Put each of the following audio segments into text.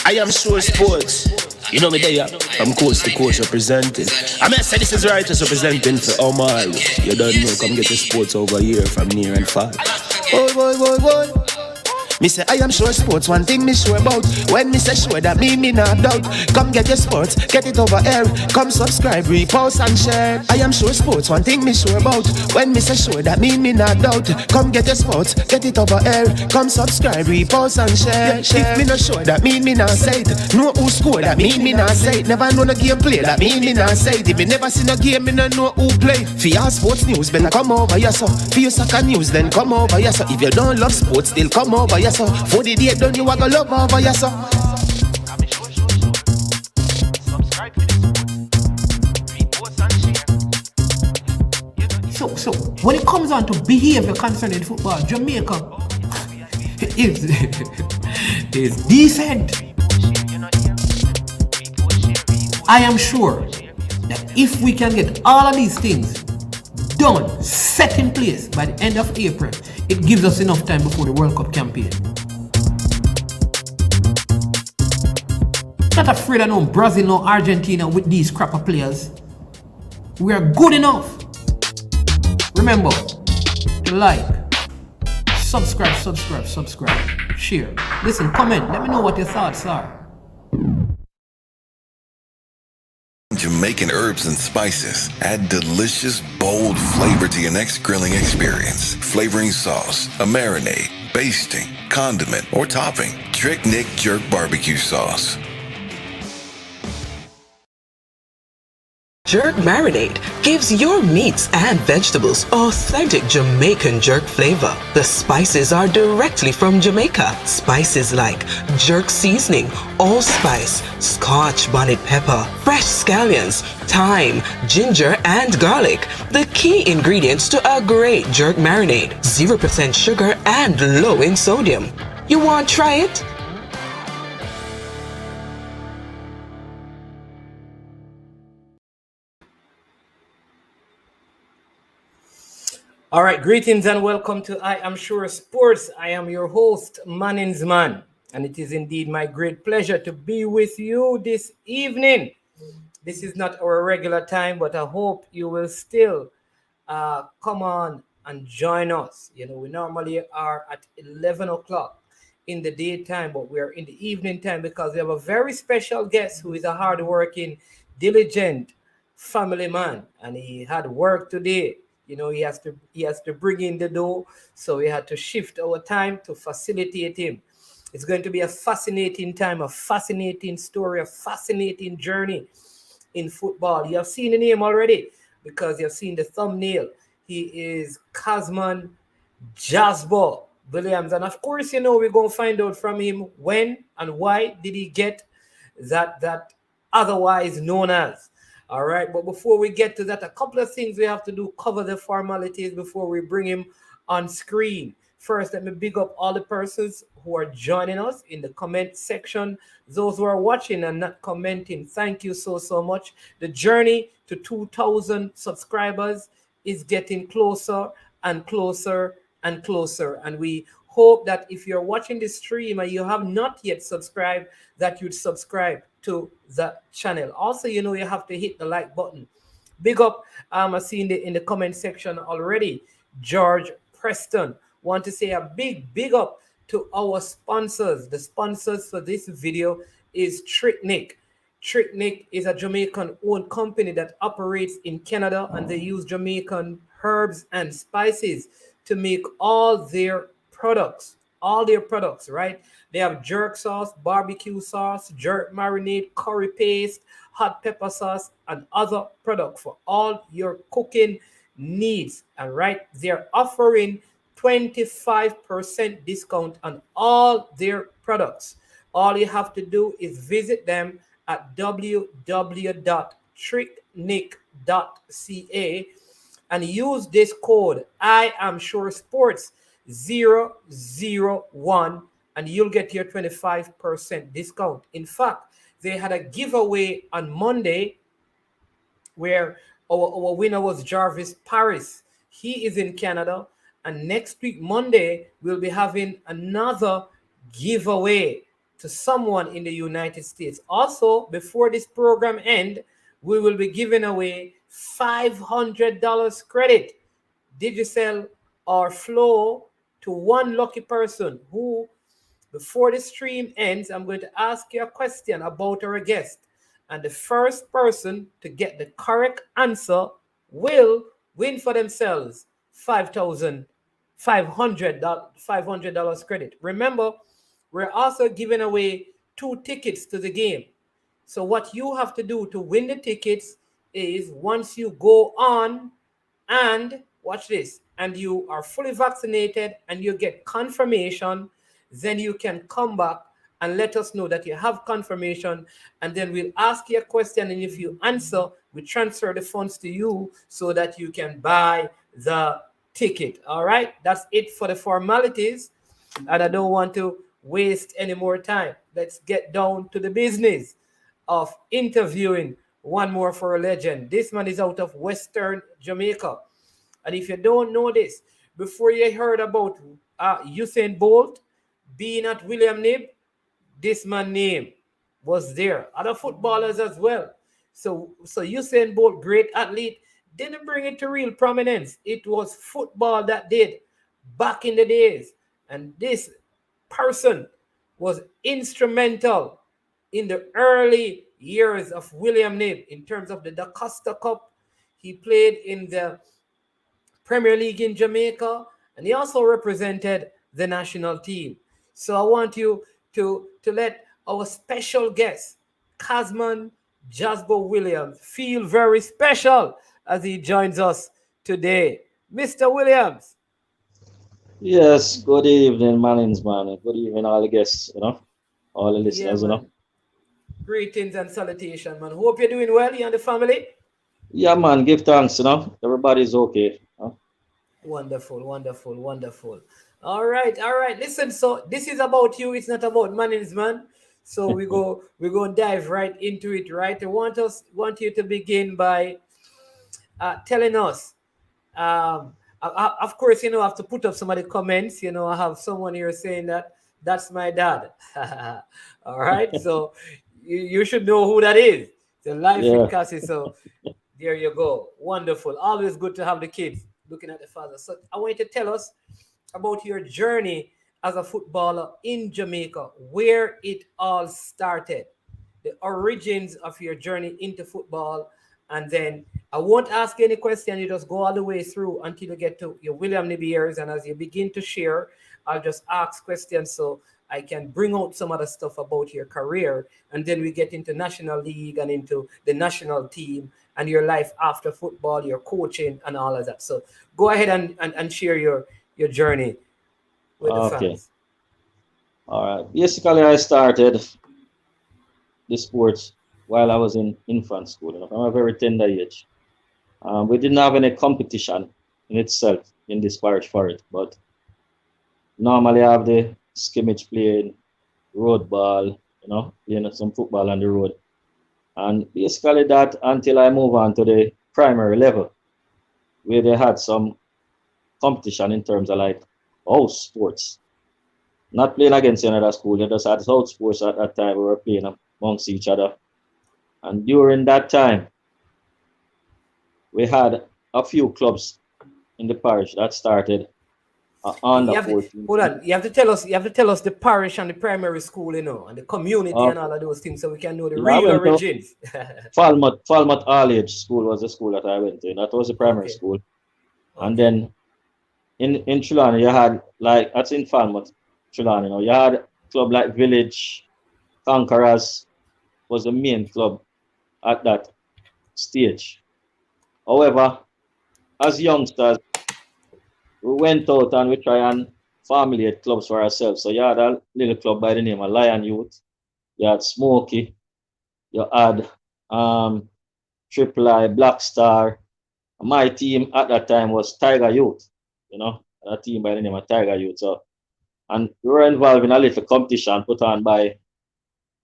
I am sure sports. You know me there, from coast to coast representing. I mean, I say this is righteous representing for Omar. You don't know, come get the sports over here from near and far. Boy, boy, boy, boy. Me say I am sure sports, one thing me sure about. When me say sure, that me not doubt. Come get your sports, get it over here. Come subscribe, repost and share. I am sure sports, one thing me sure about. When me say sure, that me not doubt. Come get your sports, get it over here. Come subscribe, repost and share. If me not sure, that me not say it. Know who score, that me not say it. Never know the game play, that me not say it. If me never seen a game, me no know who play. For your sports news, better come over here so. For your soccer news, then come over here so. If you don't love sports, still come over here. For the date done, you a go love over your son. So when it comes on to behavior concerning football, Jamaica is decent. I am sure that if we can get all of these things done, set in place by the end of April, it gives us enough time before the World Cup campaign. Not afraid of no Brazil, no Argentina with these crap of players. We are good enough. Remember to like, subscribe, share. Listen, comment. Let me know what your thoughts are. Jamaican herbs and spices add delicious, bold flavor to your next grilling experience. Flavoring sauce, a marinade, basting, condiment, or topping. Trick Nick Jerk Barbecue Sauce. Jerk Marinade gives your meats and vegetables authentic Jamaican jerk flavor. The spices are directly from Jamaica. Spices like jerk seasoning, allspice, Scotch bonnet pepper, fresh scallions, thyme, ginger, and garlic. The key ingredients to a great jerk marinade. 0% sugar and low in sodium. You want to try it? All right, greetings and welcome to I Am Sure Sports. I am your host, Manningsman, and it is indeed my great pleasure to be with you this evening. This is not our regular time, but I hope you will still come on and join us. You know, we normally are at 11 o'clock in the daytime, but we are in the evening time because we have a very special guest who is a hardworking, diligent family man, and he had work today. You know, he has to bring in the dough, so we had to shift our time to facilitate him. It's going to be a fascinating time, a fascinating story, a fascinating journey in football. You have seen the name already because you have seen the thumbnail. He is Cassman Jazbo Williams, and of course, you know, we're going to find out from him when and why did he get that otherwise known as. All right, but before we get to that, a couple of things we have to do, cover the formalities before we bring him on screen. First, let me big up all the persons who are joining us in the comment section. Those who are watching and not commenting, thank you so much. The journey to 2,000 subscribers is getting closer and closer and closer. And we hope that if you're watching this stream and you have not yet subscribed, that you'd subscribe to the channel. Also, you know, you have to hit the like button. Big up, I see in the comment section already, George Preston. Want to say a big up to our sponsors. The sponsors for this video is Trick Nick. Trick Nick is a Jamaican-owned company that operates in Canada, and they use Jamaican herbs and spices to make all their products, right? They have jerk sauce, barbecue sauce, jerk marinade, curry paste, hot pepper sauce, and other products for all your cooking needs. And right, they're offering 25% discount on all their products. All you have to do is visit them at www.tricknick.ca and use this code I am sure sports 001 and you'll get your 25% discount. In fact, they had a giveaway on Monday where our winner was Jarvis Paris. He is in Canada, and next week Monday we'll be having another giveaway to someone in the United States. Also, before this program ends, we will be giving away $500 credit, Digicel or Flow, to one lucky person who, before the stream ends, I'm going to ask you a question about our guest. And the first person to get the correct answer will win for themselves $500 credit. Remember, we're also giving away 2 tickets to the game. So what you have to do to win the tickets is, once you go on and watch this, and you are fully vaccinated and you get confirmation, then you can come back and let us know that you have confirmation, and then we'll ask you a question, and if you answer, we transfer the funds to you so that you can buy the ticket. All right, that's it for the formalities, and I don't want to waste any more time. Let's get down to the business of interviewing one more for a legend. This man is out of Western Jamaica, and if you don't know this, before you heard about Usain Bolt being at William Knibb, this man's name was there. Other footballers as well. So Usain Bolt, great athlete, didn't bring it to real prominence. It was football that did back in the days. And this person was instrumental in the early years of William Knibb in terms of the daCosta Cup. He played in the Premier League in Jamaica, and he also represented the national team. So I want you to let our special guest, Cassman Jazbo Williams, feel very special as he joins us today. Mr. Williams. Yes, good evening, Mannings, man. Good evening, all the guests, all the listeners, man. Greetings and salutations, man. Hope you're doing well, you and the family. Yeah, man, give thanks, Everybody's okay. Wonderful, wonderful, wonderful. All right. Listen, so this is about you. It's not about Mannings, man. So we're going to dive right into it, right? I want you to begin by telling us. Of course, I have to put up some of the comments. I have someone here saying that that's my dad. All right. So you should know who that is. The life with Cassie. So there you go. Wonderful. Always good to have the kids looking at the father. So I want you to tell us about your journey as a footballer in Jamaica, where it all started, the origins of your journey into football. And then I won't ask any question. You just go all the way through until you get to your William Knibb years. And as you begin to share, I'll just ask questions so I can bring out some other stuff about your career. And then we get into National League and into the national team and your life after football, your coaching and all of that. So go ahead and share your journey with the fans. All right. Basically, I started the sport while I was in infant school, from a very tender age. We didn't have any competition in itself in this parish for it, but normally I have the scrimmage playing, road ball, playing some football on the road. And basically that until I move on to the primary level, where they had some competition in terms of like house sports. Not playing against another school, they just had house sports at that time. We were playing amongst each other. And during that time, we had a few clubs in the parish that started under 14. Hold on, you have to tell us the parish and the primary school, and the community and all of those things, so we can know the real origins. Falmouth All-Age School was the school that I went to. That was the primary school. And then in Trelawney, you had, that's in Falmouth, Trelawney, you had a club like Village, Conquerors was the main club at that stage. However, as youngsters, we went out and we try and formulate clubs for ourselves. So you had a little club by the name of Lion Youth, you had Smokey, you had Triple I, Black Star. My team at that time was Tiger Youth, a team by the name of Tiger Youth. So, and we were involved in a little competition put on by,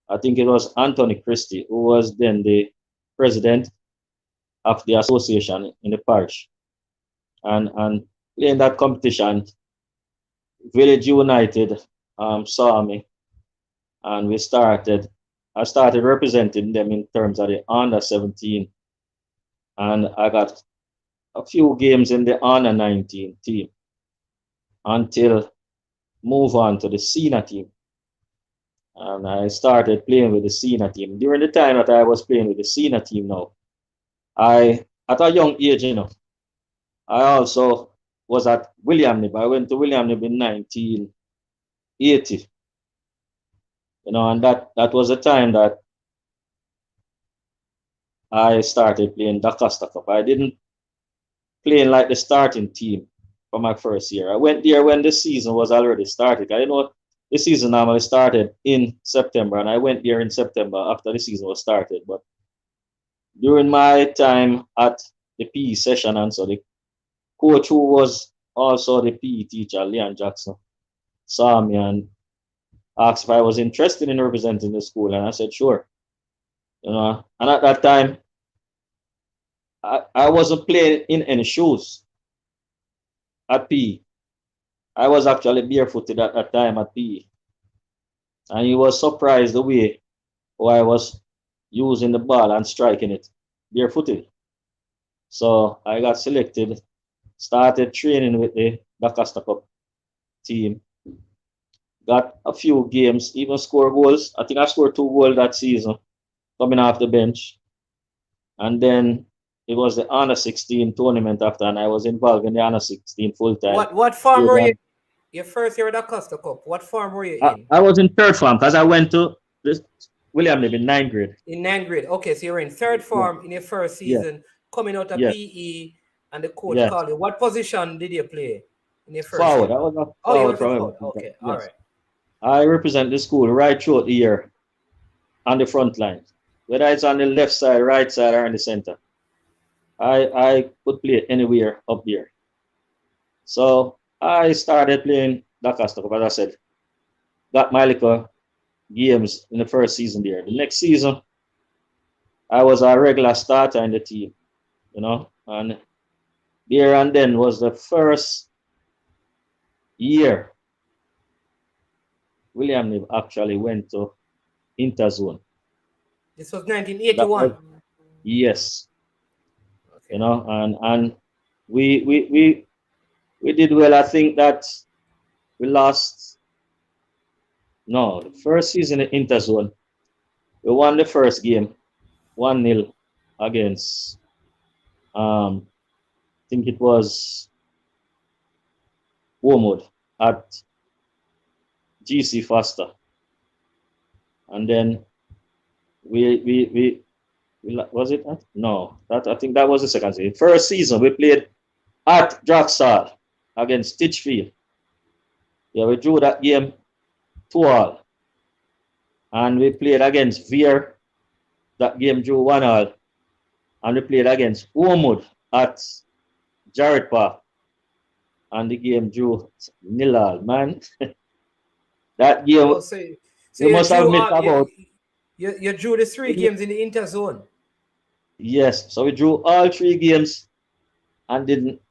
I think it was Anthony Christie, who was then the president of the association in the parish. And in that competition, Village United saw me and I started representing them in terms of the under 17, and I got a few games in the under 19 team until move on to the senior team. And I started playing with the senior team. During the time that I was playing with the senior team now, at a young age, I also was at William Knibb. I went to William Knibb in 1980. And that was the time that I started playing daCosta Cup. I didn't play in like the starting team for my first year. I went there when the season was already started. I didn't know the season normally started in September, and I went there in September after the season was started. But during my time at the PE session, and so the coach who was also the PE teacher, Leon Jackson, saw me and asked if I was interested in representing the school, and I said sure. And at that time, I wasn't playing in any shoes at PE. I was actually barefooted at that time at PE. And he was surprised the way I was using the ball and striking it barefooted. So I got selected, started training with the daCosta Cup team, got a few games, even scored goals. I think I scored 2 goals that season coming off the bench. And then it was the under 16 tournament after, and I was involved in the under 16 full time. What form were you? Your first year at daCosta Cup, what form were you in? I was in third form because I went to William Knibb in 9th grade. In 9th grade. Okay, so you were in third form in your first season, coming out of PE, and the coach called you. What position did you play in your first forward? year? I was a forward. forward. Okay, all right. I represent the school right throughout the year on the front line, whether it's on the left side, right side, or in the center. I could play anywhere up there. So I started playing daCosta Cup, as I said. Got my little games in the first season there. The next season, I was a regular starter in the team, and there and then was the first year William Knibb actually went to Interzone. This was 1981. Yes. Okay. And we did well. I think that we lost. No, the first season in Interzone, we won the first game 1-0 against I think it was Wormwood at GC Foster. And then we was it? No, I think that was the second season. First season we played at Draxall against Titchfield. Yeah, we drew that game 2-2. And we played against Veer. That game drew 1-1. And we played against Wormwood at Jarrett Park. And the game drew 0-0, man. That game, so you must have missed about. You drew the 3 games in the Interzone. Yes, so we drew all 3 games and didn't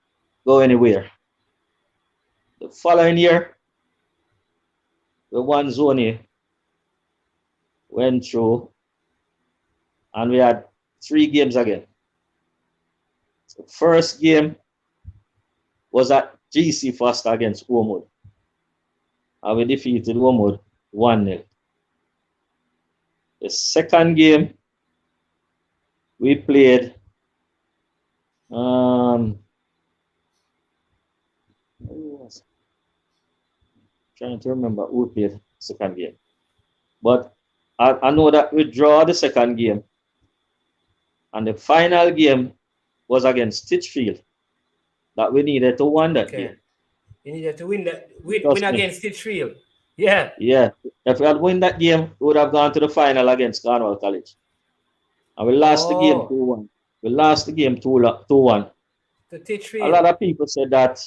go anywhere. The following year, the one zone went through, and we had 3 games again. The first game was at GC Foster against Wormwood, and we defeated Wormwood 1-0. The second game we played trying to remember who played second game. But I know that we draw the second game, and the final game was against Titchfield. That we needed to win that game. You needed to win against Titchfield. Yeah. Yeah. If we had won that game, we would have gone to the final against Cornwall College. And we lost the game 2-1. We lost the game 2-1. To Titchfield. A lot of people said that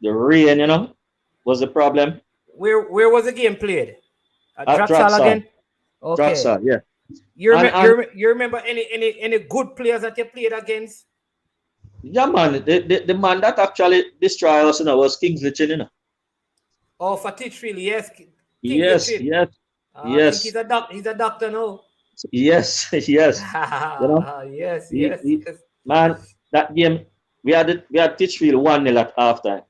the rain, was the problem. Where was the game played? At Draxall again? Okay. Draxall, yeah. You remember any good players that you played against? Yeah, man. The man that actually destroyed us, was Kingsley Chin, Oh, for Titchfield, yes. Yes. I think Yes. he's a doctor now. Yes. Yes. You know, Yes, he, yes, he, yes. man, that game we had Titchfield 1-0 at halftime.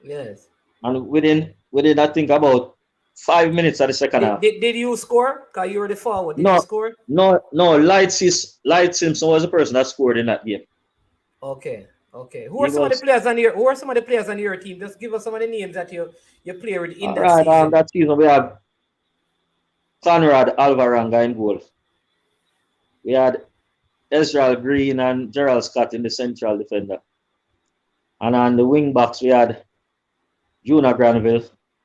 Yes. And within I think about 5 minutes of the second half. Did you score? Because you were the forward. Did you No, score? no. Light Simpson was the person that scored in that game. Okay. Okay. Who He are some of the was players on your team? Just give us some of the names that you play with in all that right. season. That season we had Conrad Alvaranga in goal. We had Ezra Green and Gerald Scott in the central defender. And on the wing backs we had Juna Granville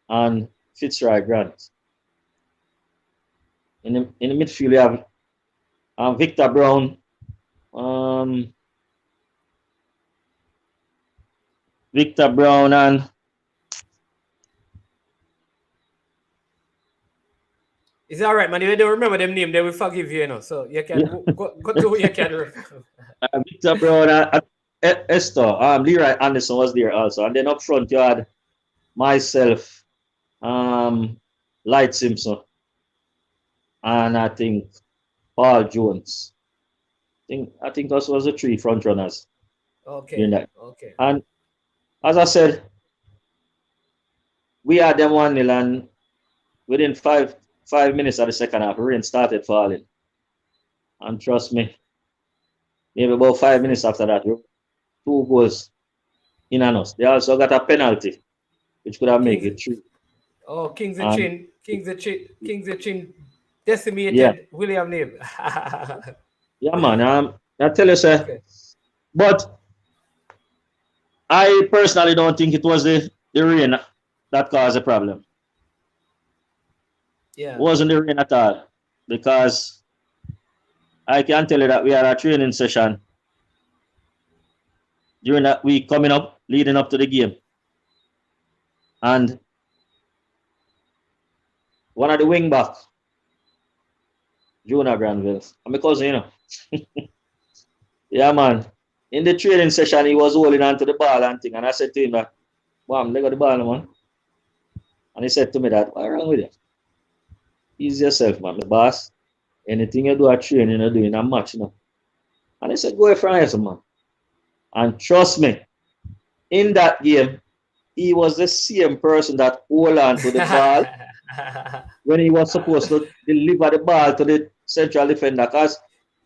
and Fitzroy Grant. In the midfield we have Victor Brown, and It's all right, man. If you don't remember them name, they will forgive you, So you can go to who you can. Victor Brown and Esther. Leroy Anderson was there also. And then up front you had myself, Light Simpson, and I think Paul Jones. I think those was the three front runners. Okay. Okay. And as I said, we had them 1-0, and within five minutes of the second half, rain started falling. And trust me, maybe about 5 minutes after that, 2 goals in on us. They also got a penalty, which could have made it 3. Oh, Kings of Chin decimated Yeah. William Knibb. Yeah, man. I tell you, sir. Okay. But I personally don't think it was the rain that caused the problem. Yeah. It wasn't the rain at all. Because I can tell you that we had a training session during that week coming up, leading up to the game. And one of the wing backs, Jonah Granville, I'm a cousin, Yeah, man. In the training session, he was holding on to the ball and thing. And I said to him that, "Bam, let go the ball, man." And he said to me that, "What's wrong with you? Ease yourself, man. The boss, anything you do at training, you do in a match, And he said, "Go away from here, man." And trust me, in that game, he was the same person that hold on to the ball when he was supposed to deliver the ball to the central defender. Because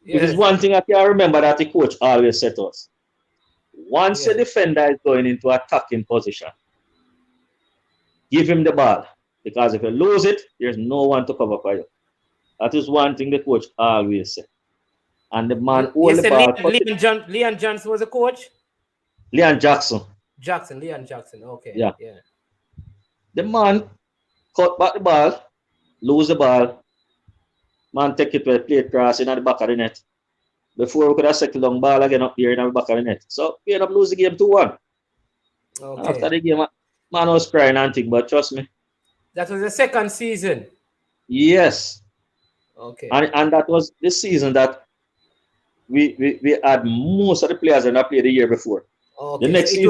it is one thing I can remember that the coach always said to us. Once the defender is going into attacking position, give him the ball. Because if you lose it, there's no one to cover for you. That is one thing the coach always said. And the man hold the ball. Leon Johnson was a coach? Leon Jackson. Leon Jackson. Okay. Yeah. The man cut back the ball, lose the ball. Man take it to a plate cross in the back of the net. Before we could have settled down ball again up here in the back of the net. So we end up losing the game 2-1. Okay. After the game, man was crying and thing, but trust me. That was the second season. Yes. Okay. And that was the season that we had most of the players that played the year before. Okay. The next so season,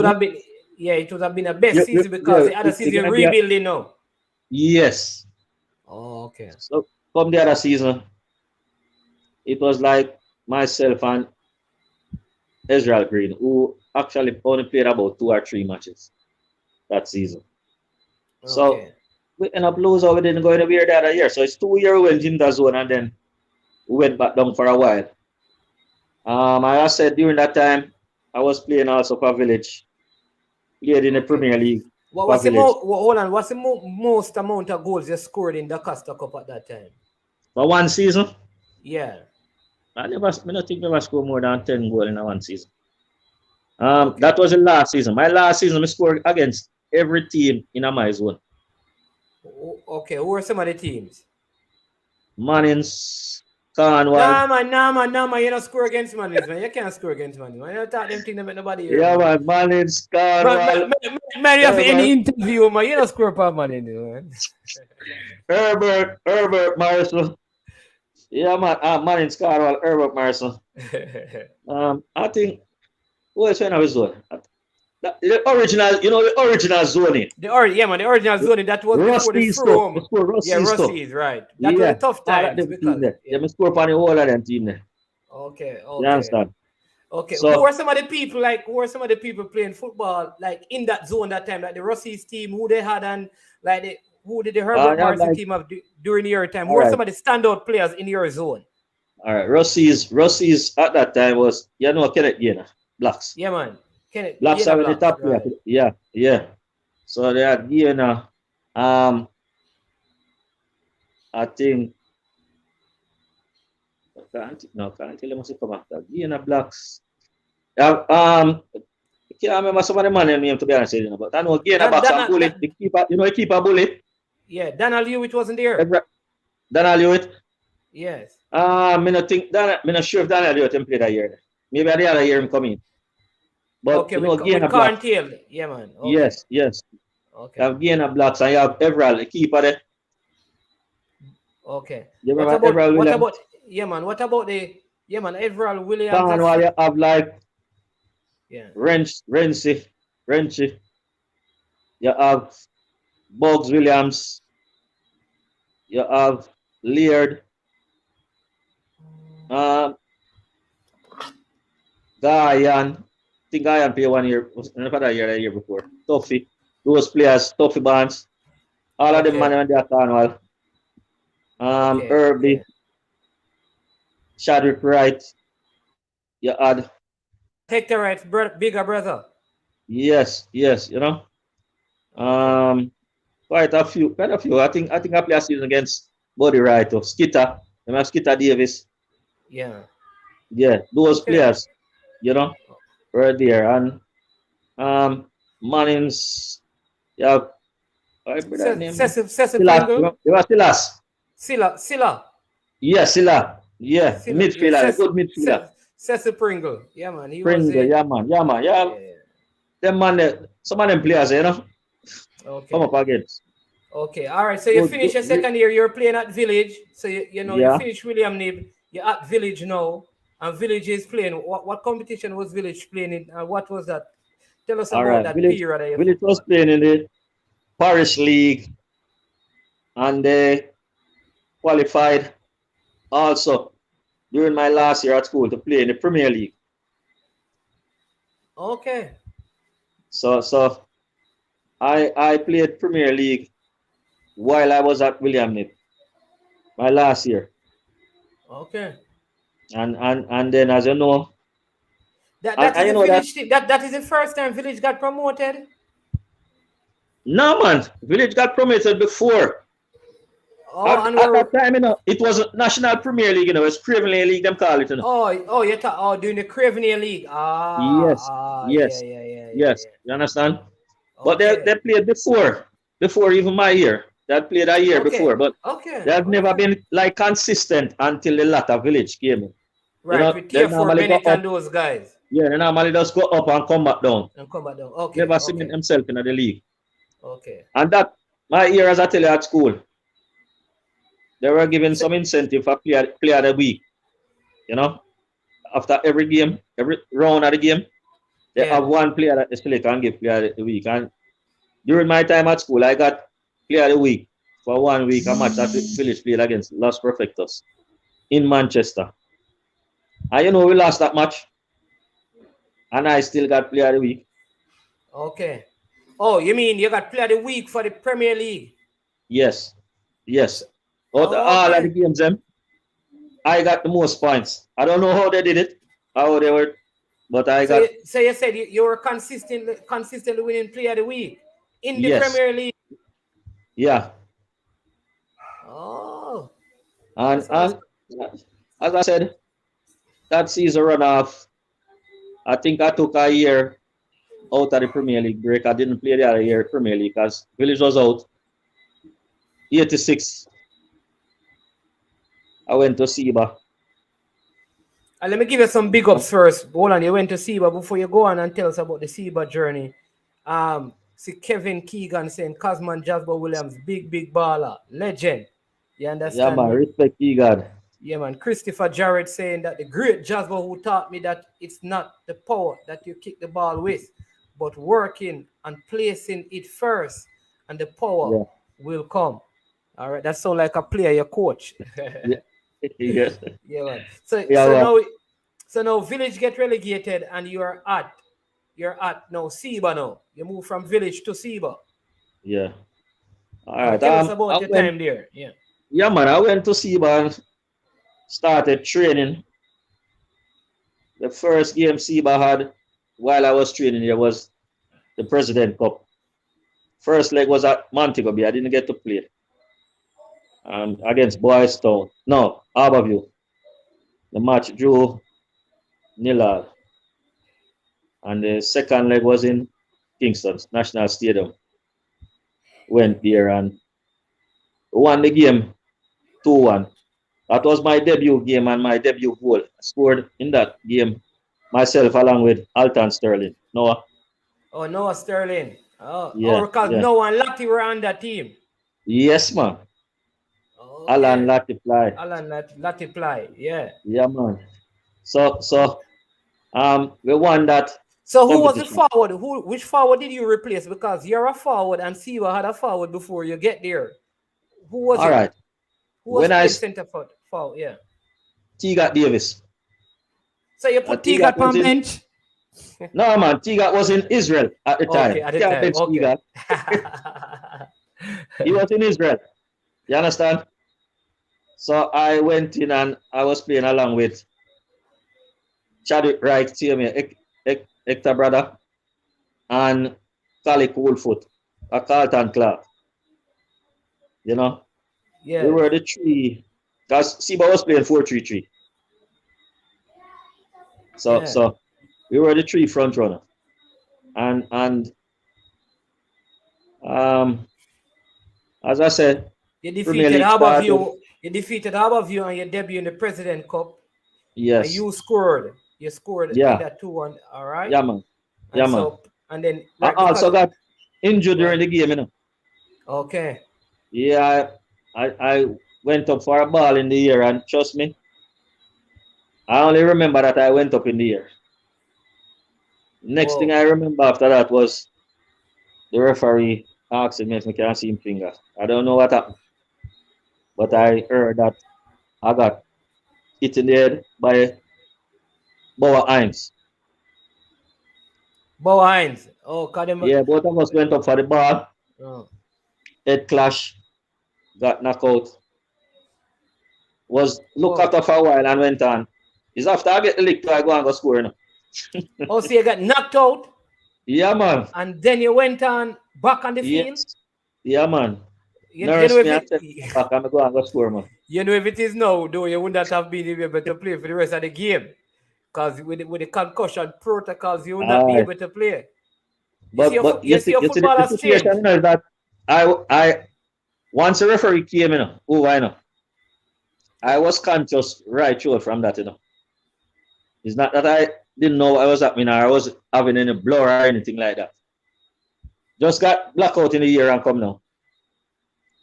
it would have been a best season because the other season rebuilding now. Yes. Oh, okay. So from the other season, it was like myself and Ezra Green, who actually only played about 2 or 3 matches that season. Okay. So we end up losing. We didn't go anywhere the other year. So it's 2 years we went in the zone and then we went back down for a while. I said during that time I was playing also for Village, played in the Premier League. What's the most amount of goals you scored in the daCosta Cup at that time? For one season? Yeah. I don't think I never scored more than 10 goals in one season. That was the last season. My last season I scored against every team in my zone. Okay, who are some of the teams? Mannings, Cornwall. Nah, man. You don't score against Mannings, man. You can't score against Mannings, man. You don't talk them things that make nobody hear. Yeah, man. Mannings, Cornwall. Man, you have any interview, man. You don't score for Mannings, man. Herbert Marshall. Yeah, man. Mannings, Cornwall, Herbert Marshall. I think, who else when I was doing? The original, the original zoning. The original zoning that was before the From. Rusty's right. That was a tough time because me score upon the whole of them team there. Okay. You understand? Okay. So, who are some of the people playing football like in that zone that time, like the Rusty's team, who they had, and like who did the Herbert Marcy team have during your time? Who are some of the standout players in your zone? All right, Rusty's at that time was Kenneth Gainer, Blacks. Yeah, man. Blacks are the top player. Right. Yeah. So they had Gainer. I think can't tell you must come after Gainer, Blacks. I can't remember some of the man name to be honest with you, but I know Gainer, Blacks and Bullet, the keeper, the keeper Bullet. Yeah, Daniel Hewitt wasn't there. Daniel Hewitt? Yes. Me not sure if Daniel Hewitt played that year. Maybe the other year him come in. But okay, with Carntail. Yeah, man. Okay. Yes. Okay. You have Gainer, Blacks, and you have Everall, the keeper there. Okay. What about Everall Williams? What about Everall Williams? While you have like Renzi. You have Bugs Williams. You have Laird. Guyan. I think Guyan played 1 year. Not that year, the year before. Tuffy. Those players, Tuffy Barnes. All of them man in the Cornwall. Herbie. Chadwick Wright. You had Hector Wright, bigger brother. Yes, quite a few. I think I play a season against Buddy Wright or Skitter. They have Skitter Davis. Yeah. Those players, right there. And Mannings, you have Cecil Pringle. You have Silla. Yeah, Silla. Yeah, midfielder, good midfielder. Cecil Pringle. Yeah, man. Yeah, man. Them man, some of them players, Okay. come up against. Okay, all right. So you finish your second year. You're playing at Village. So you finish William Knibb. You're at Village now, and Village is playing. What competition was Village playing in? What was that? Tell us about that period. Village was playing in the Parish League, and they qualified also during my last year at school to play in the Premier League. Okay. So I played Premier League while I was at William Knibb, my last year. Okay. And then, as you know, that is the first time Village got promoted. No, man, Village got promoted before. At that time, it was National Premier League, it was Craven League, them call it. Doing the Craven League. Yes. You understand? But they played before even my year. They had played a year before, but they have never been like consistent until the latter Village came in. Right, with Tier 4 Bennett and those guys. Yeah, they normally just go up and come back down. Okay. Never seen himself in the league. Okay. And that, my year as I tell you at school, they were giving some incentive for player of the week. After every game, every round of the game, they have one player that they select and give player of the week. And during my time at school, I got player of the week for 1 week, a match that Village played against Los Perfectos in Manchester. And we lost that match. And I still got player of the week. Okay. Oh, you mean you got player of the week for the Premier League? Yes. Out of all of the games, I got the most points. I don't know how they did it, how they were, but I got. So you said you were consistently winning player of the week in the Premier League? Yeah. Oh. And as I said, that season run off, I think I took a year out of the Premier League break. I didn't play the other year Premier League because Village was out. 86. I went to Seba. Let me give you some big ups first. Hold on, you went to Seba. Before you go on and tell us about the Seba journey. See Kevin Keegan saying Cassman, Jazbo Williams, big baller, legend. You understand? Yeah, man, respect Keegan. Yeah, man. Christopher Jarrett saying that the great Jazbo who taught me that it's not the power that you kick the ball with, but working and placing it first, and the power will come. All right, that sounds like a player, your coach. Yes. Yeah, man. So now Village get relegated, and you're at now Seba now. You move from Village to Seba. Yeah. All right. Tell us about your time there. Yeah. Yeah, man. I went to Seba and started training. The first game Seba had while I was training there was the President Cup. First leg was at Montego Bay. I didn't get to play. Against Boys Town. No, Harborview. The match drew 0-0. And the second leg was in Kingston National Stadium. Went there and won the game 2-1. That was my debut game and my debut goal. I scored in that game myself along with Alton Sterling. Noah. Oh, Noah Sterling. Oh, yeah, because Noah and Lottie were on that team. Yes, man. Okay. Alan Latiply. Yeah. Yeah, man. So we won that. So who was the forward? Which forward did you replace? Because you're a forward and Seba had a forward before you get there. Who was it? All right. Who was the center forward? Yeah. Teagat Davis. So you put Teagat on bench? No, man. Teagat was in Israel at the time. Okay, at the time. Okay. He was in Israel. You understand? So I went in and I was playing along with Chadwick Wright, Hector brother, and Cali Coolfoot, a Carlton Clark. You know? Yeah. We were the three, because Seba was playing 4-3-3. So we were the three front runner. And as I said, you defeated Harborview and you debut in the President Cup. Yes. And you scored in that 2-1, all right? Yeah, man. And then I also got injured during the game, you know. Okay. Yeah, I went up for a ball in the air, and trust me, I only remember that I went up in the air. Next thing I remember after that was the referee asking me if I can see him finger. I don't know what happened, but I heard that I got hit in the head by Bauer Hines. Bauer Hines. Yeah, both of us went up for the ball. Oh. Head clash, got knocked out. Look after for a while and went on. It's after I get the lick, I go and go score now. Oh, so you got knocked out? Yeah, man. And then you went on back on the field? Yeah, man. You know if it is now, though, you wouldn't have been able to play for the rest of the game. Because with the concussion protocols, you would not be able to play. But you see, the situation is that I once the referee came in, I was conscious right through from that, you know. It's not that I didn't know what was happening or I was having any blur or anything like that. Just got blackout in the ear and come now.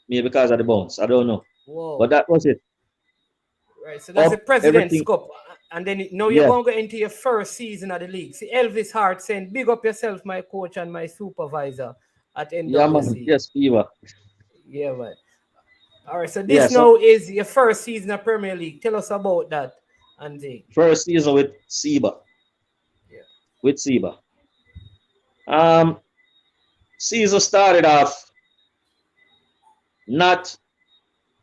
Maybe because of the bounce. I don't know. Whoa. But that was it. Right, so that's the President's Cup. And then now you're going to go into your first season of the league. See, Elvis Hart saying, big up yourself, my coach and my supervisor at NWC. Yeah, man. Yes, Fever. Yeah, man. All right, so this now is your first season of Premier League. Tell us about that, Andy. First season with Seba. Yeah. With Seba. Season started off not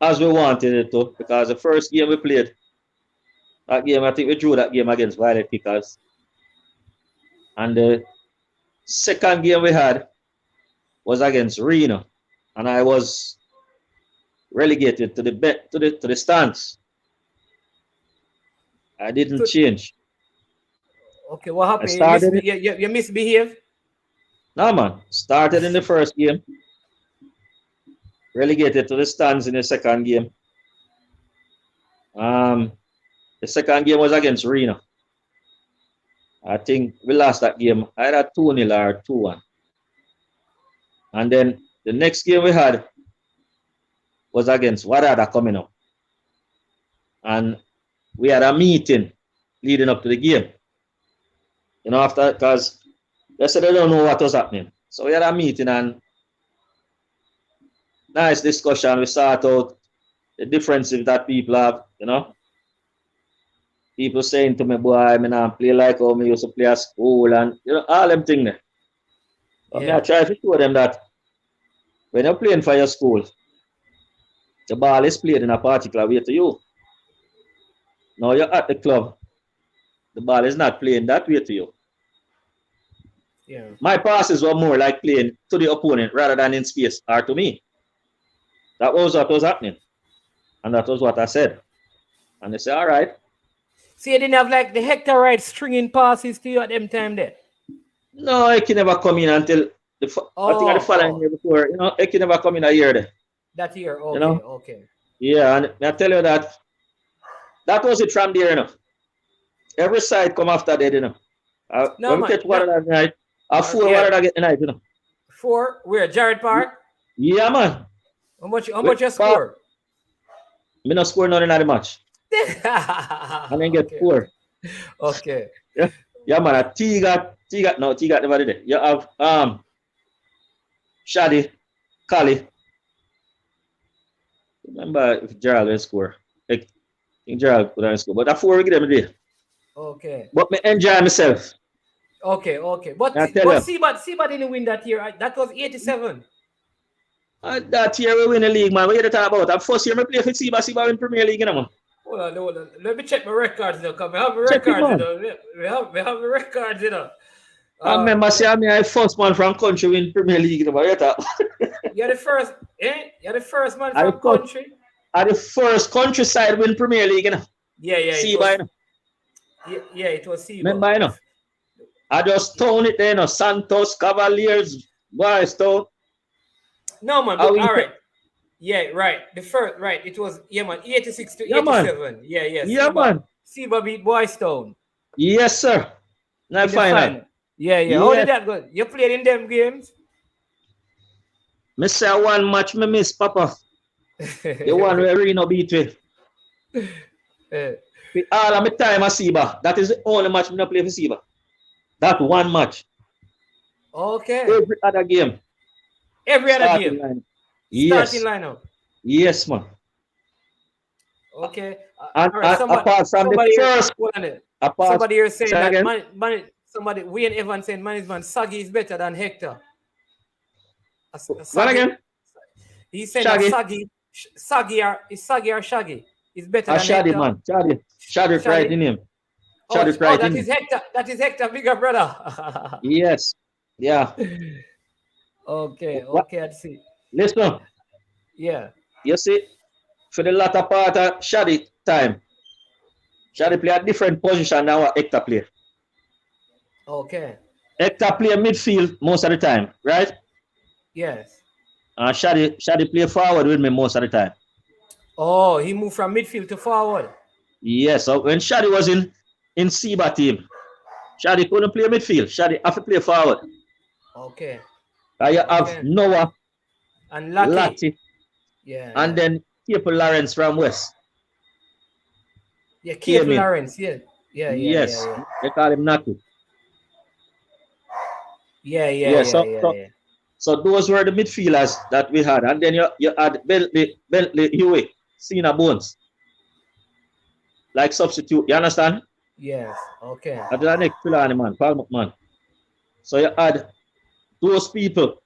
as we wanted it to, because the first game we played, that game, I think we drew that game against Violet Pickers. And the second game we had was against Reno, and I was relegated to the stands. I didn't change. Okay, what happened? You misbehaved? No, man. Started in the first game. Relegated to the stands in the second game. The second game was against Reno. I think we lost that game either 2-0 or 2-1. And then the next game we had was against Wadada coming up. And we had a meeting leading up to the game. You know, after, because They said they don't know what was happening. So we had a meeting and nice discussion. We sort out the differences that people have, you know. People saying to me, boy, I not play like how me used to play at school and you know, all them things there. But me I try to show them that when you're playing for your school, the ball is played in a particular way to you. Now you're at the club, the ball is not playing that way to you. Yeah. My passes were more like playing to the opponent rather than in space or to me. That was what was happening. And that was what I said. And they said, all right. So you didn't have like the Hector right stringing passes to you at them time there? No, I can never come in until I think the following year before. You know, I can never come in a year there. That year, okay, you know? Okay. Yeah, and I tell you that was it from there, you know. Every side come after that, you know. When we get one of that night, 4 one of that get the night, you know. 4? Where? Jared Park? Yeah, man. How much you score? Me not score nothing in the match. And then get 4. Okay. Yeah, man. T got never did it. You have Shadi, Kali. Remember if Gerald will score. I think Gerald could have scored. But that 4 we get them there. Okay. But me enjoy myself. Okay. But Seba didn't win that year. That was 87. That year we win the league, man. What you talking about? That first year I play for Seba win Premier League, you know, man. Hold on. Let me check my records now, because we have the records, you know. We have the records, you know. I remember saying I first man from country win Premier League, you know, what you talking about? You're the first, You're the first man from country? The first countryside win Premier League, you know. Yeah. Seba, you know. Yeah, it was Seba. Remember, you know. I just told it there, you know. Santos, Cavaliers, Boys Town. No, man, but, all right. Yeah, right. The first, right. It was, man, 86 to 87. Man. Yeah, man. Seba beat Boys Town. Yes, sir. Now final. Yeah. How did that go? You played in them games? Me say one match me miss, Papa. The one where Reno beat me. All of my time at Seba. That is the only match me not play for Seba. That one match. Okay. Every other game. Every other game. Line. Yes. Starting lineup. Yes, man. Okay. And all right. apart from the first, somebody here saying that again? somebody Wayne Evans saying management Saggy is better than Hector. What again? He's saying that Saggy or Shaggy is better than Shady, Hector. Man. Shady right in him. That is Hector, bigger brother. Yes. Yeah. Okay, I see. Listen. Yeah. You see, for the latter part of Shady time, Shady play a different position than what Hector play. Okay. Hector play midfield most of the time, right? Yes. And Shady play forward with me most of the time. Oh, he moved from midfield to forward. Yes. So when Shady was in Seba team, Shady couldn't play midfield. Shady have to play forward. Okay. You have Noah and Lati. Yeah. And then Cape Lawrence from West. Yeah, Cape Lawrence. Yeah. Yes. They call him Naki. Yeah. So those were the midfielders that we had. And then you had Bentley Huey, Cena Bones. Like substitute. You understand? Yes. Okay. And the next Filani man, Palmok man. So you had those people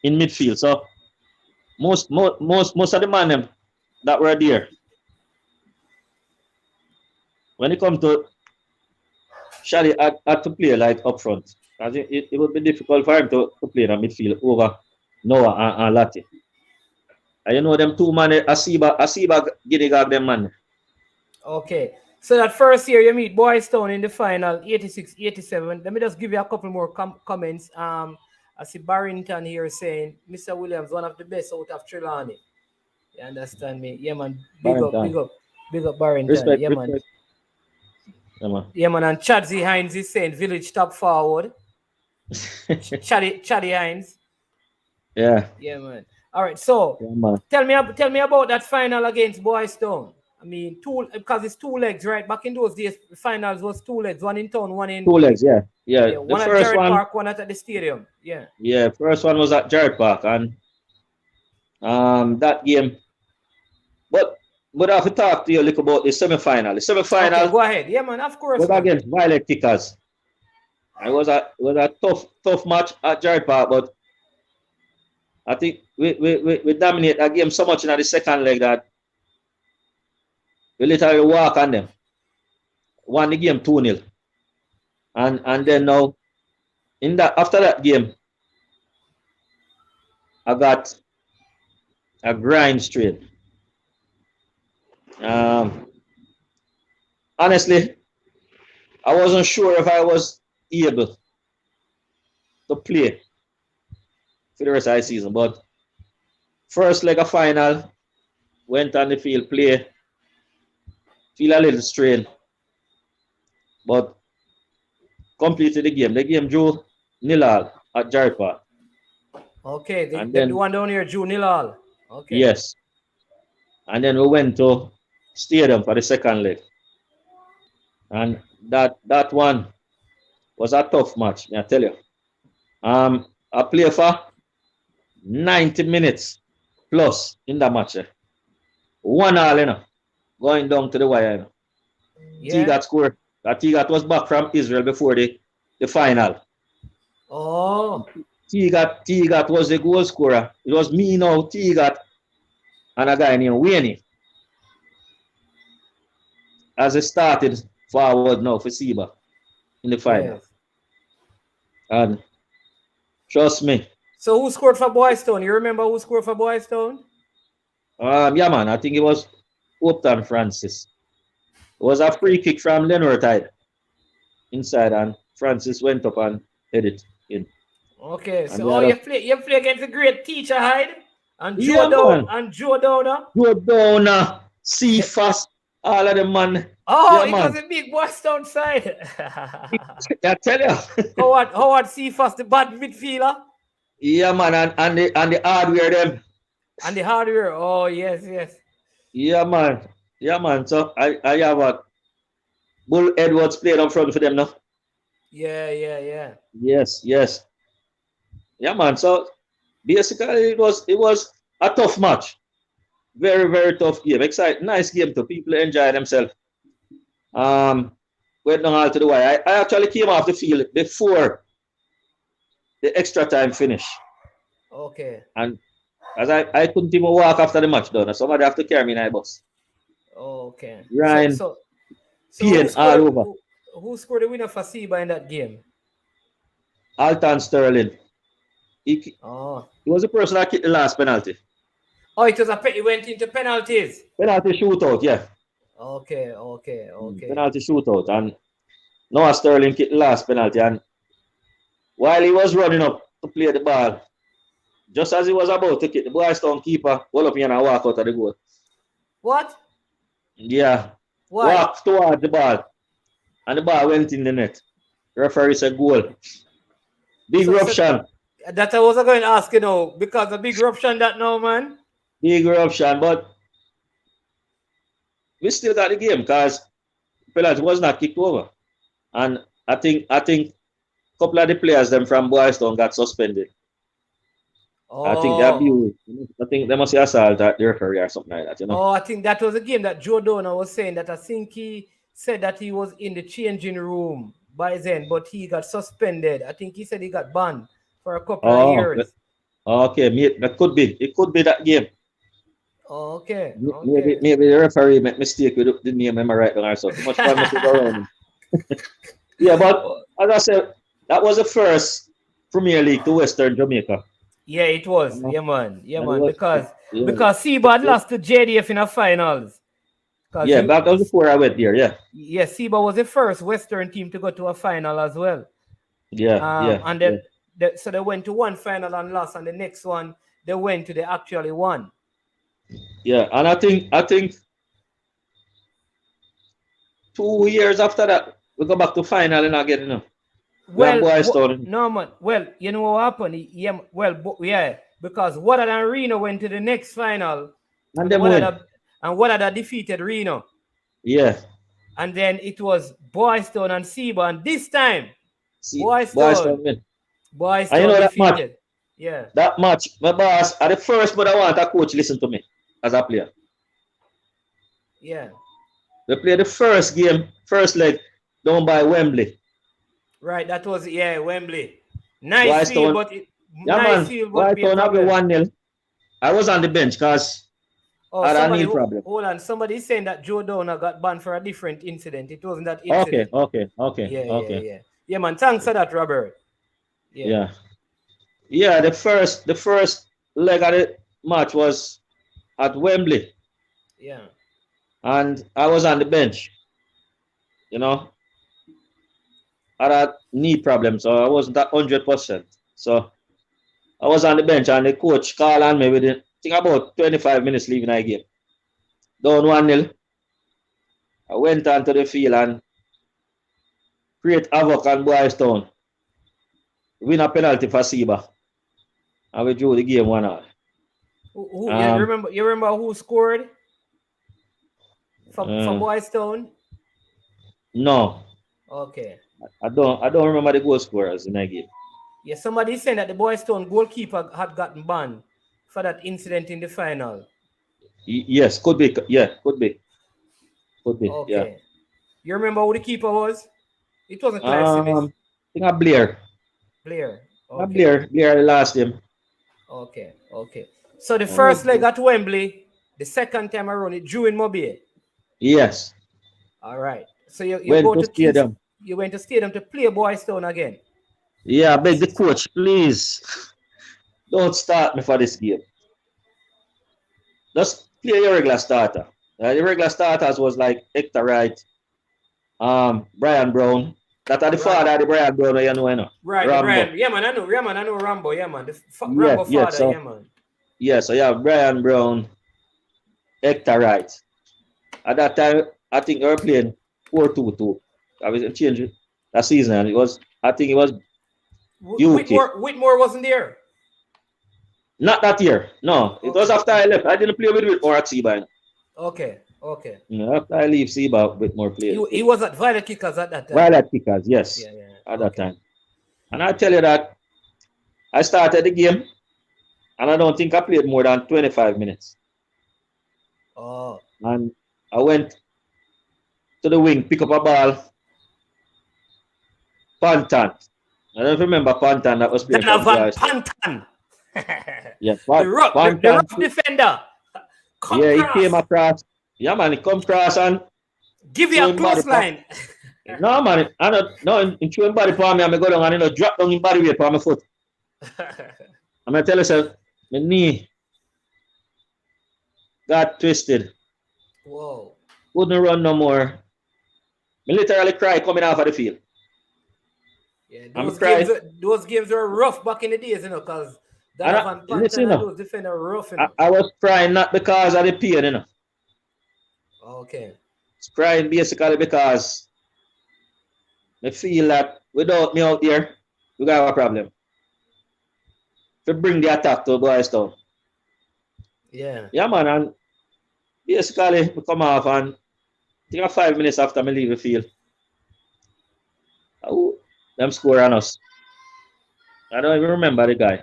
in midfield. So most of the men that were there, when it comes to Shadi had to play like up front. I think it would be difficult for him to play in the midfield over Noah and Lati. And you know them two man, Asiba Guinea got them man. Okay. So that first year you meet Boys Town in the final, 86-87. Let me just give you a couple more comments. I see Barrington here saying, Mr. Williams, one of the best out of Trelawney. You understand me? Yeah, man. Big up Barrington. Respect, yeah, man. Yeah, man. And Chadsy Hines is saying Village top forward. Chaddy Hines. Yeah. Yeah, man. All right. So yeah, man. tell me about that final against Boys Town. I mean, because it's 2 legs, right? Back in those days, finals was 2 legs, one in town, one in 2 legs, yeah. The one at first Jared one, Park, one at the stadium. Yeah. Yeah, first one was at Jared Park, and that game. But I have to talk to you a little about the semi-final. The semi-final. Okay, go ahead. Yeah, man. Of course. Was against Violet Kickers. It was a tough match at Jared Park, but I think we dominate that game so much in the second leg that we literally walk on them. Won the game 2-0. And then now after that game, I got a grind strain. Honestly, I wasn't sure if I was able to play for the rest of the season, but first leg of final, went on the field, play, feel a little strain, but completed the game. The game drew 0-0 at Jared Park. Okay, the one down here drew 0-0. Okay. Yes. And then we went to stadium for the second leg. And that one was a tough match, I tell you. I played for 90 minutes plus in that match. 1-1, going down to the wire. Yeah. Tigat scored. Tigat was back from Israel before the final. Oh. Tigat was the goal scorer. It was me now, Tigat, and a guy named Wayne. As it started forward now for Seba in the final. Yes. And trust me. So who scored for Boys Town? You remember who scored for Boys Town? Yeah, man. I think it was Upton Francis. It was a free kick from Leonard Tide inside, and Francis went up and hit it in. Okay, so you play against a great teacher, Hyde, and Joe Downer. Joe Downer, Cephas, all of them, man. Oh, yeah, it was a big Boys Town side. I tell you. Howard Cephas, the bad midfielder. Yeah, man, and the hardware them. And the hardware. Oh, yes. Yeah, man. So I have a Bull Edwards played up front for them now. Yeah. Yes. Yeah, man. So basically, it was a tough match. Very, very tough game. Exciting, nice game too. People enjoy themselves. Went down all to the wire. I actually came off the field before the extra time finish. Okay. And as I couldn't even walk after the match done. Somebody have to carry me in a bus. Okay. Ryan, so all over. Who scored the winner for Seba in that game? Alton Sterling. He was the person that kicked the last penalty. Oh, it went into penalties. Penalty shootout, yeah. Okay. Penalty shootout. And Noah Sterling kicked the last penalty. And while he was running up to play the ball, just as he was about to kick, the Boys Town keeper hold up here and walk out of the goal. What? Yeah. Why? Walked towards the ball. And the ball went in the net. The referee said goal. Big eruption. That I was going to ask, because a big eruption that now, man. Big eruption, but we still got the game because penalty was not kicked over. And I think a couple of the players them from Boys Town got suspended. Oh. I think they abused. I think they must have assault at the referee or something like that, Oh, I think that was a game that Joe Downer was saying that I think he said that he was in the changing room by then, but he got suspended. I think he said he got banned for a couple of years. Okay, that could be. It could be that game. Okay. Maybe the referee made mistake with the name. Am I right or something? Much fun to go around. Yeah, but as I said, that was the first Premier League to Western Jamaica. Yeah, it was. Yeah, man. Because Seba had lost to JDF in the finals. Yeah, that was before I went there, yeah. Yeah, Seba was the first Western team to go to a final as well. Yeah, And then, so they went to one final and lost, and the next one, they went to the actually won. Yeah, and I think 2 years after that, we go back to final and again, no, man. Well, you know what happened? Yeah, because Waterland Reno went to the next final. and Wadada defeated Reno. Yeah. And then it was Boystown and Seba, and this time Boystown win. Boystown And you know that match? defeated. Yeah. That match, my boss, at the first, but I want a coach listen to me as a player. Yeah. They played the first game, first leg, down by Wembley. Right, that was Wembley. Nice field, but Boystown have 1-0. I was on the bench because I had a knee problem. Hold on, somebody is saying that Joe Downer got banned for a different incident. It wasn't that incident. Okay. Yeah, man. Thanks for that, Robert. Yeah, the first leg of the match was at Wembley. Yeah. And I was on the bench. You know, I had a knee problem, so I wasn't at 100%. So I was on the bench, and the coach called on me within, I think, about 25 minutes leaving the game. Down 1-0. I went onto the field and create havoc on Boystown. Win a penalty for Seba. And we drew the game 1-1. You remember who scored for Boystown? No. Okay. I don't remember the goal scorers in that game. Yeah, somebody saying that the Boystown goalkeeper had gotten banned for that incident in the final. Yes, could be. Yeah, could be. Okay. Yeah. You remember who the keeper was? It wasn't Clive Simmons. I think Blair. Blair. Okay. Blair the last game. Okay. So the first leg at Wembley, the second time around it drew in Mobile. Yes. All right. So you went to stadium. You went to stadium to play Boystown again. Yeah, I beg the coach, please don't start me for this game. Just play your regular starter. The regular starters was like Hector Wright, Brian Brown. That are the father of the Brian Brown, you know. Right, Brian. Yeah, man, I know Rambo, yeah, man. Rambo father, so, yeah, man. Yeah, so you have Brian Brown, Hector Wright. At that time, I think they were playing 4-2-2. I was changing that season, and I think it was Whitmore wasn't there. Not that year. No, it was after I left. I didn't play with Whitmore at Seba. Okay. After I leave Seba, Whitmore played. He was at Violet Kickers at that time. Violet Kickers, yes. Yeah. At that time. And I tell you that I started the game, and I don't think I played more than 25 minutes. Oh. And I went to the wing, pick up a ball. Pantan. I don't remember Pantan that was playing for Pantan. Yeah, the rough defender. He came across. Yeah, man, he come across and give you a close line. No, man, in throwing body for me, I'm go down and drop down in body weight for my foot. I'm gonna tell you, my knee got twisted. Whoa. Couldn't run no more. I literally cried coming off of the field. Yeah, those games were rough back in the days, you know, because those defenders were rough. I was crying not because of the pain, you know. Okay. I was crying basically because I feel that without me out there, we got a problem. To bring the attack to Boystown. Yeah. Yeah, man, and basically we come off and I think 5 minutes after me leave the field. Them score on us. I don't even remember the guy.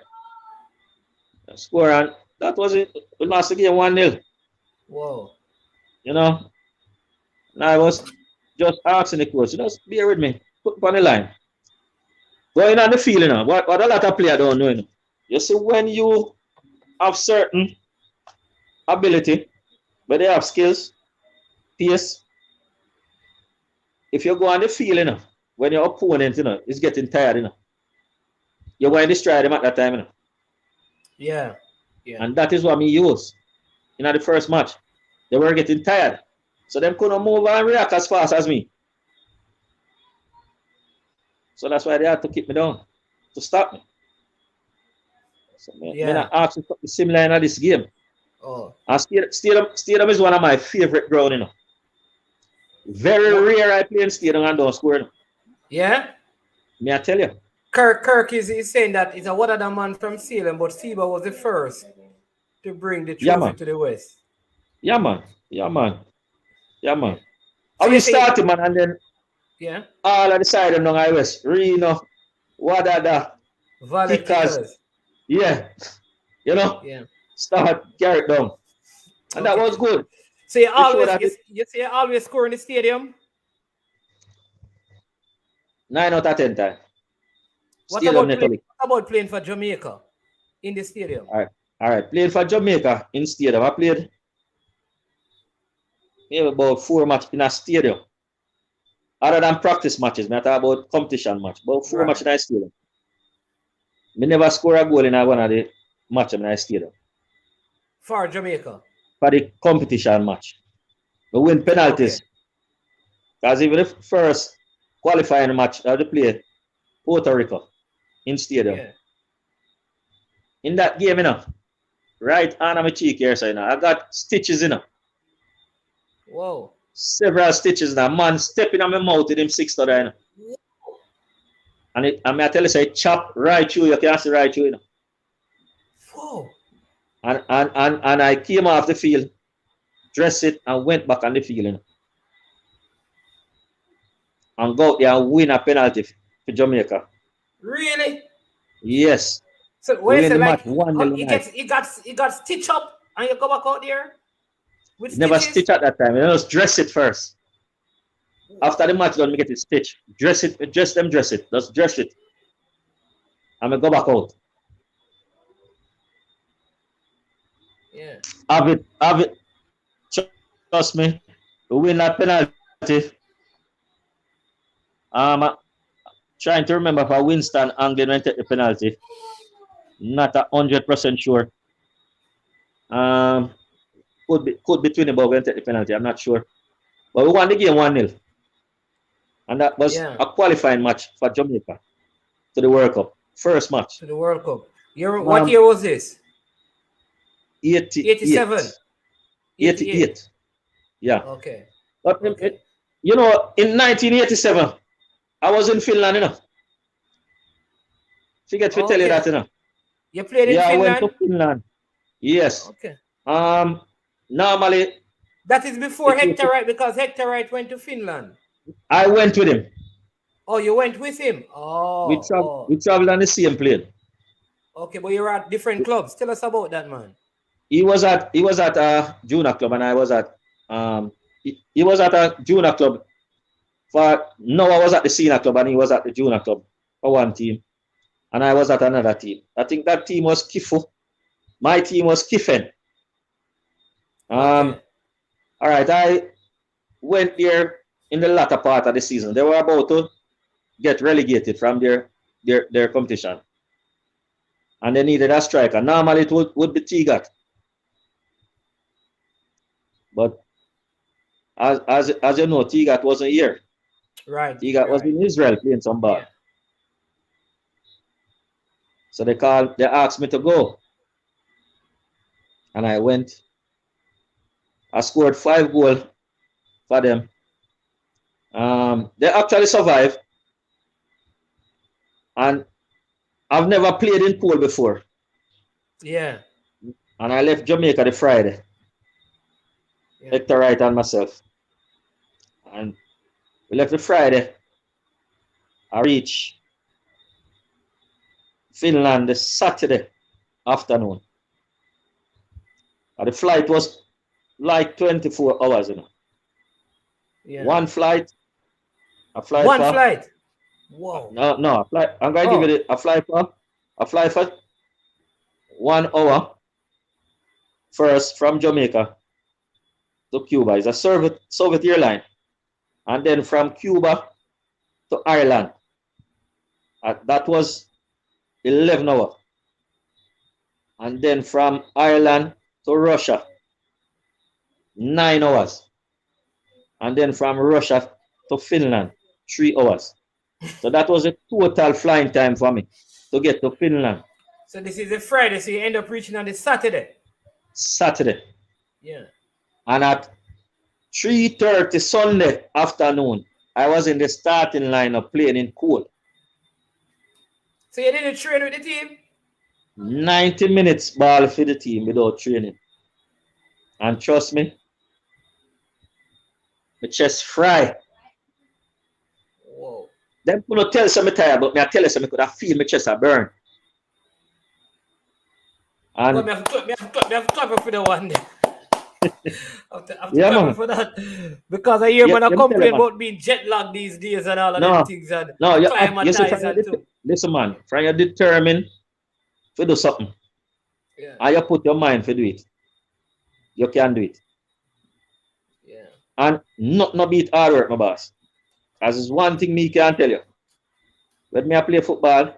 Them score and that was it. We lost the game 1-0. Whoa. You know? And I was just asking the coach, just bear with me. Put on the line. Going on the field, you know, what a lot of players don't know, you know. You see, when you have certain ability, but they have skills, pace, if you go on the field, you know, when your opponent, you know, is getting tired, you know, you're going to destroy them at that time, you know. Yeah. And that is what me use. You know, the first match, they were getting tired. So them couldn't move and react as fast as me. So that's why they had to keep me down, to stop me. So I asked something similar in this game. Oh. And stadium is one of my favorite ground, you know. Very rare I play in stadium and don't score. You know. Yeah? May I tell you? Kirk is saying that he's a one other man from Salem, but Seba was the first to bring the trophy to the West. Yeah, man. Yeah, man. Yeah, man. So And you we say, started, man, and then yeah, all of the side of Long West, Reno, Wadada, Valet Kickers, kickers. yeah, you know, Yeah. start carry it down. And that Okay. was good. So you To show always that you say you always score in the stadium. 9 out of 10 time. What Stadium about playing? Netolic. What about playing for Jamaica in the stadium? All right. All right. Played for Jamaica in stadium. I played maybe about 4 matches in a stadium. Other than practice matches, I talk about competition match. About 4 matches in a stadium. Me never score a goal in one of the matches in a stadium. For Jamaica. For the competition match. We win penalties. Because even the first qualifying match I play Puerto Rico in stadium. Yeah. In that game, right hand on my cheek here, so I got stitches Whoa. several stitches now. Man stepping on my mouth with him 6 And I tell you, say chop right through, you can't see right through, Whoa. And I came off the field, dressed it, and went back on the field, and go out there and win a penalty for Jamaica. Really? Yes. So We when win you the like match 1-0. he got stitched up and you go back out there with Never stitches? stitch at that time. You just dress it first. After the match done, we get it stitched. Dress it. Dress it. Just dress it. And we go back out. Yeah. Have it. Trust me. We win that penalty. Trying to remember if Winston Anglin went to take the penalty. Not 100% sure. Could be Twinney went to take the penalty. I'm not sure. But we won the game 1-0. And that was a qualifying match for Jamaica to the World Cup. First match. To the World Cup. What year was this? 87. 88. Yeah. Okay. But in 1987, I was in Finland, Forget to tell you that, You played in Finland? I went to Finland. Yes. Okay. Normally. That is before Hector Wright, because Hector Wright went to Finland. I went with him. Oh, you went with him? Oh. We traveled on the same plane. Okay, but you're at different clubs. Tell us about that, man. He was at a junior club, and I was at he was at a junior club. I was at the senior club, and he was at the junior club for one team, and I was at another team. I think that team was Kifu. My team was Kiffen. All right, I went there in the latter part of the season. They were about to get relegated from their competition, and they needed a striker. Normally, it would be Tigat, but as you know, Tigat wasn't here. Right. Tigat was in Israel playing some ball. Yeah. So they asked me to go, and I went. I scored 5 goals for them. They actually survived, and I've never played in pool before. Yeah. And I left Jamaica the Friday. Yeah. Hector Wright and myself. And we left the Friday. I reached Finland the Saturday afternoon. And the flight was like 24 hours, Yeah. One flight. One flight. Whoa. No, a flight. I'm going to give it a flight for 1 hour. First from Jamaica to Cuba. It's a Soviet airline. And then from Cuba to Ireland. That was 11 hours. And then from Ireland to Russia, 9 hours. And then from Russia to Finland, 3 hours. So that was a total flying time for me to get to Finland. So this is a Friday, so you end up reaching on the Saturday. Yeah. And at 3:30 Sunday afternoon, I was in the starting lineup playing in Cool. So you didn't train with the team? 90 minutes ball for the team without training. And trust me, my chest fry. Whoa. Them could tell some tired, but me I tell you something, I could have feel my chest a burn. And Well, me have to clap for the one day. I have to yeah, clap man. for that. Because I hear Yeah, man I let me tell you, complain man. about being jet lagged these days and all of them No, things and no, you see, acclimatized too. listen, man, from you're determined to do something, Yeah. and you put your mind to do it, you can do it. Yeah. And not beat hard work, my boss. As is one thing me can tell you. When me I play football,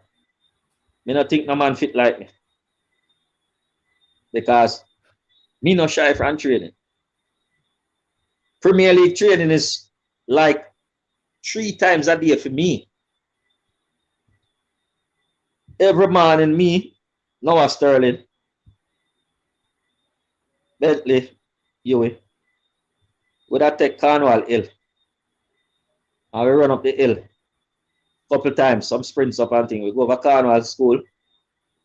me not think no man fit like me. Because me not shy from training. Premier League training is like 3 times a day for me. Every morning me, Noah Sterling, Bentley, Huey, would I take Cornwall Hill. And we run up the hill couple times, some sprints up and things. We go over Cornwall School,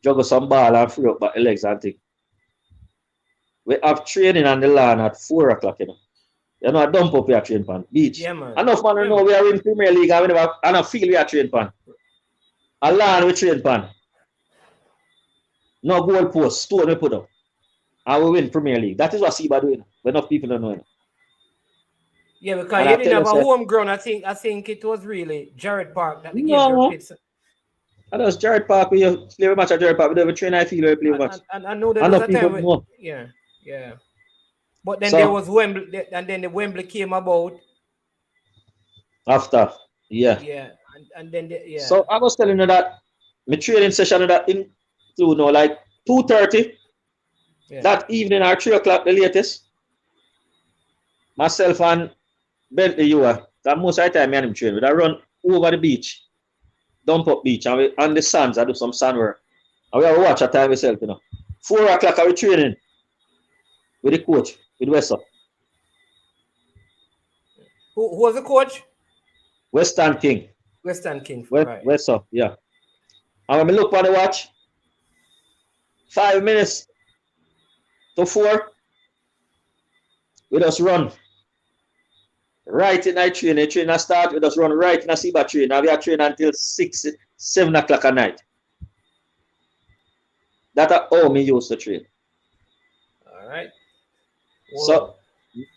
juggle some ball and free up back the legs and things. We have training on the lawn at 4 o'clock, you know. You know, I dump up here train pan, beach. Yeah, man. Enough man know we are in Premier League and we never, I don't feel we are train pan. A lawn we train pan. No goal post, stone we put up. And we win Premier League. That is what Seba doing. But enough people don't know it. Yeah, because And you I didn't tell have a you, sir, home ground. I think it was really Jared Park that the games were no, played. and that's Jared Park. We play a match at Jared Park. We don't have a train I feel we play a match. And I know there And was no a people time when, know. yeah. But then So- there was Wembley, and then the Wembley came about. After, yeah. Yeah, and then yeah. So I was telling you that my training session that include now like 2:30 yeah. that evening or 3 o'clock the latest. Myself and Bentley, you are. That most of the time, me and him train. We run over the beach, dump up beach, and we on the sands. I do some sand work. And we have a watch at time myself, you know. 4 o'clock, I we training with the coach, with Weston. Who was the coach? Western King. Western King. West, Right. Weston, yeah. And when we look on the watch, 5 minutes to 4, we just run. Right in night train. The train I start, we just run right in a Seba train. Now we are train until 6, 7 o'clock at night. That's how me used to train. All right. So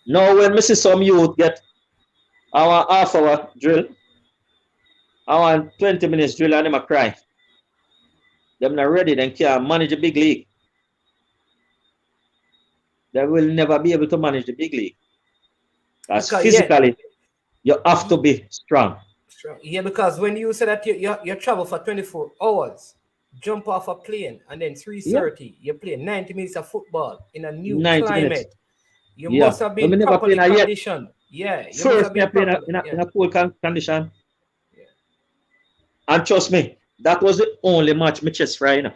now when me see some youth get our half-hour drill, I want 20 minutes drill and them a cry. Them not ready, then can't manage the big league. They will never be able to manage the big league. Because physically, you have to be strong. Yeah, because when you say that you travel for 24 hours, jump off a plane, and then 3:30, you play 90 minutes of football in a new 90 climate. minutes. You must have been properly conditioned. Yeah, you First, me play in a cool condition. Yeah. And trust me, that was the only match my chest fry, you know.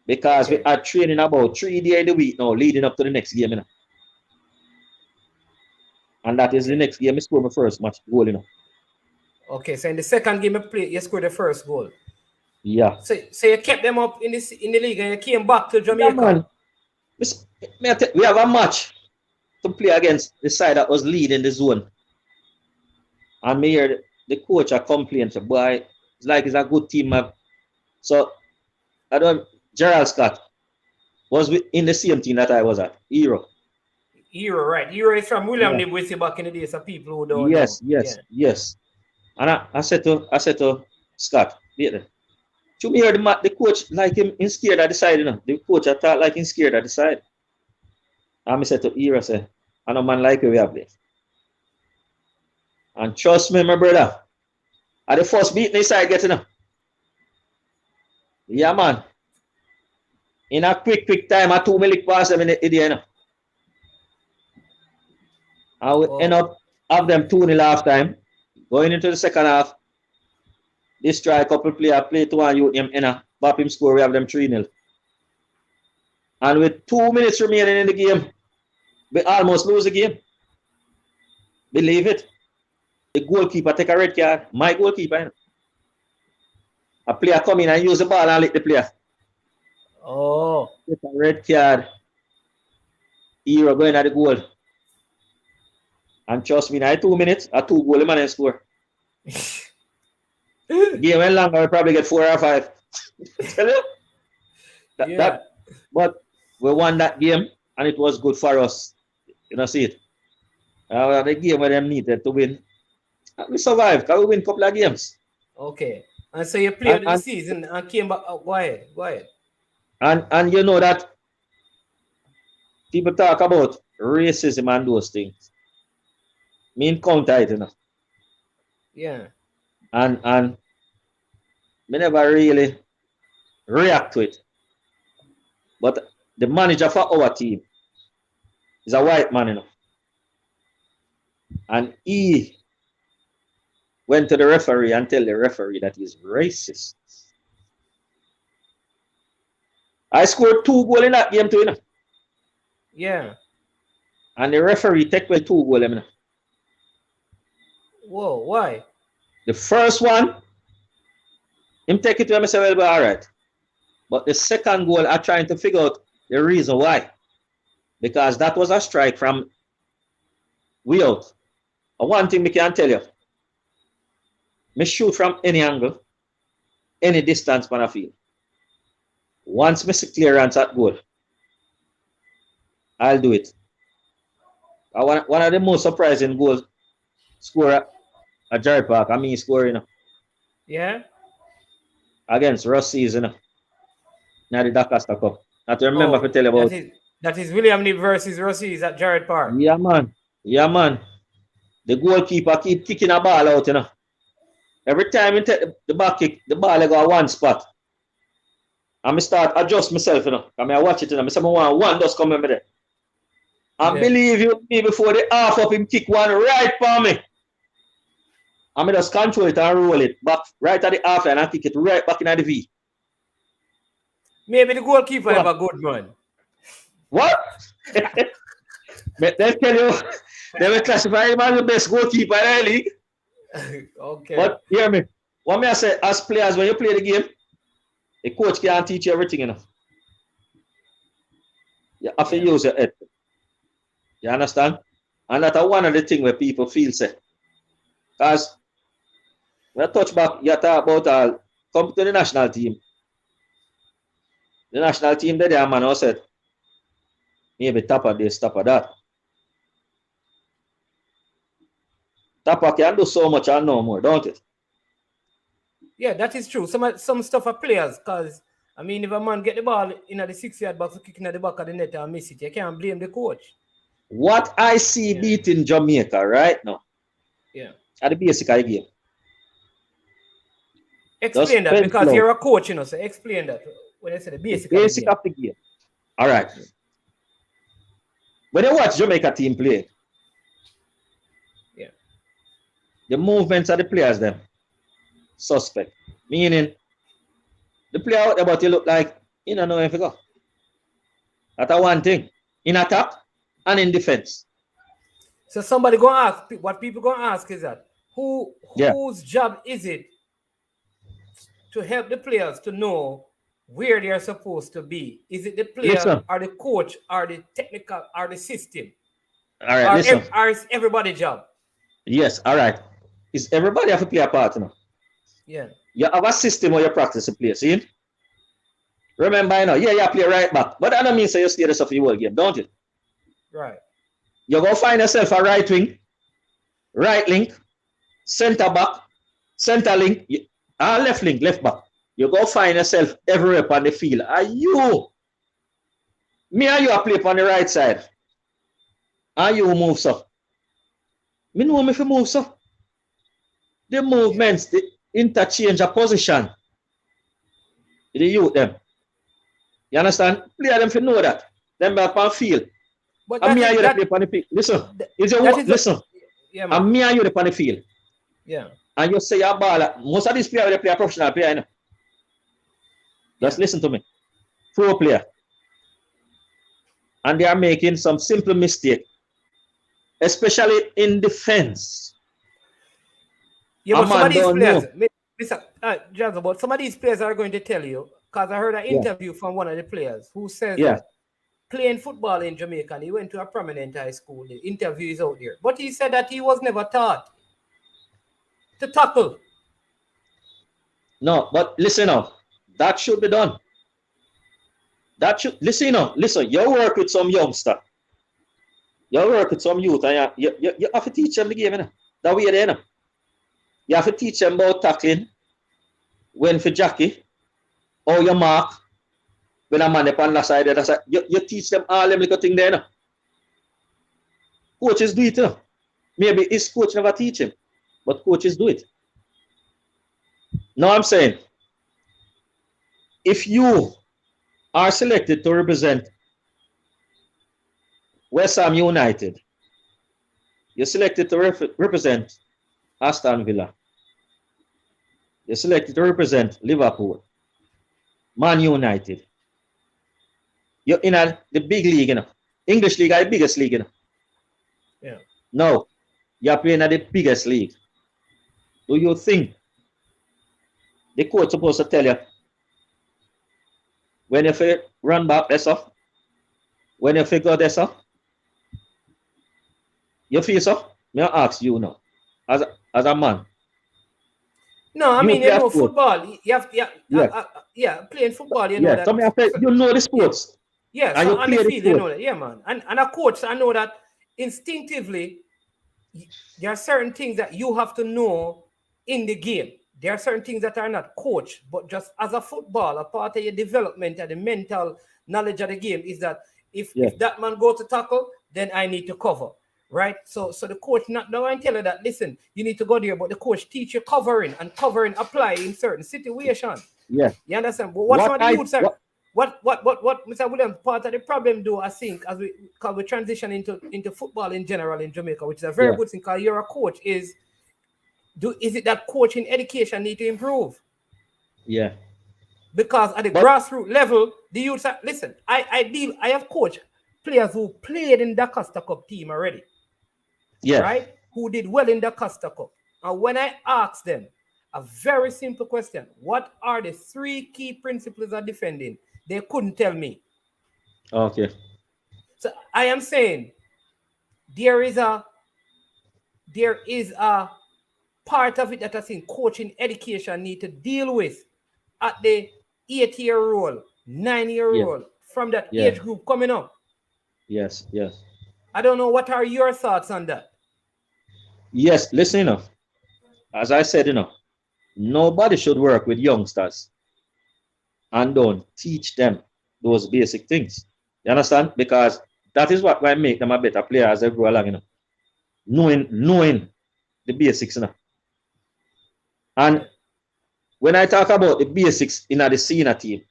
Because we are training about 3 days in the week now, leading up to the next game, you know. And that is the next game I scored my first match goal, you know. Okay, so in the second game you scored the first goal. Yeah. So you kept them up in the league and you came back to Jamaica. Yeah, man. We have a match to play against the side that was leading the zone. And me hear the coach a complain, so boy, it's like it's a good team. So I don't Gerald Scott was in the same team that I was at, Hero. Hero, right. Hero is from William Knibb with you back in the days of people who don't know. Yes. And I said to Scott, to me, the coach like him scared at the side, you know. The coach I thought like him scared at the side. And I said to Hero, I know man like we have this. And trust me, my brother, at the first beat they side getting up. Yeah, man. In a quick time, I 2 minutes pass them in the you know. I will end up have them 2-0 half time. Going into the second half, this try a couple player play to one youth him in a bop him score, we have them 3-0. And with 2 minutes remaining in the game, we almost lose the game. Believe it. The goalkeeper take a red card. My goalkeeper, you know. A player come in and use the ball and lick the player. Oh. Take a red card. Hero going at the goal. And trust me, in 2 minutes, a 2-goal man and score. Game went longer, we probably get 4 or 5. Tell you? But we won that game, and it was good for us. You know, see it. The game where them needed to win. And we survived, because we win a couple of games. Okay. And so you played the season and came back. Go ahead. And you know that people talk about racism and those things. Me encounter it, you know. Yeah. And me never really react to it. But the manager for our team is a white man, you know. And he went to the referee and tell the referee that he's racist. I scored 2 goals in that game too, you know. Yeah. And the referee take away 2 goals, you know. Whoa, why? The first one, him take it to him and say, well, all right. But the second goal, I'm trying to figure out the reason why. Because that was a strike from way out. And one thing I can tell you, me shoot from any angle, any distance on a field. Once I see clearance at goal, I'll do it. One of the most surprising goals scorer at Jared Park, I mean scoring, you know. Yeah. Against Rossies, you know. Now the daCosta Cup. Not to remember to tell you about. That is William Knibb versus Rossies at Jared Park. Yeah, man. The goalkeeper keep kicking a ball out, you know. Every time you take the back kick, the ball go one spot. And I start adjust myself, you know. I watch it, you know. I say, one does come in there. And believe you me, before the half up him kick one right for me. And I just control it and roll it back right at the half line and kick it right back in the V. Maybe the goalkeeper have a good man. What? They tell you, they will classify him as the best goalkeeper in the league. Okay. But hear me. What may I say, as players, when you play the game, the coach can't teach you everything, you know. You have to use your head. You understand? And that's one of the things where people feel say. Because when I touch back, you talk about come to the national team. The national team, there, man, I said, maybe top of this, top of that. Tapa can do so much and no more, don't it? Yeah, that is true. Some stuff are players, because I mean, if a man get the ball in the 6-yard box, kicking at the back of the net and miss it, you can't blame the coach. What I see beating Jamaica right now, at the basic of the game. Explain that, because you're a coach, you know. So explain that when I say the basic of the game. All right. When you watch Jamaica team play, the movements of the players, them suspect. Meaning, the player out there, but you look like you don't know where to go. That's one thing. In attack and in defense. So somebody gonna ask, what people gonna ask is that whose job is it to help the players to know where they are supposed to be? Is it the player or the coach or the technical or the system? All right, or is everybody's job? Yes, all right. Is everybody have to play a part, you know? Yeah. You have a system where you practice to play, see? Remember, you know, you play right back. But that don't mean you stay the stuff in the whole game, don't it? Right. You go find yourself a right wing, right link, center back, center link, left link, left back. You go find yourself everywhere on the field. Me and you are play on the right side. And you move so. Me know me if you move so. The movements, the interchange of position. The youth them. You understand? Play them if you know that. Them back on field. But and me and you play on the field. Listen. Listen. Yeah, and me and you on the field. Yeah. And you say your ball. Most of these players they play a professional player, you know. Just listen to me. Pro player. And they are making some simple mistake. Especially in defense. Yeah, but some of these players, listen, Jazbo, but some of these players are going to tell you, because I heard an interview from one of the players who says that playing football in Jamaica, and he went to a prominent high school. The interview is out there. But he said that he was never taught to tackle. No, but listen now, that should be done. That should listen now. Listen, you work with some youngster. You work with some youth, and you have to teach them the game, you know? That way there, you know? You have to teach them about tackling, when for Jackie, or your mark, when a man upon the side, that side. You teach them all them little thing there, you know? Coaches do it, you know? Maybe his coach never teach him, but coaches do it. Now I'm saying, if you are selected to represent West Ham United, you're selected to represent Aston Villa, you're selected to represent Liverpool, Man United, you're in the big league, you know. English league is the biggest league, you know. Yeah. No, you're playing at the biggest league. Do you think the coach supposed to tell you when you feel run back, that's off? When you figure this out? You feel so? May I ask you now, as a man? No, I mean, you know, football. You have, playing football, you know that. So you know the sports. Yeah, and so you on play the the field, you sport. know that. Yeah, man. And a coach, I know that instinctively, there are certain things that you have to know in the game. There are certain things that are not coached, but just as a footballer, part of your development and the mental knowledge of the game is that if that man go to tackle, then I need to cover, right? So the coach not and tell you that, listen, you need to go there, but the coach teach you covering, and covering apply in certain situations. Yeah. You understand? But what Mr. Williams, part of the problem though, I think, as we transition into football in general in Jamaica, which is a very good thing, because you're a coach, is it that coaching education need to improve? Yeah. Because at the grassroots level, the youths are, listen, I have coached players who played in the daCosta Cup team already. Yeah. Right? Who did well in the daCosta Cup. And when I asked them a very simple question, what are the 3 key principles of defending? They couldn't tell me. Okay. So I am saying there is a part of it that I think coaching education need to deal with at the 8-year-old, 9-year-old, from that age group coming up. Yes. I don't know, what are your thoughts on that? Yes, listen, as I said, nobody should work with youngsters and don't teach them those basic things. You understand? Because that is what will make them a better player as they grow along, knowing the basics, And when I talk about the basics in the senior team,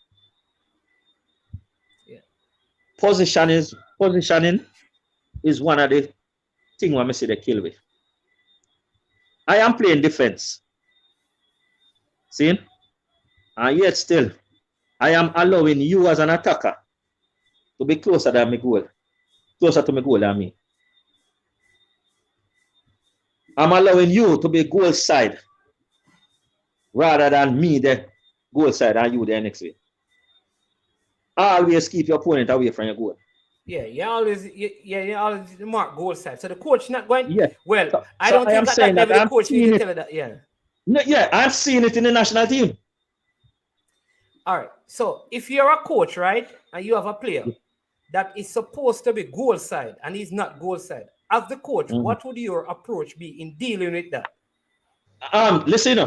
positioning is one of the things I see they kill with. I am playing defense. See? And yet still, I am allowing you as an attacker to be closer than my goal. Closer to my goal than me. I'm allowing you to be goal side rather than me the goal side and you the next way. Always keep your opponent away from your goal. Yeah, you always mark goal side. So the coach not going. Yeah. Well, so I don't think at that level the coach needs to tell you that. Yeah. No, yeah, I've seen it in the national team. All right. So if you're a coach, right, and you have a player that is supposed to be goal side and he's not goal side, as the coach, what would your approach be in dealing with that? Listen,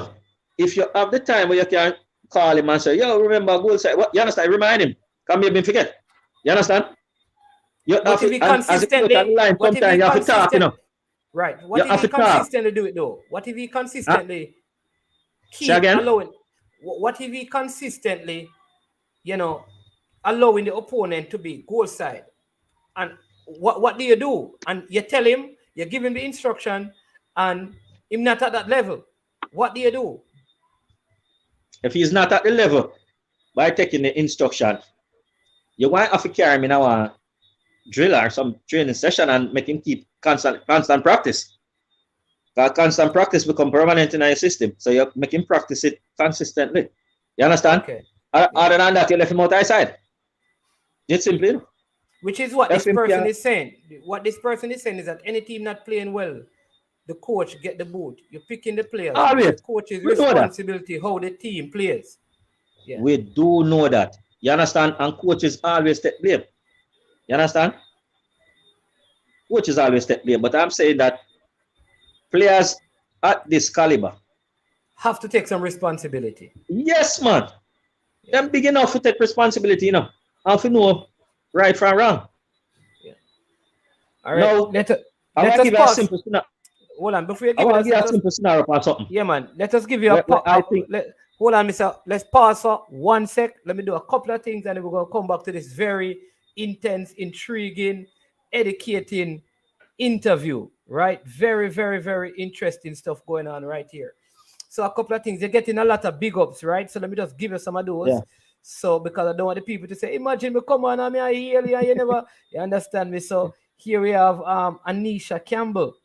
if you have the time where you can call him and say, yo, remember goal side, what you understand? Remind him. Come maybe forget. You understand? You have to, consistently, sometimes you have to talk, Right. What if he consistently do it though? What if he consistently keep allowing? What if he consistently, allowing the opponent to be goal side? And what do you do? And you tell him, you give him the instruction, and him not at that level. What do you do? If he's not at the level, by taking the instruction, you want to carry him in our drill or some training session and make him keep constant practice. Because constant practice become permanent in our system. So you make him practice it consistently. You understand? Okay. Other than that, you left him out outside. It's simple. Which is what this FMP person is saying. What this person is saying is that any team not playing well, the coach get the boot. You're picking the players. Always. It's the coach's We know that. responsibility how the team plays. Yeah. We do know that. You understand? And coaches always take blame. You understand? Coaches always take blame. But I'm saying that players at this caliber have to take some responsibility. Yes, man. Yeah. Them big enough to take responsibility, you know. And to know right from wrong. Yeah. All right. Now, let us give you a simple scenario. Hold on, before you give I give you a simple scenario or something. Yeah, man. Let us give you hold on, Mr. Let's pause for 1 sec. Let me do a couple of things and then we're going to come back to this very intense, intriguing, educating interview, right? Very, very, very interesting stuff going on right here. So a couple of things. You're getting a lot of big ups, right? So let me just give you some of those. Yeah. So because I don't want the people to say, imagine me come on, I hear you, you never, you understand me? So here we have Anisha Campbell.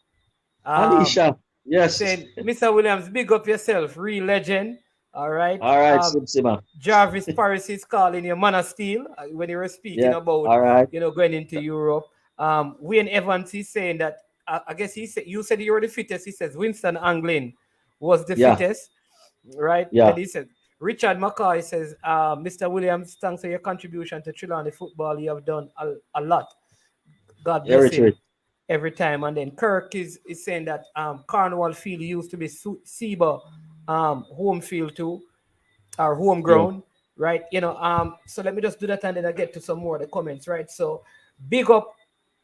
Anisha, yes. Saying, Mr. Williams, big up yourself, real legend. All right. All right, Jarvis Paris is calling you man of steel when you were speaking about, going into Europe. Wayne Evans is saying that, I guess you said you were the fittest. He says Winston Anglin was the fittest, right? Yeah. And he said, Richard McCoy says, Mr. Williams, thanks for your contribution to Trelawney football. You have done a lot. God bless you. Every time. And then Kirk is saying that Cornwall Field used to be Seba home field too, or homegrown, right? So let me just do that and then I get to some more of the comments, right? So big up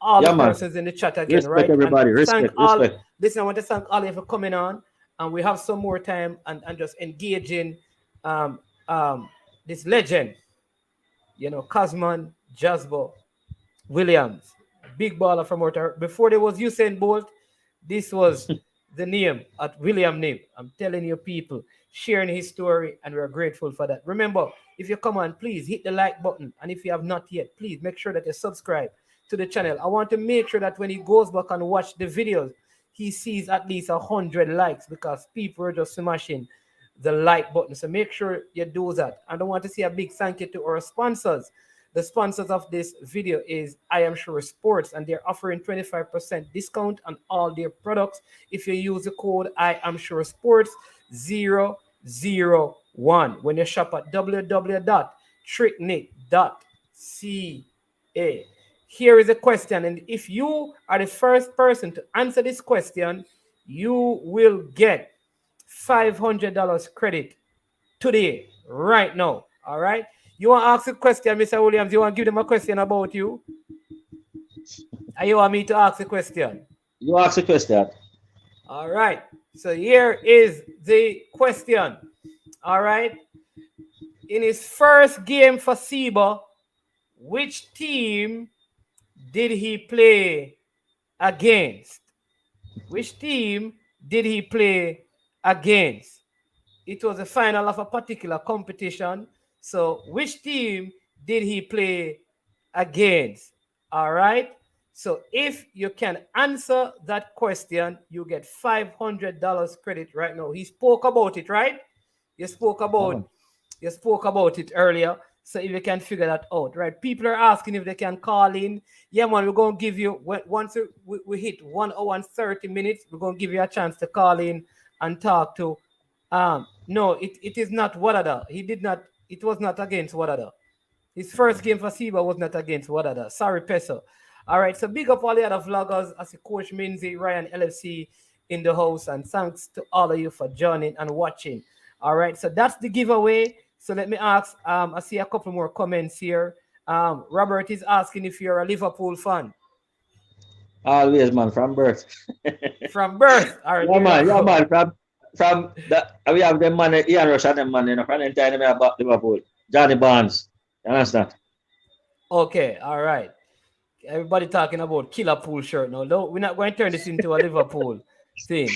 all the persons in the chat again, respect right? Everybody, respect. Listen, I want to thank all of you for coming on, and we have some more time and just engaging this legend, Cassman, Jazbo, Williams, big baller from Outer. Before there was Usain Bolt, this was the name at William Knibb. I'm telling you, people, sharing his story, and we're grateful for that. Remember, if you come on, please hit the like button, and if you have not yet, please make sure that you subscribe to the channel. I want to make sure that when he goes back and watch the videos, he sees at least 100 likes because people are just smashing the like button. So make sure you do that. I don't want to see a big thank you to our sponsors. The sponsors of this video is I Am Sure Sports, and they're offering 25% discount on all their products if you use the code I Am Sure Sports 001 when you shop at www.tricknick.ca. Here is a question, and if you are the first person to answer this question, you will get $500 credit today, right now. All right. You want to ask a question, Mr. Williams? You want to give them a question about you? Or you want me to ask a question? You ask a question. All right. So here is the question. All right. In his first game for Seba, which team did he play against? Which team did he play against? It was a final of a particular competition. So which team did he play against? All right. So if you can answer that question, you get $500 credit right now. He spoke about it, right? You spoke about it earlier. So if you can figure that out, right? People are asking if they can call in. Yeah, man, we're going to give you, once we hit 1 hour and 30 minutes, we're going to give you a chance to call in and talk to. No, it is not Wadada. It was not against Wadada. His first game for Seba was not against Wadada. Sorry, Peso. All right, so big up all the other vloggers. I see Coach Minzy, Ryan LFC in the house, and thanks to all of you for joining and watching. All right, so that's the giveaway. So let me ask, I see a couple more comments here. Robert is asking if you're a Liverpool fan. Always, man, from birth. From birth. All right, yeah, man, from that, we have them man, Ian Rush and them man, from the time we have Liverpool. Johnny Barnes. You understand? Okay, all right. Everybody talking about killer pool shirt now. We're not going to turn this into a Liverpool thing.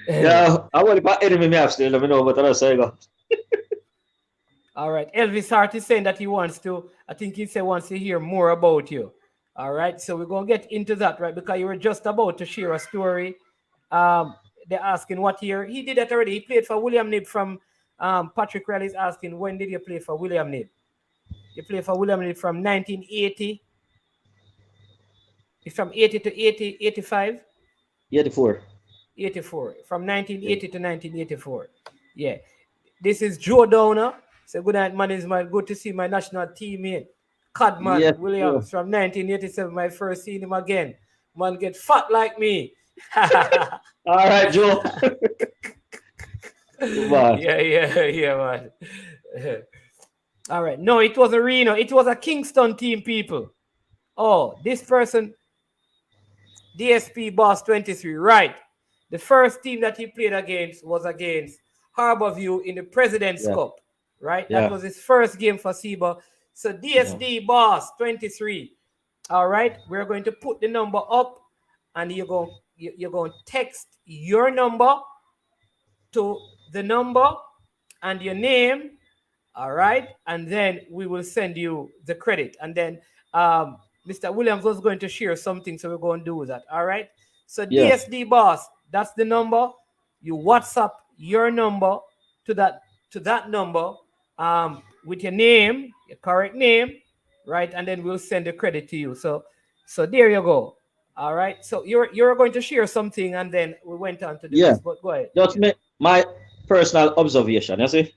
Yeah, I want to enemy me have still. Let me know what I say. All right. Elvis Hart is saying that he wants to hear more about you. All right. So we're going to get into that, right? Because you were just about to share a story. They're asking what year. He did that already. He played for William Knibb from Patrick Riley is asking, when did you play for William Knibb? You played for William Knibb from 1980 It's from 80 to 80, 85? 84. 84. From 1980 to 1984. Yeah. This is Joe Downer. So good night, man. Is my good to see my national teammate, Cassman Yes, Williams from 1987. My first seen him again. Man get fat like me. All right, Joe. yeah, man. All right. No, it was a Reno. It was a Kingston team, people. Oh, this person, DSP Boss 23. Right. The first team that he played against was against Harborview in the President's Cup. Right? Yeah. That was his first game for Seba. So DSD Boss 23. All right. We're going to put the number up and you're going to text your number to the number and your name. All right. And then we will send you the credit. And then Mr. Williams was going to share something. So we're going to do that. All right. So DSD Boss, that's the number. You WhatsApp your number to that number with your name, your correct name, right? And then we'll send the credit to you. So there you go. All right. So you're going to share something, and then we went on to do this. But go ahead. Just my personal observation. You see,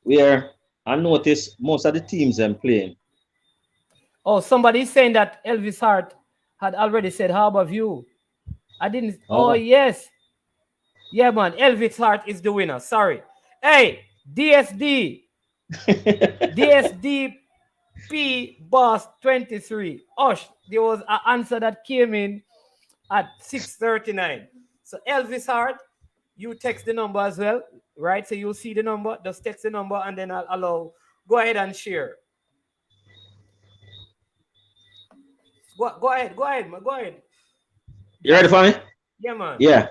where I noticed most of the teams I'm playing. Oh, somebody's saying that Elvis Hart had already said Harborview. I didn't. Oh, yes. Yeah, man. Elvis Hart is the winner. Sorry. Hey, DSD. DSDP Boss 23. Osh, there was an answer that came in at 6:39. So Elvis Hart, you text the number as well, right? So you'll see the number. Just text the number and then I'll allow. Go ahead and share. Go ahead, man. Go ahead. You ready for me? Yeah, man. Yeah.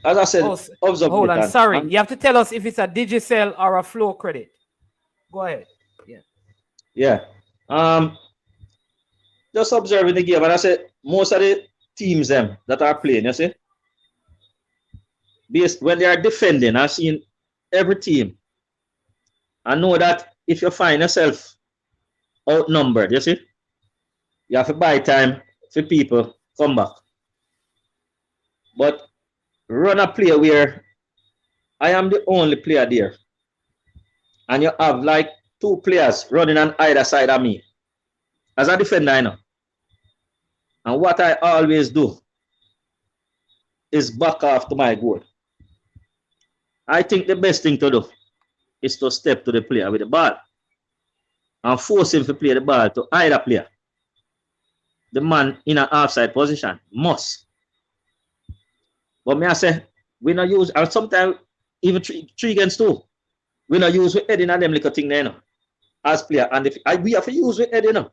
As I said, hold on. Sorry, you have to tell us if it's a Digicel or a Flow credit. Go ahead. Yeah. Just observing the game, and I said most of the teams that are playing, you see, when they are defending, I've seen every team. I know that if you find yourself outnumbered, you see, you have to buy time for people come back. But run a play where I am the only player there, and you have like 2 players running on either side of me. As a defender, I know. And what I always do is back off to my goal. I think the best thing to do is to step to the player with the ball and force him to play the ball to either player. The man in an offside position must. But me I say, we not use, and sometimes even 3 against 2, we not use with heading and them little thing there, you know, as player. And if we have to use with heading, you know.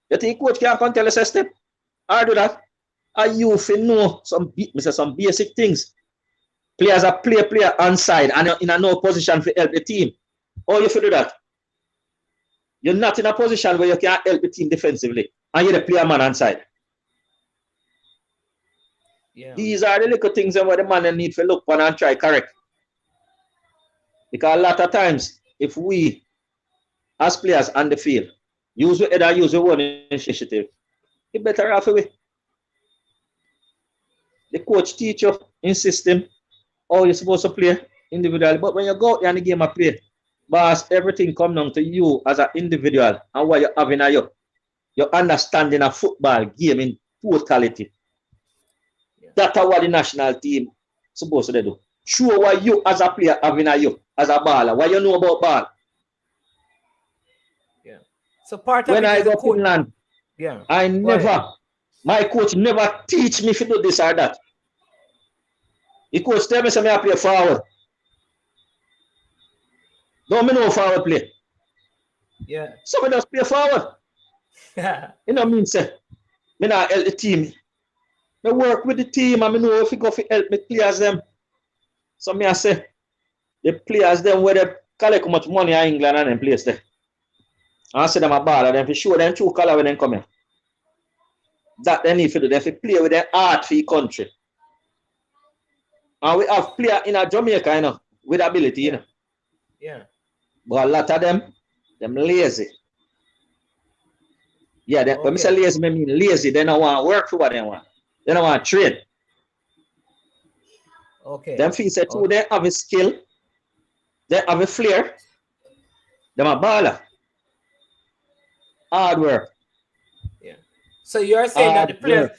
You think coach can't come tell us a step? I do that. I you know some basic things. Players are player on side and you're in a no position to help the team. Or you do that. You're not in a position where you can help the team defensively. And you're the player man on side. Yeah. These are the little things that the man need to look on and try correct. Because a lot of times, if we, as players on the field, use one initiative, it better off away. The coach teach you in system how you're supposed to play individually. But when you go out there in the game of play, boss, everything comes down to you as an individual and what you're having at your understanding of football game in totality. That's what the national team supposed to do. Show what you as a player having at you, as a baller, what you know about ball. Yeah. So part of when I go to Finland, my coach never teach me to do this or that. The coach tell me say I play forward. Don't me know forward play. Yeah. Somebody just play forward. You know what I mean, say, me not help the team. I work with the team and I know if you go to help me players them. So me I say, the players them where they collect much money in England and them place there. I say them a baller, them for sure them true color when they come here. That they need to do. They have to play with their heart for the country. And we have players in Jamaica, you know, with ability, you know. Yeah. But a lot of them lazy. Yeah, when I say lazy, I mean lazy. They don't want to work for what they want. They don't want to trade. Okay. Them feel say too, they have a skill, they have a flair, them a baller. Hard work. Yeah. So you're saying that the players,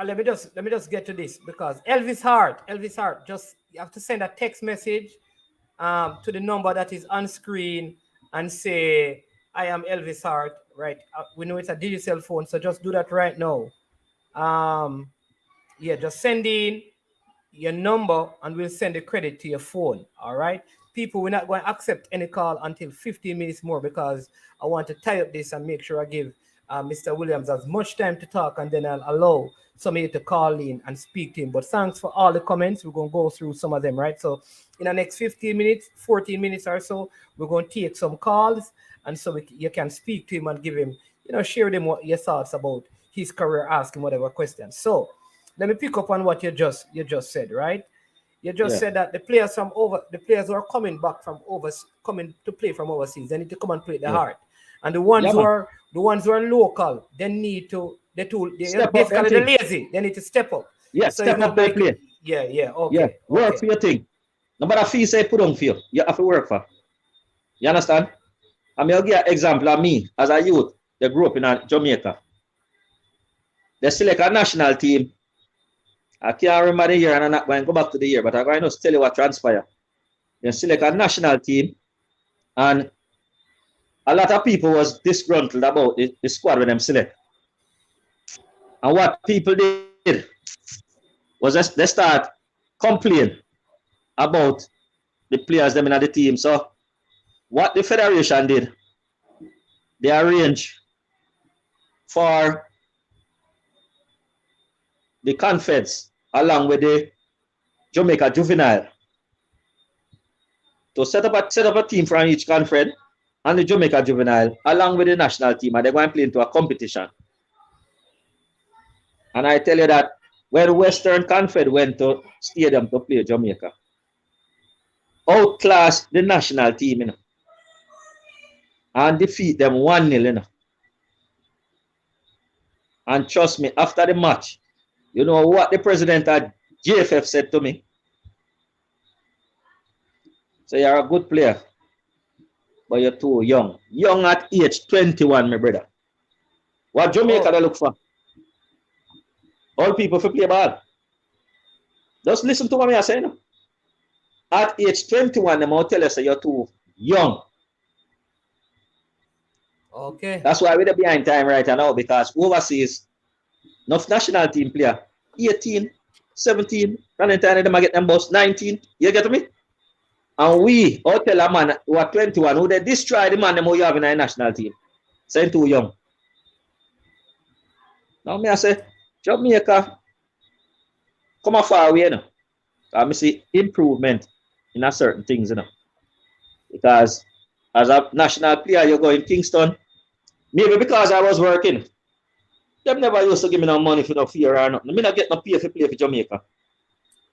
let me just get to this, because Elvis Hart, just you have to send a text message to the number that is on screen and say, I am Elvis Hart, right? We know it's a digital phone, so just do that right now. Yeah, just send in your number and we'll send the credit to your phone. All right. People, we're not going to accept any call until 15 minutes more, because I want to tie up this and make sure I give Mr. Williams as much time to talk, and then I'll allow somebody to call in and speak to him. But thanks for all the comments. We're going to go through some of them, right? So in the next 15 minutes, 14 minutes or so, we're going to take some calls, and so you can speak to him and give him, share with him what your thoughts about his career, ask him whatever questions. So let me pick up on what you just said, right? You just said that the players who are coming back from coming to play from overseas, they need to come and play the Heart. And the ones who are local, they need to basically they're lazy. They need to step up. Yeah, so step up and play. Yeah, okay. Yeah, work for your thing. No matter fee say put on for you. You have to work for. You understand? I'm going to give an example of me as a youth. They grew up in Jamaica. They select a national team. I can't remember the year, and I'm not going to go back to the year, but I'm going to tell you what transpired. They select a national team, and a lot of people was disgruntled about the squad when them select. And what people did was they start complaining about the players them in the team. So what the federation did, they arranged for the Confeds along with the Jamaica Juvenile to set up a team from each Confed and the Jamaica Juvenile along with the national team, and they're going to play into a competition. And I tell you that when Western Confed went to stadium to play Jamaica, outclassed the national team, and defeat them 1-0, And trust me, after the match, you know what the president at JFF said to me? So you're a good player, but you're too young. Young at age 21, my brother. What Jamaica they look for? All people for play ball. Just listen to what I say now. At age 21, they might tell us you're too young. Okay. That's why we're behind time right now, because overseas, enough national team player, 18, 17, Valentine, they might get them boss 19. You get me? And we all tell a man who are 21 who they destroy the man who you have in a national team. Saying too young. Now me I say, Jamaica come a far away, I see improvement in a certain things, Because as a national player, you go in Kingston. Maybe because I was working. Them never used to give me no money for no fear or nothing. Me not get no pay for play for Jamaica.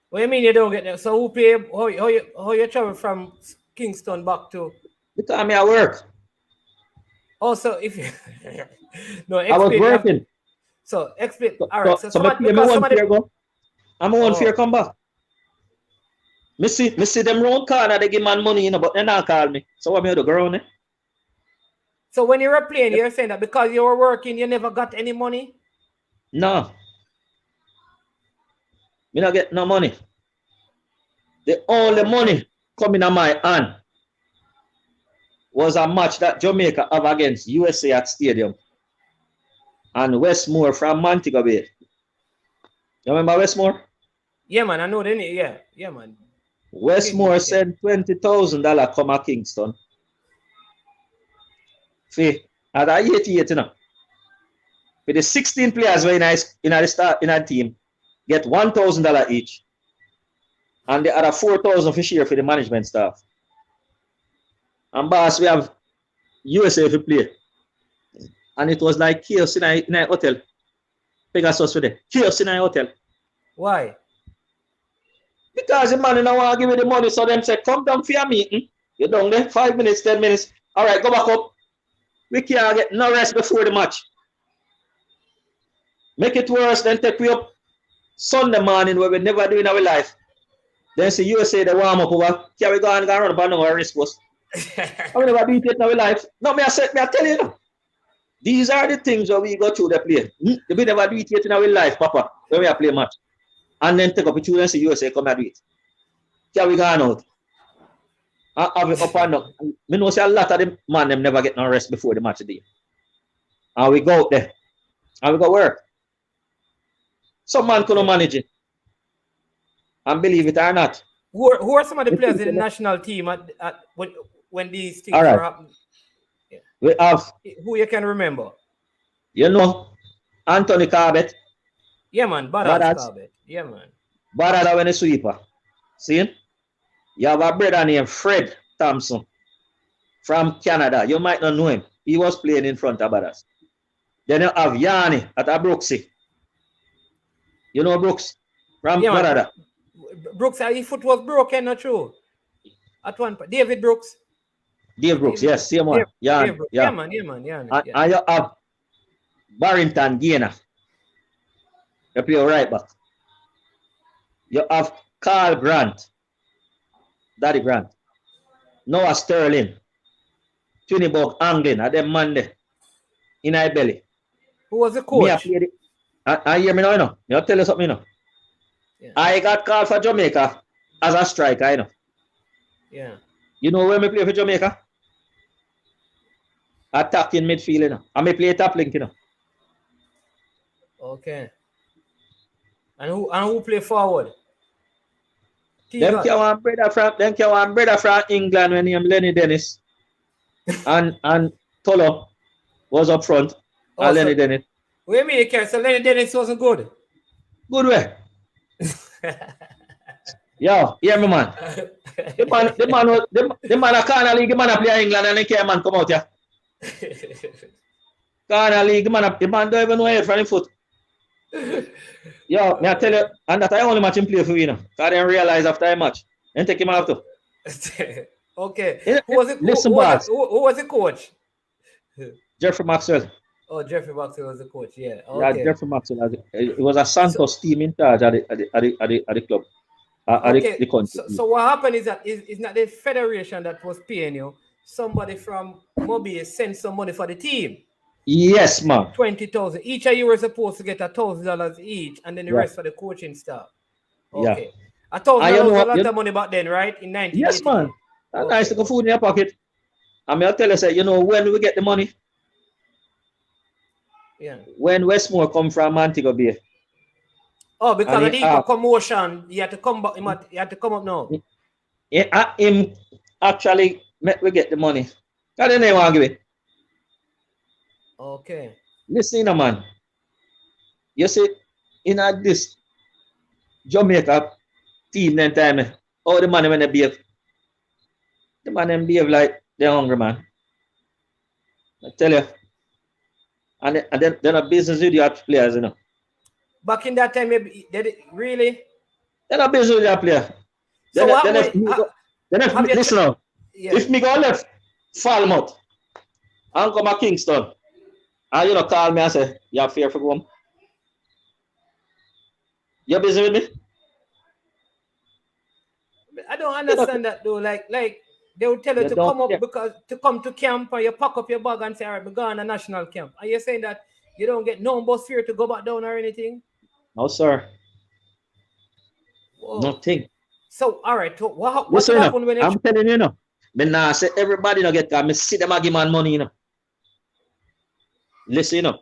What do you mean you don't get that? So who pay? How you travel from Kingston back to? Because me I work. Also, if you no, I was working. So explain. All right. So me one fear go. I'm one fear come back. Me see them round corner, they give man money, but they not call me. So what me do go around there? So when you were playing, you're saying that because you were working, you never got any money? No. Me not get no money. The only money coming on my hand was a match that Jamaica have against USA at Stadium. And Westmore from Montego Bay. You remember Westmore? Yeah, man, I know they need, yeah, man. Westmore sent $20,000 come to Kingston. For at 88, For the 16 players in a team, get $1,000 each. And the other $4,000 for share for the management staff. And boss, we have USA to play. And it was like chaos in a hotel. Pegasus for them. Chaos in a hotel. Why? Because the man don't want to give you the money, so them say, come down for your meeting. You're down there, 5 minutes, 10 minutes. All right, go back up. We can't get no rest before the match. Make it worse, then take we up Sunday morning where we never do in our life. Then see USA the warm up over. Can we go and run up on our wrist post? I never do it in our life. No, me I tell you. No. These are the things where we go through the play. We never do it yet in our life, Papa, when we play match. And then take up a children and see USA come and do it. Can we go out? I have it up and down. I know a lot of them man them never get no rest before the match today. And we go out there. And we go work. Some man couldn't manage it. And believe it or not. Who are some of the players in the national team when these things are happening? Yeah. We have who you can remember. You know, Anthony Corbett. Yeah, man. Badass Corbett. Yeah, man. Badass when a sweeper. See him? You have a brother named Fred Thompson from Canada. You might not know him. He was playing in front of Badass. Then you have Yanni at a Brooksy. You know Brooks from Canada. Brooks, his foot was broken, not true. At one point, David Brooks. Dave Brooks, yes, same one. Yeah, man. And you have Barrington Gainer. You play right back. You have Carl Grant. Daddy Grant. Noah Sterling. Twinnibog Anglin. At them Monday. In my belly. Who was the coach? I hear me now, you know. I'll tell you something, you know. Yeah. I got called for Jamaica as a striker, you know. Yeah. You know where me play for Jamaica? Attacking midfield, you know. And me play top link, you know. Okay. And who play forward? Them can one brother from England when named Lenny Dennis. and Tolo was up front. Oh, and Lenny Dennis. Wait a minute, so Lenny Dennis wasn't good. Good way. Yo, hear me, man. The man a Corner League, the man a play England and the care man come out here. Corner League, the man don't even know head from the foot. Yo, may I tell you, and that I only match him play for you know. Because I didn't realize after I match. And take him out too. Okay. Who was the coach? Jeffrey Maxwell. Oh, Jeffrey Maxwell was the coach, yeah. Okay. Yeah, Jeffrey Maxwell. It was a Santos team in charge at the club. The country. So what happened is that it's not the federation that was paying you. Somebody from Mobile sent some money for the team. Yes, ma'am. 20,000. Each of you were supposed to get $1,000 each, and then the rest for the coaching staff. Okay. Yeah. $1,000 was a lot of money back then, right? In 1980. Yes, man. That's nice to go food in your pocket. I mean, I'll tell you, say, you know, when we get the money. Yeah. When Westmore come from Montego Bay. Oh, because of the commotion, you had to come back. You had to come up now. Him actually met we get the money. I don't know want to give it. Okay. Listen, man. You see, in this Jamaica team that time, all the money when they behave. The man them behave like they're hungry, man. I tell you. And then a business with your players, you know. Back in that time, really? Then a business with your player. Listen now. Yeah. If me go left Falmouth and come to Kingston, and you know call me and say, you have fear for going? You busy with me? I don't understand that though. Like they would tell you to come up because to come to camp and you pack up your bag and say, all right, we're going to national camp. Are you saying that you don't get no bus fare to go back down or anything? No, sir. Whoa. Nothing. So, all right. So what happened when I'm telling you, no. But now I say everybody don't get that. I see them give man money, you know. Listen, you know.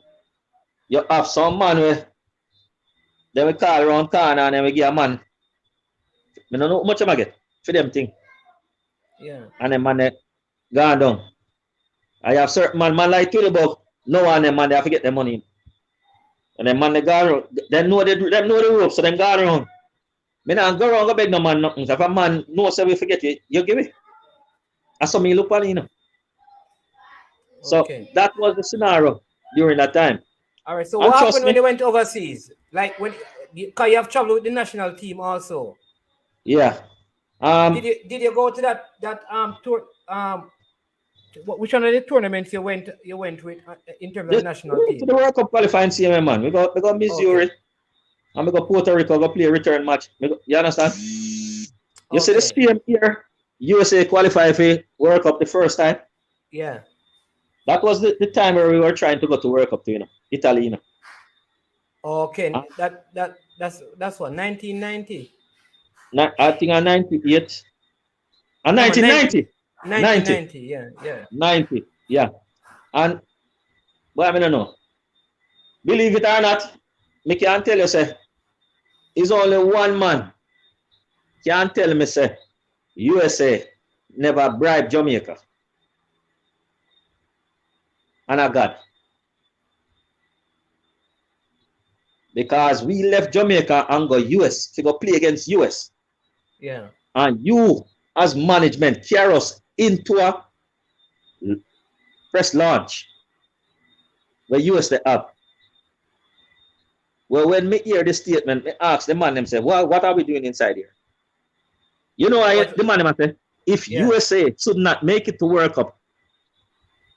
You have some man where they will call around corner and then we give a man. I don't know how much I get for them thing. Yeah. And then man they gone down. I have certain man like Twinnibog. No one them man they have to get their money. And then man they go around. They know the ropes, so them go around. Me not go around go beg no man nothing. So if a man knows so we forget you give it. That's how me look at it, you know. So that was the scenario during that time. All right. So what happened when they went overseas? Like because you have traveled with the national team also. Yeah. Did you go to that tour Which one of the tournaments you went with in terms of national to team? the World Cup qualifying CMA, man. We got Missouri. Okay. And we got Puerto Rico go play a return match. You understand? You see the same year, USA qualified for World Cup the first time. Yeah. That was the time where we were trying to go to World Cup to, Italy, Okay. That's what, 1990? I think in 98. 1990. 1990, yeah. 90, yeah. And, but I don't know. Believe it or not, me can't tell you, say, it's only one man can't tell me, say, USA never bribed Jamaica. And I got. Because we left Jamaica and go US to go play against US. Yeah. And you, as management, carry us into a press launch where US they have. Well, when me hear the statement, me ask the man them say, well, what are we doing inside here? You know, the man them say, if USA should not make it to World Cup,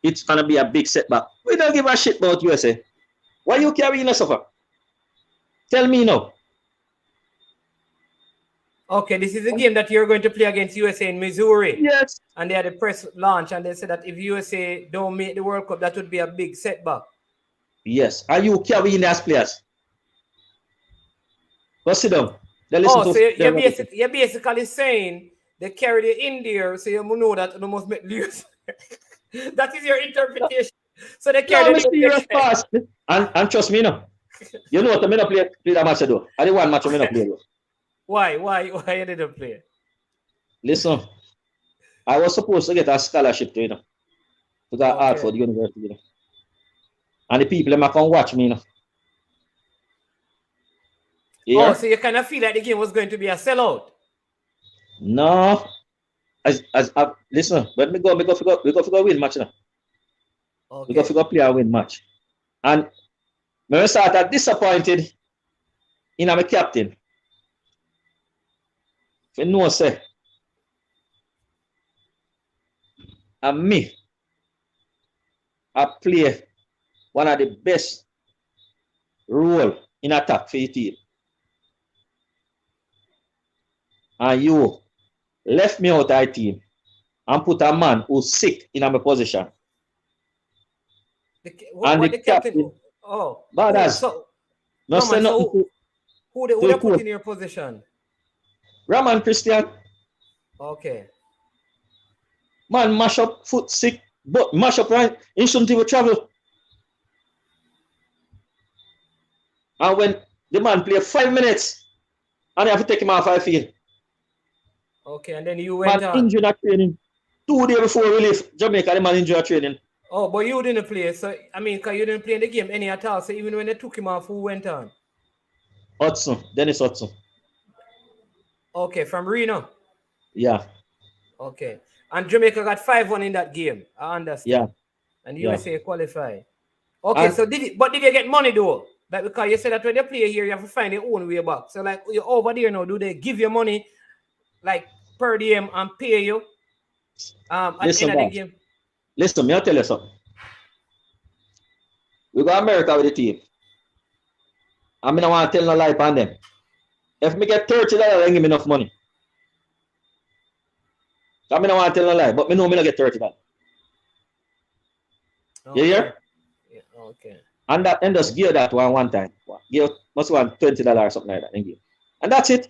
it's gonna be a big setback. We don't give a shit about USA. Why you carrying us over? Tell me now. Okay, this is a game that you're going to play against USA in Missouri. Yes. And they had a press launch, and they said that if USA don't make the World Cup, that would be a big setback. Yes. Are you carrying as players? Go sit down. So you're basically saying they carry you in there, so you know that you must make lose. That is your interpretation. So they carry you fast. And trust me, you know what, I not play that match though. I did one match I not play though. Why you didn't play? Listen, I was supposed to get a scholarship to go Hartford University. And the people that come watch me. Yeah. Oh, so you kind of feel like the game was going to be a sellout? No. Listen, but we go win match now. Okay. We go play a win match. And when I started disappointed in my captain. For no say. And me, I play one of the best role in attack for your team. And you left me out of the team and put a man who's sick in my position. The captain? Oh. Badass. Who they put in your position? Raman Christian. Okay. Man, mash up, foot sick, but mash up right. He shouldn't even travel. And when the man play 5 minutes, and you have to take him off the field. Okay, and then you went on. Injured at training. 2 days before we leave Jamaica, the man injured at training. Oh, but you didn't play. So, I mean, because you didn't play in the game any at all. So, even when they took him off, who went on? Dennis Hudson. Okay, from Reno? Yeah. Okay. And Jamaica got 5-1 in that game. I understand. Yeah. And USA qualify. Okay, so did you get money though? Like, because you said that when they play here, you have to find your own way back. So, like, you're over there now, do they give you money, like, per diem and pay you at the end of the game? Listen, I'll tell you something. We go America with the team. I don't want to tell no lie on them. If me get $30, they give me enough money. I don't want to tell no lie, but me know me not get $30. Okay. You hear? Yeah, okay. And just give that one time. Give must want $20 or something like that. And give. And that's it.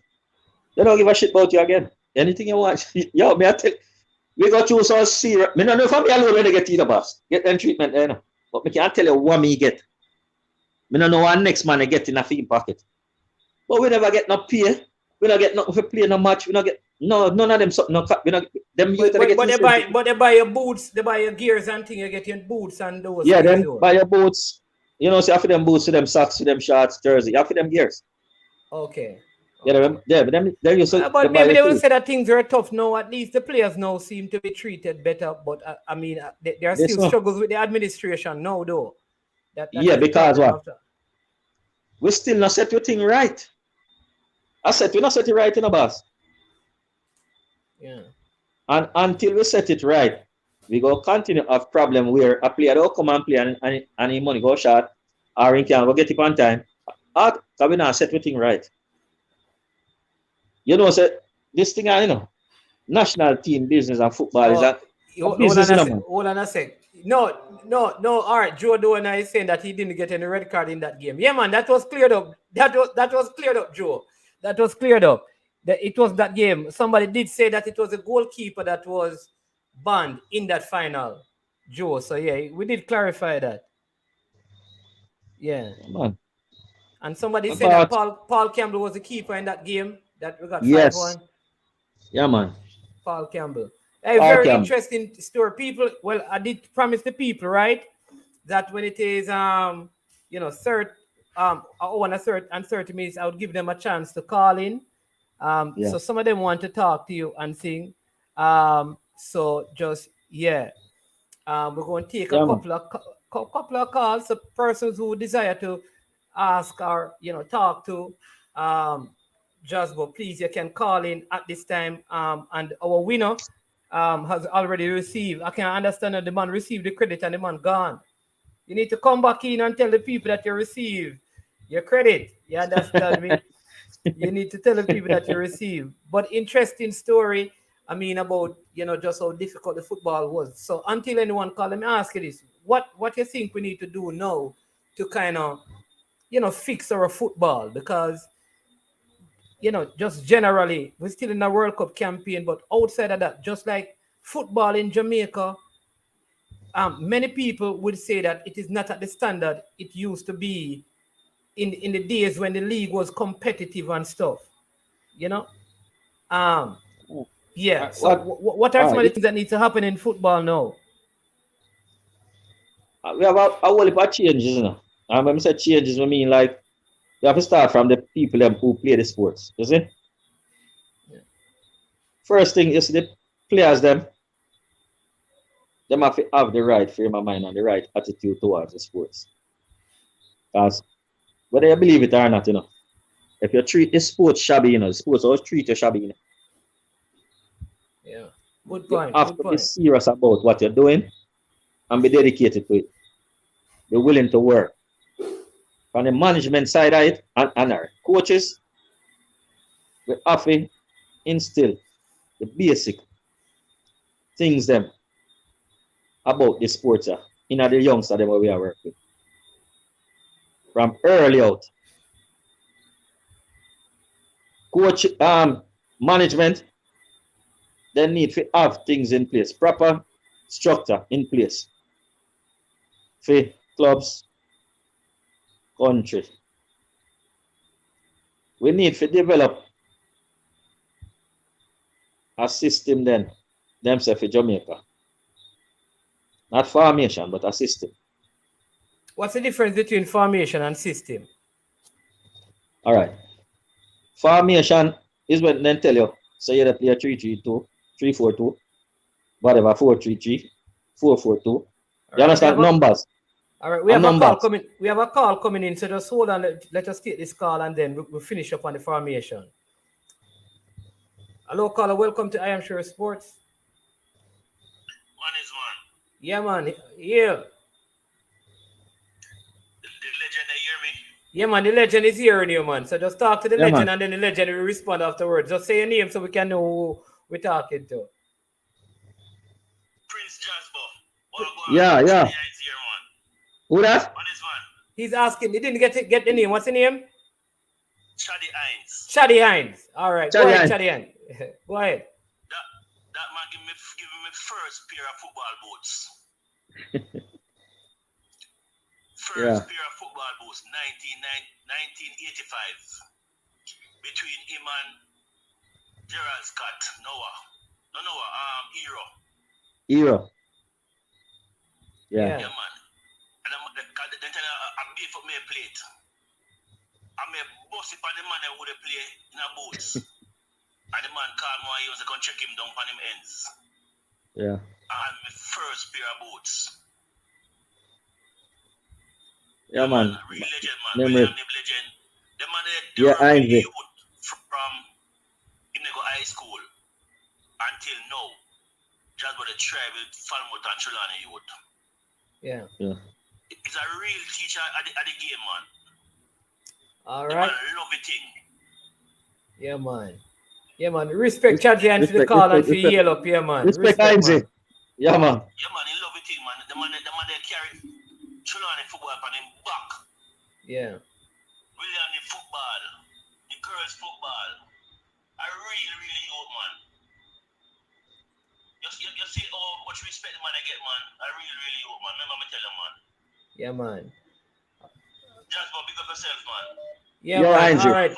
They don't give a shit about you again. Anything you want. Yo, me I tell we go through so serious. Me don't know if I'm alone when they get the boss. Get them treatment there. But me can't tell you what me get. Me don't know what next man I get in a fee pocket. But we never get no pay. We don't get nothing for play no match. We don't get none of them something. No, we don't them. But they buy your boots. They buy your gears and things. You get your boots and those. Yeah, then buy your boots. You know, so after them boots, to them socks, to them shorts, jersey, after them gears. Okay. Yeah, but them you so. But maybe they will say that things are tough now. At least the players now seem to be treated better. But I mean, there are still struggles with the administration now, though. Yeah, because what? We still not set your thing right. I said we not set it right in a boss. Yeah. And until we set it right, we go continue have problem where a player don't come and play and him money go short, or he can go get it on time. Can we not set everything right? You know, so this thing, national team business and football is a business, man. Hold on a sec. No. All right, Joe Dona is saying that he didn't get any red card in that game. Yeah, man, that was cleared up. That was cleared up, Joe. That was cleared up. It was that game. Somebody did say that it was a goalkeeper that was banned in that final, Joe. So yeah, we did clarify that. Yeah. Man. And somebody said that Paul Campbell was the keeper in that game that we got 5-1. Yeah, man. Paul Campbell. A very interesting story. People, well, I did promise the people, right, that when it is third, and 30 minutes, I would give them a chance to call in. So some of them want to talk to you and sing. So just we're going to take a couple of calls. So persons who desire to ask or talk to Jazbo, please, you can call in at this time. And our winner has already received. I can understand that the man received the credit and the man gone. You need to come back in and tell the people that you received your credit. You understand me? You need to tell the people that you received. But interesting story, about, just how difficult the football was. So until anyone call, let me ask you this. What you think we need to do now to kind of, fix our football? Because, just generally, we're still in a World Cup campaign, but outside of that, just like football in Jamaica, many people would say that it is not at the standard it used to be in the days when the league was competitive and stuff. So what are some of the things that need to happen in football now? We have a whole heap of changes, And when I say changes, I mean like you have to start from the people who play the sports, you see? Yeah. First thing is the players them have to have the right frame of mind and the right attitude towards the sports. Because whether you believe it or not, if you treat the sports shabby, the sports always treat you shabby. Yeah, good point. You have to be serious about what you're doing and be dedicated to it. Be willing to work. From the management side of it and our coaches, we have to instill the basic things them about the sports in the youngsters that we are working with. From early out. Coach management, they need to have things in place, proper structure in place for clubs, country. We need to develop a system themselves in Jamaica. Not formation, but a system. What's the difference between formation and system? All right. Formation is when they tell you, say you play 3-3-2, 3-4-2, whatever, 4-3-3, 4-4-2. You understand numbers? All right, we have a call coming. We have a call coming in, so just hold on. Let us take this call and then we'll finish up on the formation. Hello, caller. Welcome to I Am Sure Sports. One is one. Yeah, man. Yeah. The legend, they hear me? Yeah, man. The legend is hearing you, man. So just talk to the legend, and then the legend will respond afterwards. Just say your name so we can know who we're talking to. Prince Jazbo. Yeah. Who that? One is one. He's asking. He didn't get the name. What's the name? Shadi Hines. Shadi Hines. All right. Go ahead, Shadi Hines. Go ahead. That man give me first pair of football boots. First pair of football boots, 1985. Between him and Gerald Scott, Hero. Yeah, man. And then I beef up my plate. I may boss it on the man who they play in a boots. And the man called me and he was going to check him down on him ends. Yeah. I had my first pair of boots. Yeah, man. Real legend, man. Real legend. The man they youth from high school until now. Jazbo the try with Falmouth and Trelawney youth. Yeah. It's a real teacher at the game, man. All The right. man love it thing. Yeah, man. Yeah, man. Respect Chadrian for the call and for yell up. Yeah, man. Respect man. Yeah, man. Yeah, man. He love it thing, man. The man they carry Trelawney football on him back. Yeah. William the football, the girls football. I really hope, man. You see how much respect the man I get, man. I really hope, man. Remember me tell him, man. Yeah, man. Jazbo, big up yourself, man. Yeah, man. All right.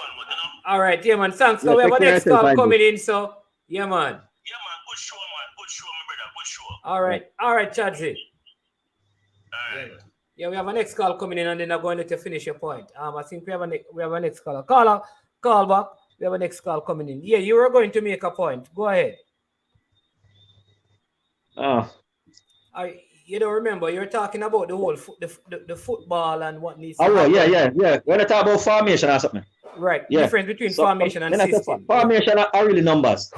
All right, yeah, man. Thanks. So we have a next call coming in, so yeah, man. Yeah, man. Good show, man. Good show, my brother. Good show. All right, Chadsy. All right. Yeah, we have a next call coming in, and then I'm going to let you finish your point. I think we have a next caller. Call back. We have a next call coming in. Yeah, you were going to make a point. Go ahead. You don't remember, you're talking about the whole the football and what needs to happen. Yeah. When I talk about formation or something. Right. Yeah. Difference between formation and system. Formation are really numbers.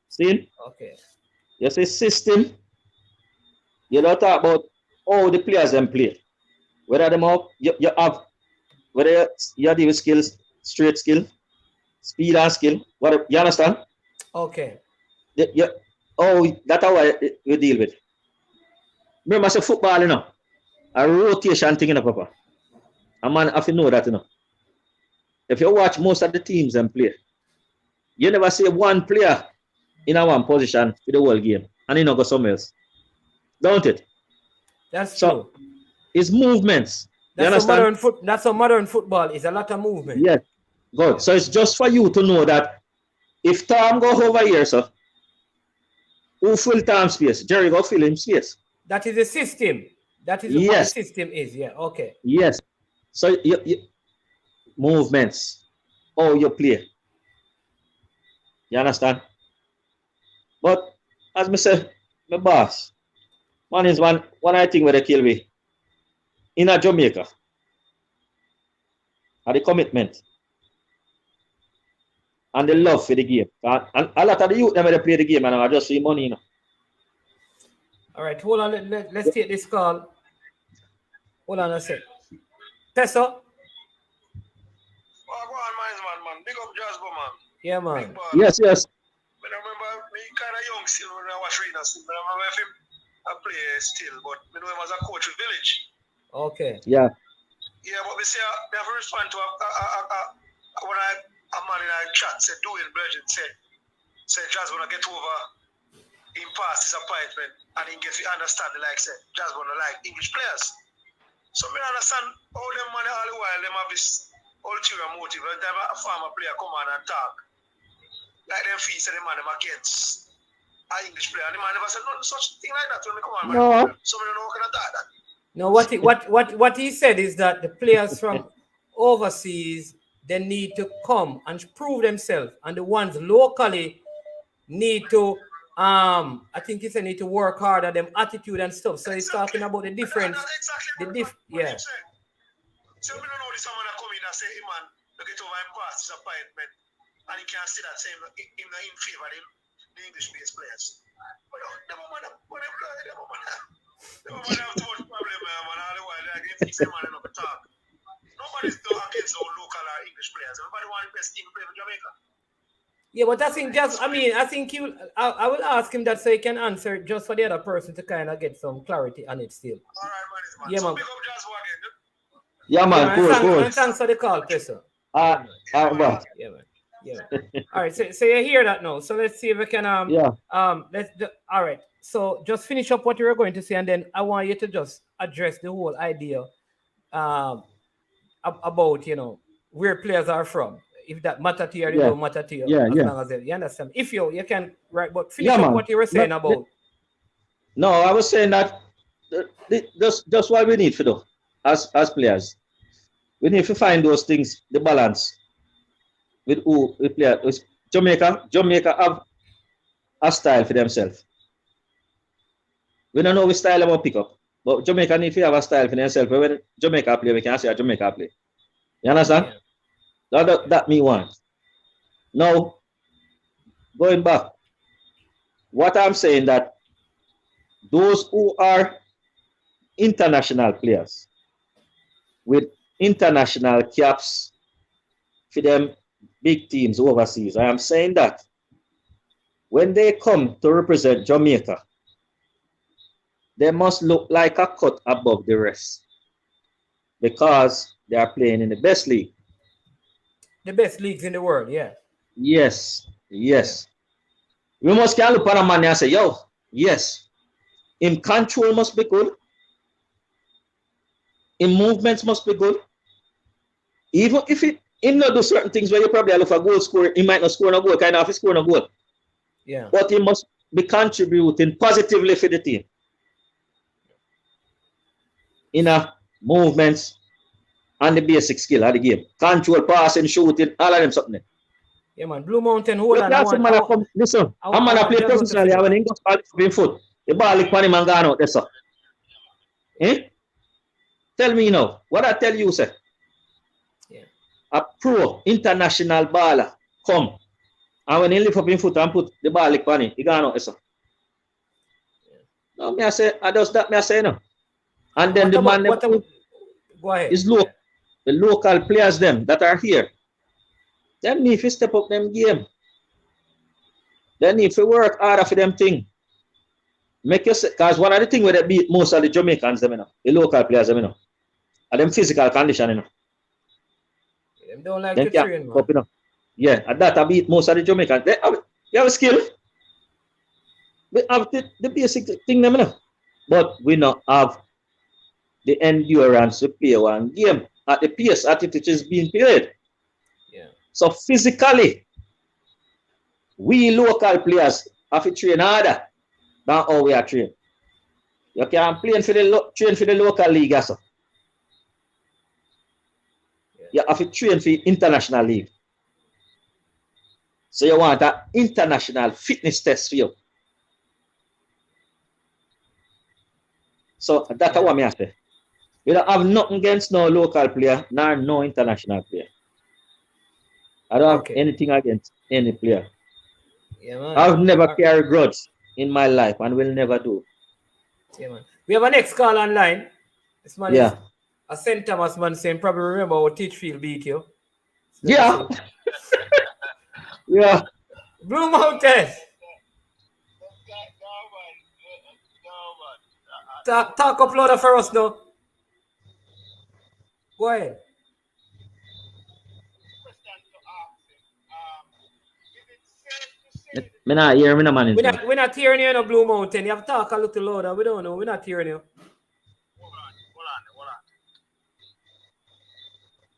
See? Okay. You say system, you don't talk about how the players them play. Whether them up, you have, whether you deal with skills, straight skill, speed and skill. What you understand? Okay. That's how we deal with. Remember, say football, you know, a rotation thing, you know, Papa. A man have to know that, you know. If you watch most of the teams and play, you never see one player in a one position for the whole game, and he not go somewhere else. Don't it? That's true. It's movements. That's a modern football. It's a lot of movement. Yes. Good. So it's just for you to know that if Tom go over here, so who fill Tom's space? Jerry go fill him space. That is the system. That is what the system is. Yeah. Okay. Yes. So you movements. Oh, you play. You understand? But as I said, my boss, one is one I think where they kill me. In a Jamaica. And the commitment. And the love for the game. And a lot of the youth them they play the game and I just see money, you know. All right, hold on. Let's take this call. Hold on a sec. Peso? Go on, man. Big up Jazbo, man. Yeah, man. Yes. I remember me kind of young still when I was reading. I remember him I play still, but I know him as a coach with Village. Okay. Yeah. Yeah, but we say we have to respond to when a man in a chat said, doing Bridget said Jazbo to get over in past disappointment and he get to understand the like said Jazbo to like English players. So I understand all them money all the while them have this ulterior motive. Every time a farmer player come on and talk, like them feet say the man them against an English player. And the man never said no such thing like that when they come on. No. So I don't know how can I talk that. No, what he said is that the players from overseas, they need to come and prove themselves, and the ones locally need to I think he said need to work harder, them attitude and stuff. So he's talking about the difference. Yeah. So we don't know this someone that come in and say, hey man, look at over and past disappointment, and he can't see that same in favor of the English-based players. But never mind, have too much problem, man. All the while they fix them and not talk. Nobody's against our local or English players. Everybody wants the best team to play for Jamaica. Yeah, but I think I will ask him that so he can answer just for the other person to kind of get some clarity on it still. All right, man. Yeah, man. So big up Jazbo again. Yeah, man. Cool. Thanks for the call, Peso. Well. Yeah, man. All right, so you hear that now. So let's see if we can all right. So just finish up what you were going to say, and then I want you to just address the whole idea about where players are from. If that matter to you or it don't matter to you, long as you understand. If you can but finish up what you were saying about. No, I was saying that just what we need to do as players. We need to find those things, the balance with who we play. With Jamaica have a style for themselves. We don't know which style they want to pick up, but Jamaica need to have a style for themselves. When Jamaica play, we can say a Jamaica play. You understand? Yeah. That me want. Now, going back, what I'm saying that those who are international players with international caps for them big teams overseas, I am saying that when they come to represent Jamaica, they must look like a cut above the rest because they are playing in the best league. The best leagues in the world, yeah. Yes, yes. Yeah. We must look at a man and say, yo, yes, in control must be good. In movements must be good. Even if he not do certain things where you probably look for goal scorer, he might not score no goal, kind of score no goal. Yeah. But he must be contributing positively for the team. In a movements and the basic skill of the game. Control, passing, shooting, all of them something. Yeah, man. Blue Mountain, hold on. Listen, I'm going to play professionally when he goes back to foot. The ball is funny man gone out there, sir. Eh? Tell me now, what I tell you, sir? Yeah. A pro international baller come. And when he lift up in foot and put the ball like funny, he gone out there, sir. No, me I say, I does that, me I say no. And then the man go ahead. Is local, the local players them that are here. They need to step up them game. They need to work harder for them thing. Make us, because one of the things where they beat most of the Jamaicans, them, you know, the local players, them, you know, are them physical condition, you know. Them don't like to train, man. Up, you know. Yeah, and that I beat most of the Jamaicans. They have a skill. We have the basic thing, them, you know. But we not have the endurance to play one game at the pace at it is being played. Yeah. So physically, we local players have to train harder than how we are trained. You can train for the local league also. Yeah. You have to train for the international league. So you want an international fitness test for you. So that's what I say. We don't have nothing against no local player, nor no international player. I don't have anything against any player. Yeah, man. I've never carried grudge in my life and will never do. Yeah, man. We have a next call online. This man is a St. Thomas man saying, probably remember how Teachfield beat you. So yeah. Yeah. Blue Mountain. Talk up louder for us now. Go ahead. Me not hear me no man. We're not hearing you, no Blue Mountain. You have to talk a little louder. We don't know. We're not hearing you. Hold on.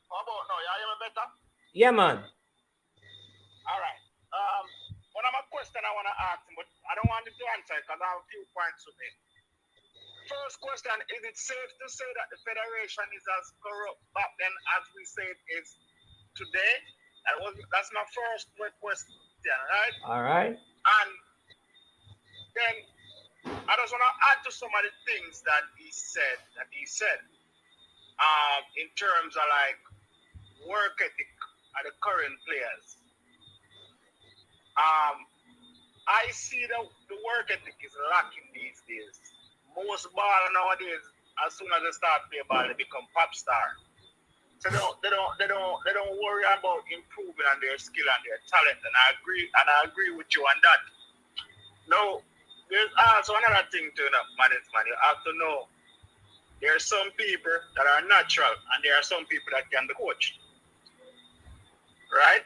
How about now? You hear me better? Yeah, man. All right. One of my questions I want to ask him, but I don't want him to answer it because I have a few points to make. First question, is it safe to say that the federation is as corrupt back then as we say it is today? That's my first question, right? All right. And then I just want to add to some of the things that he said. In terms of like work ethic of the current players. I see the work ethic is lacking these days. Most ballers nowadays, as soon as they start playing ball, they become pop star. So they don't worry about improving on their skill and their talent. And I agree with you on that. Now, there's also another thing to management. You have to know there are some people that are natural and there are some people that can be coached. Right?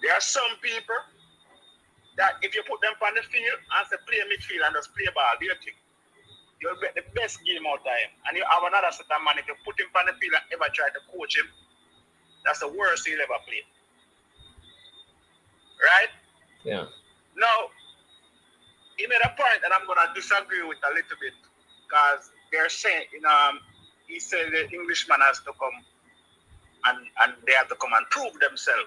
There are some people that if you put them on the field and say play midfield and just play ball, do you think you'll get the best game out of him? And you have another set of man, if you put him on the field and ever try to coach him, that's the worst he'll ever play. Right? Yeah. Now, he made a point that I'm going to disagree with a little bit because they're saying, he said the Englishman has to come and they have to come and prove themselves.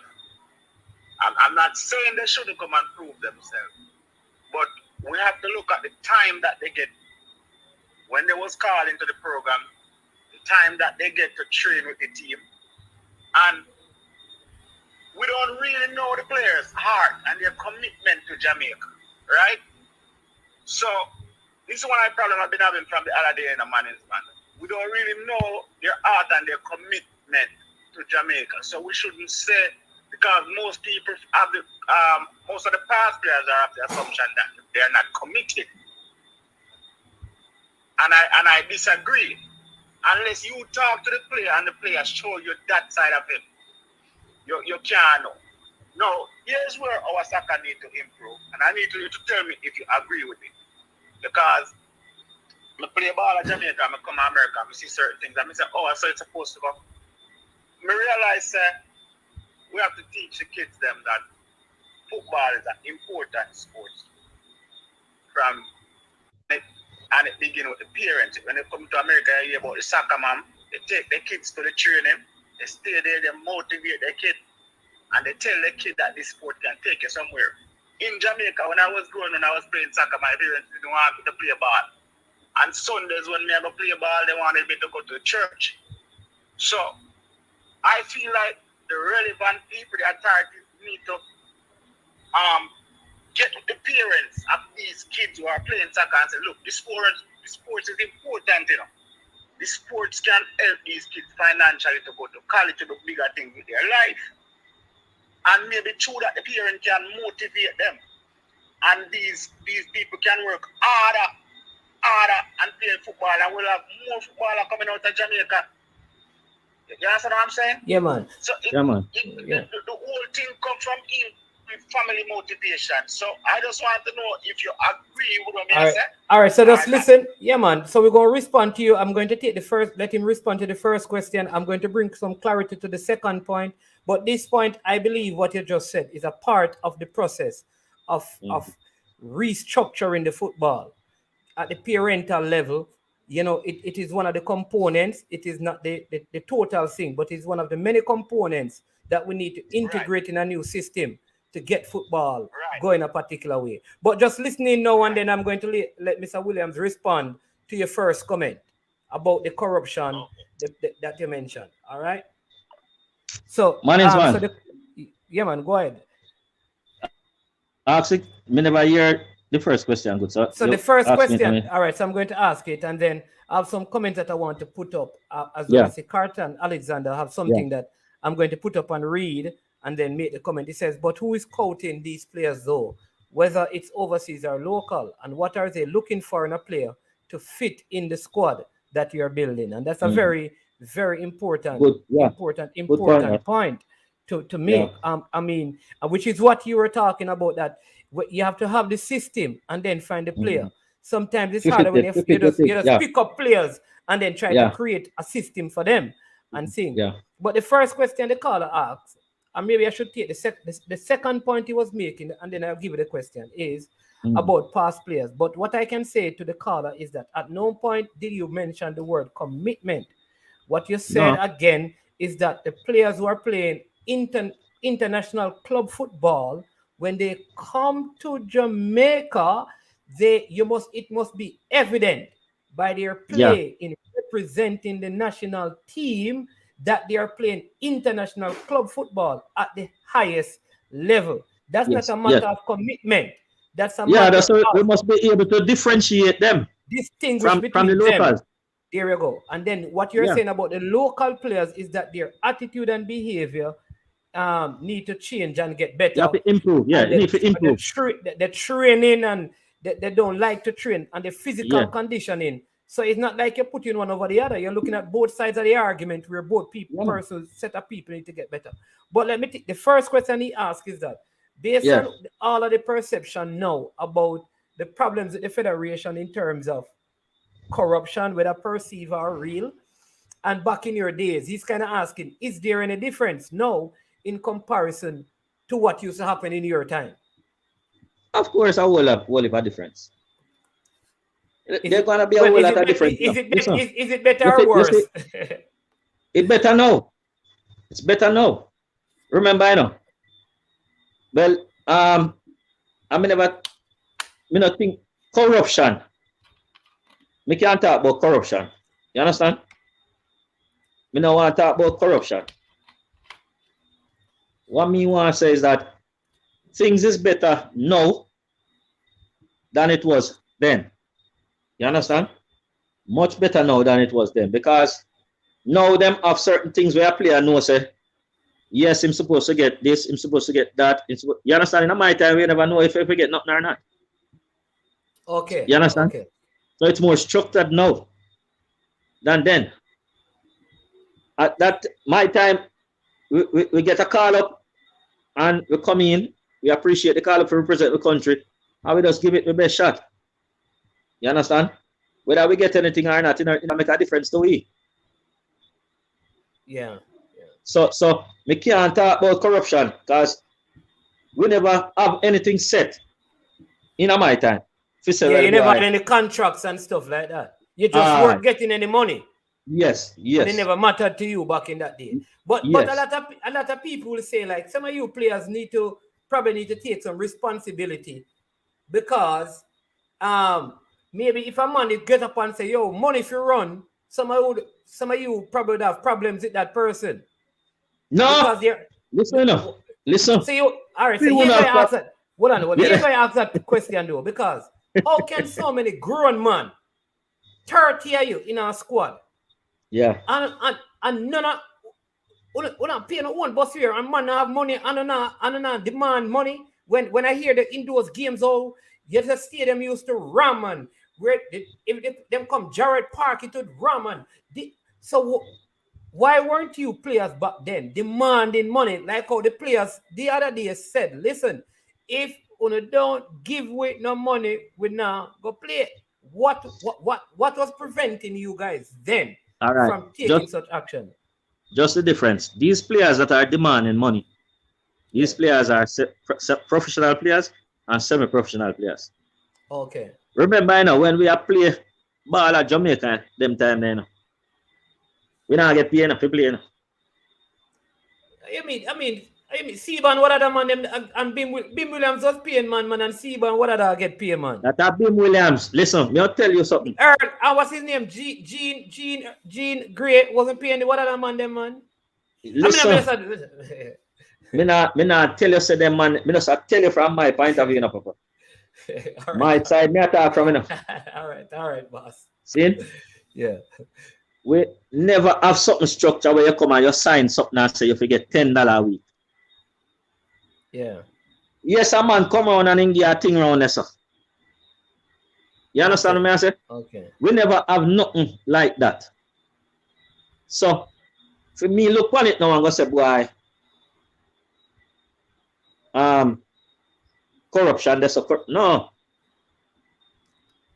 I'm not saying they shouldn't come and prove themselves, but we have to look at the time that they get when they was called into the program, the time that they get to train with the team, and we don't really know the players' heart and their commitment to Jamaica, right? So This is one of the problems I've been having from the other day in the management. We don't really know their art and their commitment to Jamaica. So we shouldn't say, because most people have most of the past players are of the assumption that they are not committed. And I disagree. Unless you talk to the player and the player show you that side of him, you can't know. Now, here's where our soccer need to improve. And I need you to tell me if you agree with it. Because I play ball at Jamaica, I come to America, I see certain things, and I say, oh, so it's supposed to go. I realize we have to teach the kids them that football is an important sport. And it begins with the parents. When they come to America, you hear about the soccer mom, they take their kids to the training, they stay there, they motivate their kid, and they tell the kid that this sport can take you somewhere. In Jamaica, when I was growing, when I was playing soccer, my parents didn't want me to play ball. And Sundays when I go play ball, they wanted me to go to church. So I feel like the relevant people, the authorities need to get the parents of these kids who are playing soccer and say, look, the sports is important, you know. The sports can help these kids financially to go to college to do bigger things with their life. And maybe through that the parent can motivate them. And these people can work harder and play football, and we'll have more footballers coming out of Jamaica. You understand what I'm saying? Yeah, man. So the whole thing comes from family motivation. So I just want to know if you agree with what I said. All right, so just listen. Yeah, man. So we're going to respond to you. I'm going to take let him respond to the first question. I'm going to bring some clarity to the second point. But this point, I believe what you just said is a part of the process of restructuring the football at the parental level. You know, it is one of the components. It is not the total thing, but it's one of the many components that we need to integrate in a new system to get football going a particular way. But just listening now and then, I'm going to let Mr. Williams respond to your first comment about the corruption that you mentioned. All right? So, man, go ahead. Ask it. Me never hear the first question. Good, so the first question, all right, so I'm going to ask it, and then I have some comments that I want to put up, as well as Carter and Alexander have something that I'm going to put up and read, and then make the comment. It says, but who is scouting these players though? Whether it's overseas or local, and what are they looking for in a player to fit in the squad that you're building? And that's a very, very important, important point to make. I mean, which is what you were talking about, that you have to have the system and then find the player. Sometimes it's harder when you just pick up players and then try to create a system for them and things. But the first question the caller asked, and maybe I should take the second point he was making, and then I'll give you the question, is about past players. But what I can say to the caller is that at no point did you mention the word commitment. What you said again is that the players who are playing international club football, when they come to Jamaica, it must be evident by their play in representing the national team that they are playing international club football at the highest level. That's not a matter of commitment. That's a matter of we must be able to differentiate them, distinguish from the locals. There you go. And then what you're saying about the local players is that their attitude and behavior need to change and get better. You have to improve. Yeah, you need to improve. The training, and they don't like to train, and the physical conditioning. So it's not like you're putting one over the other. You're looking at both sides of the argument where both persons, set of people need to get better. But let me take the first question he asked is that based on all of the perception now about the problems with the federation in terms of corruption, whether perceived or real, and back in your days, he's kind of asking, is there any difference now in comparison to what used to happen in your time? Of course, a whole lot of difference. There's going to be a whole lot of difference. Is it better or worse? It's better now. It's better now. Remember, I know. Well, I not think corruption. We can't talk about corruption. You understand? We don't want to talk about corruption. What me want to say is that things is better now than it was then. You understand? Much better now than it was then, because now them have certain things where a player knows say, yes, I'm supposed to get this, I'm supposed to get that. You understand? In my time, we never know if we get nothing or not. Okay. You understand? Okay. So it's more structured now than then. At that my time, we get a call up and we come in. We appreciate the call up to represent the country, and we just give it the best shot. You understand? Whether we get anything or not, it make a difference to we. Yeah. So we can't talk about corruption because we never have anything set in my time. You never had any contracts and stuff like that. You just weren't getting any money. Yes. And it never mattered to you back in that day. But a lot of people will say, like, some of you players probably need to take some responsibility, because maybe if a man get up and say, yo, money if you run, some of you probably would have problems with that person. No, listen. So you, all right, so here's why I ask that. Hold on. Here's why I ask that question though, because how can so many grown men 30 of you in our squad? Yeah. And none of we not pay no one bus here, and man have money and not demand money. When I hear the indoors games, yet the stadium used to ram, and where if them come Jared Park, it would ram, and so why weren't you players back then demanding money like how the players the other day said? Listen, if you don't give away no money, we now go play. What was preventing you guys then from taking such action? Just the difference. These players that are demanding money, these players are professional players and semi-professional players. Okay. Remember, when we are play ball at Jamaica, them time then, we not get paid enough to play. I mean, Seba and what other man them and Bim Williams was paying man, and Seba and what other get paid, man. That Bim Williams. Listen, me I'll tell you something. Earl, what's his name? Gene Gray wasn't paying the what other man them, man. Listen, me not tell you say them man. Me just tell you from my point of view, Papa. Right. My side, me talk from enough. All right, boss. See? Yeah. We never have something structure where you come and you sign something and say you forget $10 a week. Yeah. Yes, a man come around and get a thing around there, sir. You understand what I say? Okay. We never have nothing like that. So, for me, look on it now and go say, boy, corruption, that's a no.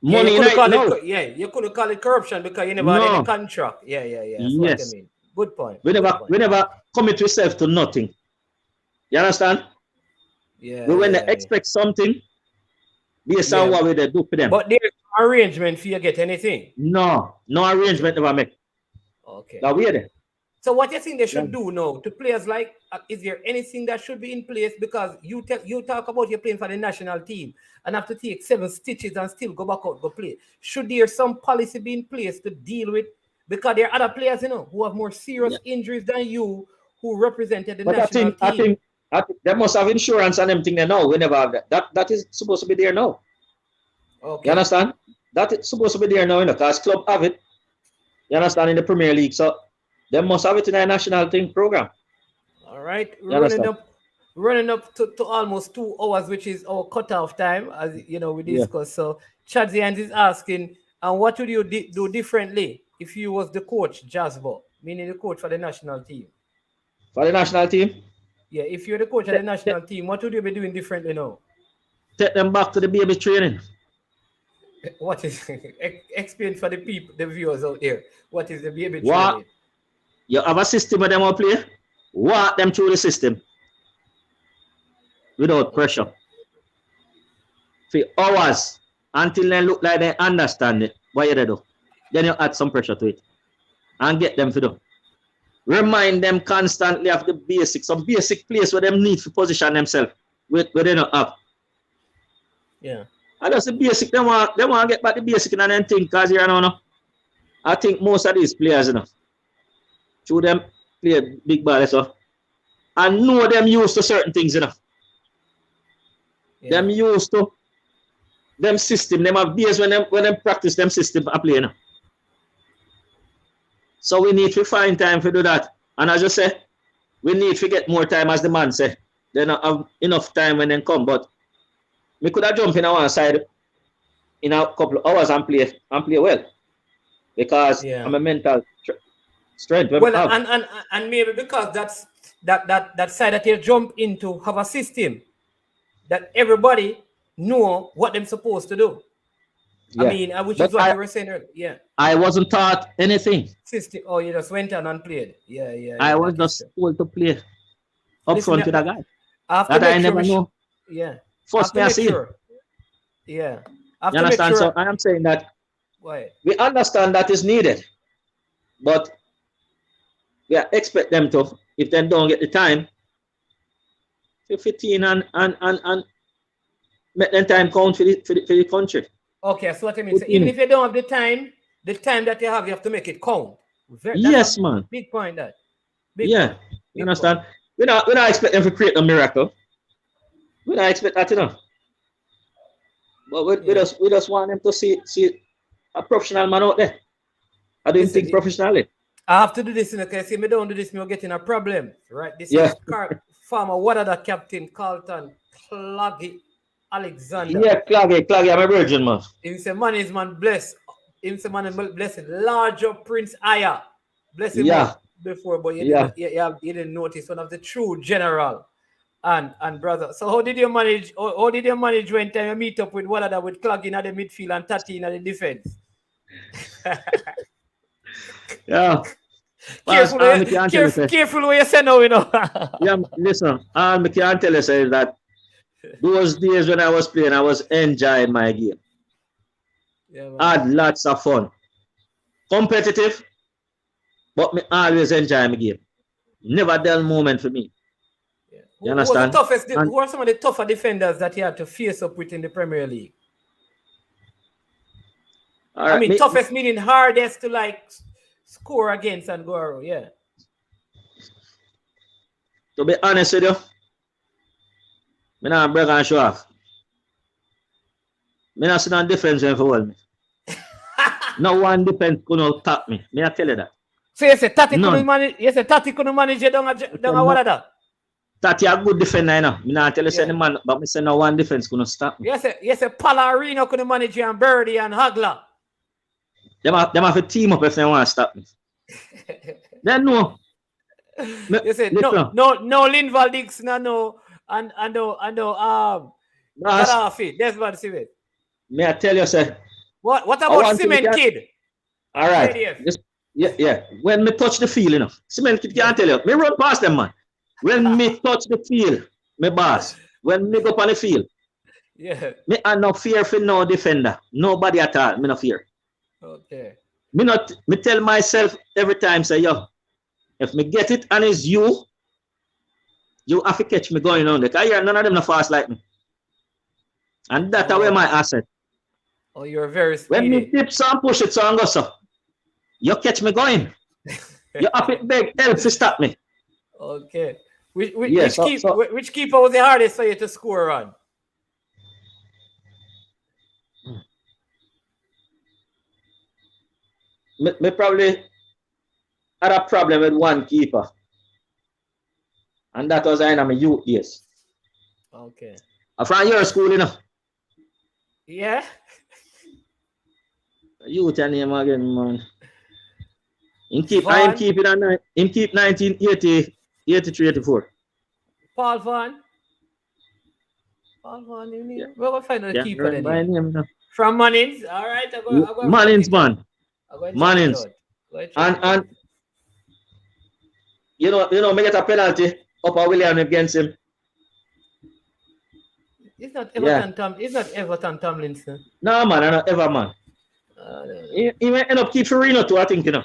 Money you right you couldn't call it corruption because you never had any contract. Yeah. That's what I mean. Good point. We never commit yourself to nothing. You understand? Yeah. When they expect something, based on what we do for them. But there's no arrangement for you to get anything. No arrangement never make. Okay. Now we're there. So what you think they should do now to players like? Is there anything that should be in place? Because you talk about you're playing for the national team and have to take 7 stitches and still go back out go play. Should there some policy be in place to deal with? Because there are other players, who have more serious injuries than you, who represented the national team. I think they must have insurance and everything they know. We never have that. That is supposed to be there now. Okay. You understand? That is supposed to be there now, because club have it. You understand, in the Premier League. So they must have it in their national team program. All right. Running up to almost 2 hours, which is our cutoff time, as we discussed. So Chadzians is asking, and what would you do differently if you was the coach, Jazbo, meaning the coach for the national team? For the national team? Yeah, if you're the coach of the national team, what would you be doing differently now? Take them back to the baby training. What is explain for the people, the viewers out there? What is the baby training? You have a system where them all play. Walk them through the system without pressure for hours until they look like they understand it. What you do? Then you add some pressure to it and get them to do. Remind them constantly of the basics, some basic place where them need to position themselves where they don't have. Yeah. And that's the basic. They want to get back the basic and then think, because I think most of these players, through them play big ball, so and know them used to certain things, Yeah. Them used to them system, them have days when them practice them system are playing. So we need to find time to do that. And as I say, we need to get more time, as the man say. They don't have enough time when they come. But we could have jumped in on one side in a couple of hours and play well. Because I'm a mental strength. Well, and maybe because that side that you jump into have a system that everybody know what they're supposed to do. Yeah. I mean, which is what you were saying earlier. Yeah. I wasn't taught anything. System. Oh, you just went on and played. Yeah. I was just told to play up front to the guy. That I never know. Yeah. First me I see. Yeah. You understand? So I am saying that we understand that is needed, but we expect them to, if they don't get the time, 15 and make them time count for the country. Okay, so what I mean, so even if you don't have the time that you have to make it count. Yes, man. Big point that. Point. You understand? We not expect them to create a miracle. We don't expect that, you know. But we just want them to see a professional man out there. I don't think professionally. I have to do this, because if I don't do this, we'll get in a problem. Right? This is former Wadada captain Carlton Claggy Alexander. Yeah, Claggy, I'm a virgin, man. Him say, man is man blessed. Him say, man is blessed. Larger Prince Aya. Bless him before, but you didn't notice one of the true general and brother. So how did you manage when time you meet up with Wadada with Claggy in the midfield and Tati in the defense? Yeah. Careful what you say now, you know. Yeah, listen, all I can tell you is that those days when I was playing, I was enjoying my game. Yeah, I had lots of fun. Competitive, but me always enjoy my game. Never dull moment for me. Yeah. You understand? Who are some of the tougher defenders that you had to face up with in the Premier League? Right, I mean, toughest meaning hardest to score against and go around, yeah. To be honest with you, I'm not break and show off. I'm not sitting on defense for hold me. No one defense couldn't tap me. I tell you that. So you say Tati couldn't manage you down a what that? Tati a good defender, you know. I not tell you say the man, but I say no one defense couldn't stop me. Yes, Palarino couldn't manage you and Birdie and Hagler. Them have a team up if they want to stop me. Then no. You said no Linval Dixon, no Gaddafi. That's what Cement. May I tell you, sir? What about Cement Kid? All right. Yeah. When me touch the field, you know, Cement Kid can't tell you. Me run past them, man. When me touch the field, me boss. When me go up on the field, me have no fear for no defender. Nobody at all. Me no fear. Okay. Me tell myself every time, say, yo, if me get it and it's you have to catch me going on there. Because none of them not fast like me. And that's where my asset. Oh, you're very speedy. When me tip some push it so and go so, you catch me going. You have to beg help to stop me. Okay. Which keeper was the hardest for you to score on? Me probably had a problem with one keeper. And that was in my youth years. Okay. I'm from your school, you know. Yeah. Youth your name again, man. Him keep 1980, 83, 84. Paul Van, you need. We're gonna find a keeper then. From Mannings. All right, Mannings, man. Mannings. And you know, me get a penalty up a William against him. It's not Everton Tomlinson. No, man, I'm not ever, man. He may end up keep Firino too, I think, you know.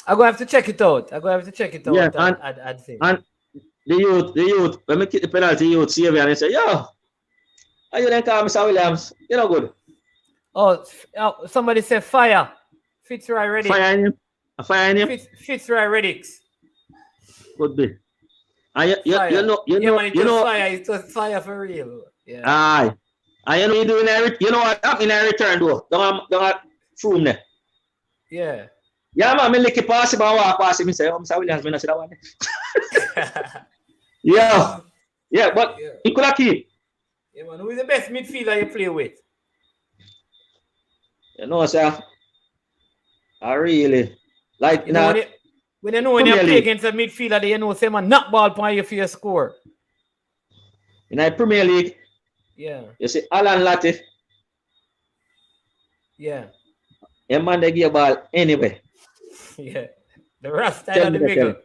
I'm going to have to check it out. Yeah, and the youth, when we kick the penalty, youth see me and they say, yo, how you then call Mr. Williams? You know good. Oh, somebody said fire. Fitzroy Reddick. Fire in him? Fitzroy Reddick. Could be. And you know. Fire. It was fire for real. Yeah. Aye. And you know you do you know what happened in a return though? Don't Froome there. Yeah. Yeah, man, I lick it past him and walk past him and say, Mr. Williams, I not see that one. Yeah. Yeah, but he could have keep. Yeah, man. Who is the best midfielder you play with? You know, sir. I really like you know when you play against a midfielder, you know, say man knock ball upon you for your score. In the Premier League, yeah. You see Alan Latif. Yeah. A man they give a ball anyway. Yeah. The rough style of the middle.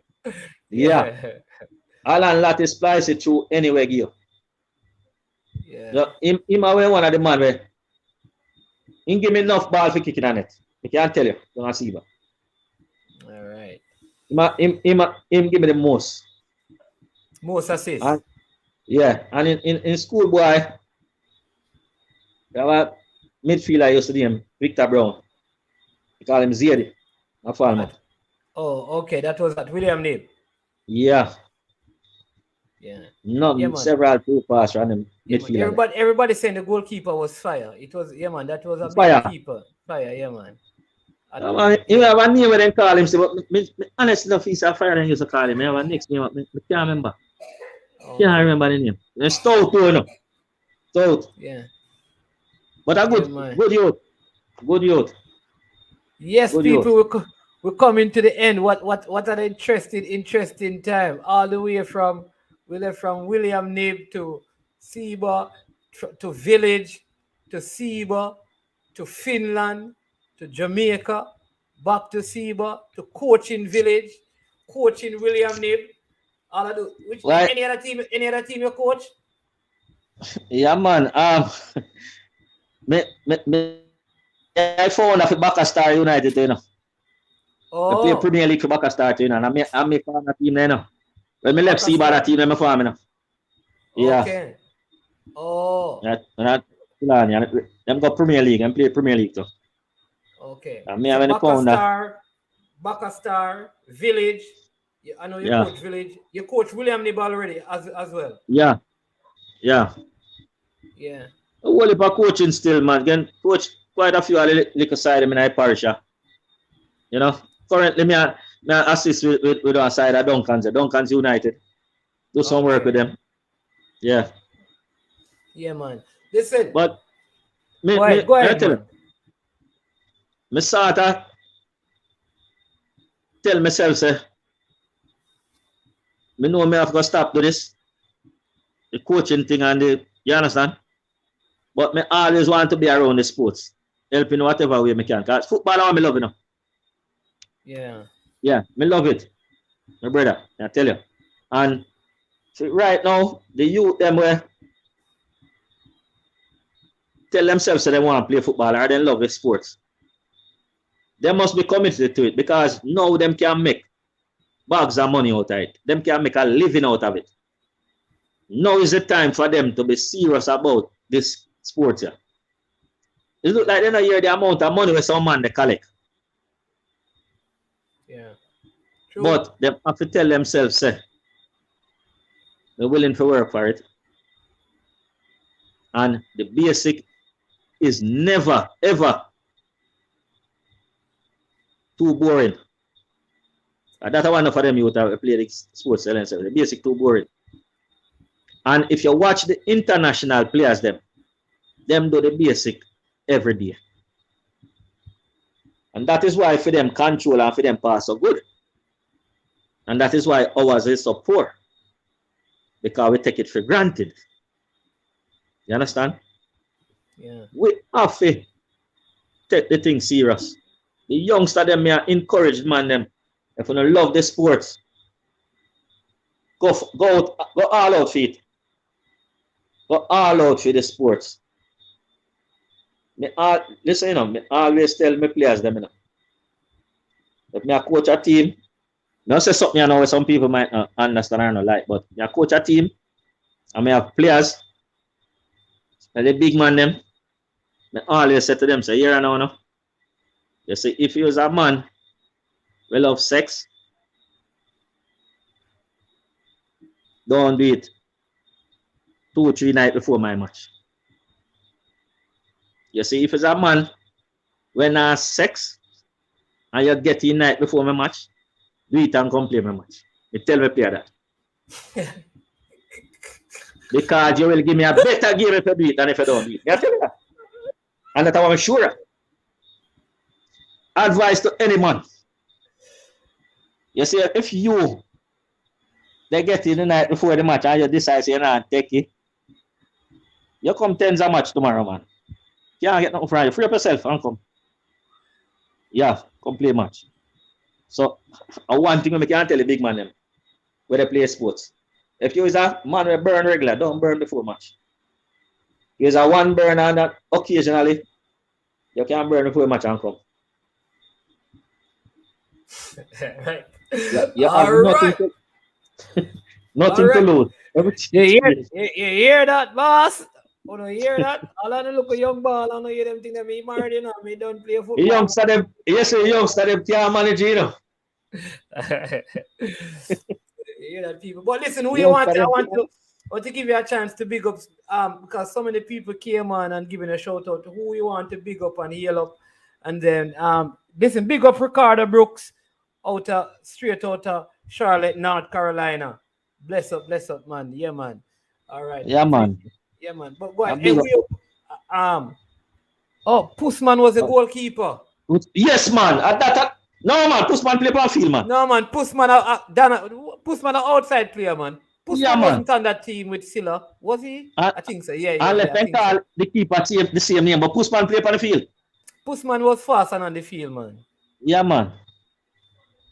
Yeah. Alan Latif splice it through anyway give. Yeah. So, him one of the man where he give me enough ball for kicking on it. I can't tell you. Don't see it. All right. Him give me the most. Most assists. And, yeah. And in school, boy, there was midfielder used to name Victor Brown. We call him Zedi. Oh, okay. That was at William Knibb. Yeah. Yeah. Several two pass random midfielder. Everybody saying the goalkeeper was fire. It was that was a fire. Big keeper. Fire, yeah, man. You have a name where they call him, but honestly enough, he's a fire than used to call him. I have a next name, I can't remember. Can't remember the name. It's Stout too, you know. Stout. Yeah. But a good youth. Good youth. Yes, good people, we're coming to the end. What an interesting time. All the way from William Knibb to Seba, to Village, to Seba, to Finland, to Jamaica, back to Seba, to coaching Village, coaching William Knibb. All of those. Any other team you coach? Yeah, man. I found for Seba United, you know. Oh. I play Premier League for Seba, you know. And I'm a fan of the team, you know. When I left Seba, that team, I'm a fan, you know. Yeah. Okay. Oh. Them go Premier League and play Premier League too. Okay. Star, Village. I know you coach Village. You coach William Knibb already as well. Yeah. Yeah. Yeah. A whole heap of coaching still, man. Again, coach quite a few little side in my parish. You know, currently me assist with one side of Duncan's United. Do some work with them. Yeah. Yeah, man. Listen. But go ahead, man. Me sort of tell myself, say, me know me have to stop do this. The coaching thing and you understand? But me always want to be around the sports. Helping whatever way me can. Because football I love, you know. Yeah. Yeah, me love it. My brother, I tell you. And right now, the youth them where tell themselves that they want to play football or they love the sports. They must be committed to it because now them can make bags of money out of it. Them can make a living out of it. Now is the time for them to be serious about this sport here. It look like they don't hear the amount of money with some man they collect. Yeah. True. But they have to tell themselves, say, they're willing to work for it. And the basic is never, ever too boring. And that's one for them you would play the sports. The basic too boring. And if you watch the international players, them do the basic every day. And that is why for them control and for them pass so good. And that is why ours is so poor. Because we take it for granted. You understand? Yeah. We have to take the thing serious. The youngster them may encourage man them. If you don't love the sports, go all out for it. Go all out for the sports. Listen, you know, me always tell my players them, you know. If me a coach a team, not say something I know some people might not understand or not like, but me a coach a team and me have players, and the big man them, me always say to them, say, here and now, no. You see, if you was a man, we love sex, don't do it 2-3 nights before my match. You see, if it's a man when sex and you get in night before my match, do it and come play my match. You tell me player that. Because you will give me a better game if you do it than if you don't do it. I tell you that. And that's what I'm sure. Advice to any man. You see, if they get in the night before the match and you decide you're not take it, you come tens a match tomorrow, man. You can't get nothing from you. Free up yourself and come. Yeah, come play match. So, one thing I can't tell the big man them, where they play sports. If you is a man who burn regular, don't burn before match. You is a one burn and that occasionally, you can burn before match and come. Right. You have nothing to lose. You hear that, boss? Oh, no, you hear that? All I look a young ball, I know you them think that me married, you know, me don't play football. Youngster them, yes, youngster them can't manage, you know. You hear that, people? But listen, who you want? I want to give you a chance to big up, because so many people came on and giving a shout out to who you want to big up and heal up, and then listen, big up Ricardo Brooks, straight out of Charlotte, North Carolina. Bless up, man. Yeah, man. All right. Yeah, man. Yeah, man. But go ahead. Pussman was a goalkeeper. Yes, man. No, man. Pussman play on field, man. No, man. Pussman an outside player, man. Pussman wasn't on that team with Silla, was he? I think so. Yeah. Unless they call the keeper the same name, but Pussman play on the field. Pussman was fast and on the field, man. Yeah, man.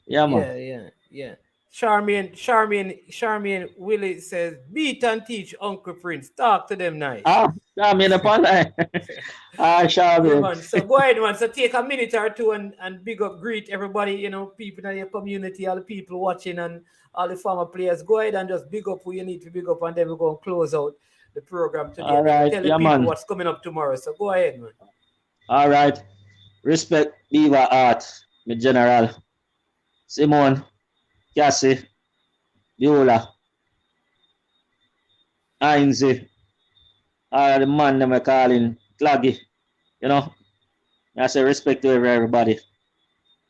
Yeah. Charmian Willie says, beat and teach Uncle Prince. Talk to them nice. Charmian upon that. Charmian. Yeah, so go ahead, man. So take a minute or two and big up, greet everybody, you know, people in your community, all the people watching and all the former players. Go ahead and just big up who you need to big up, and then we're going to close out the program today. All right. Tell the people man. what's coming up tomorrow. So go ahead, man. All right. Respect Beaver Art, my general. Simon, Cassie, Viola, Ainsley, all the man that we're calling Claggy, you know. I say respect to everybody.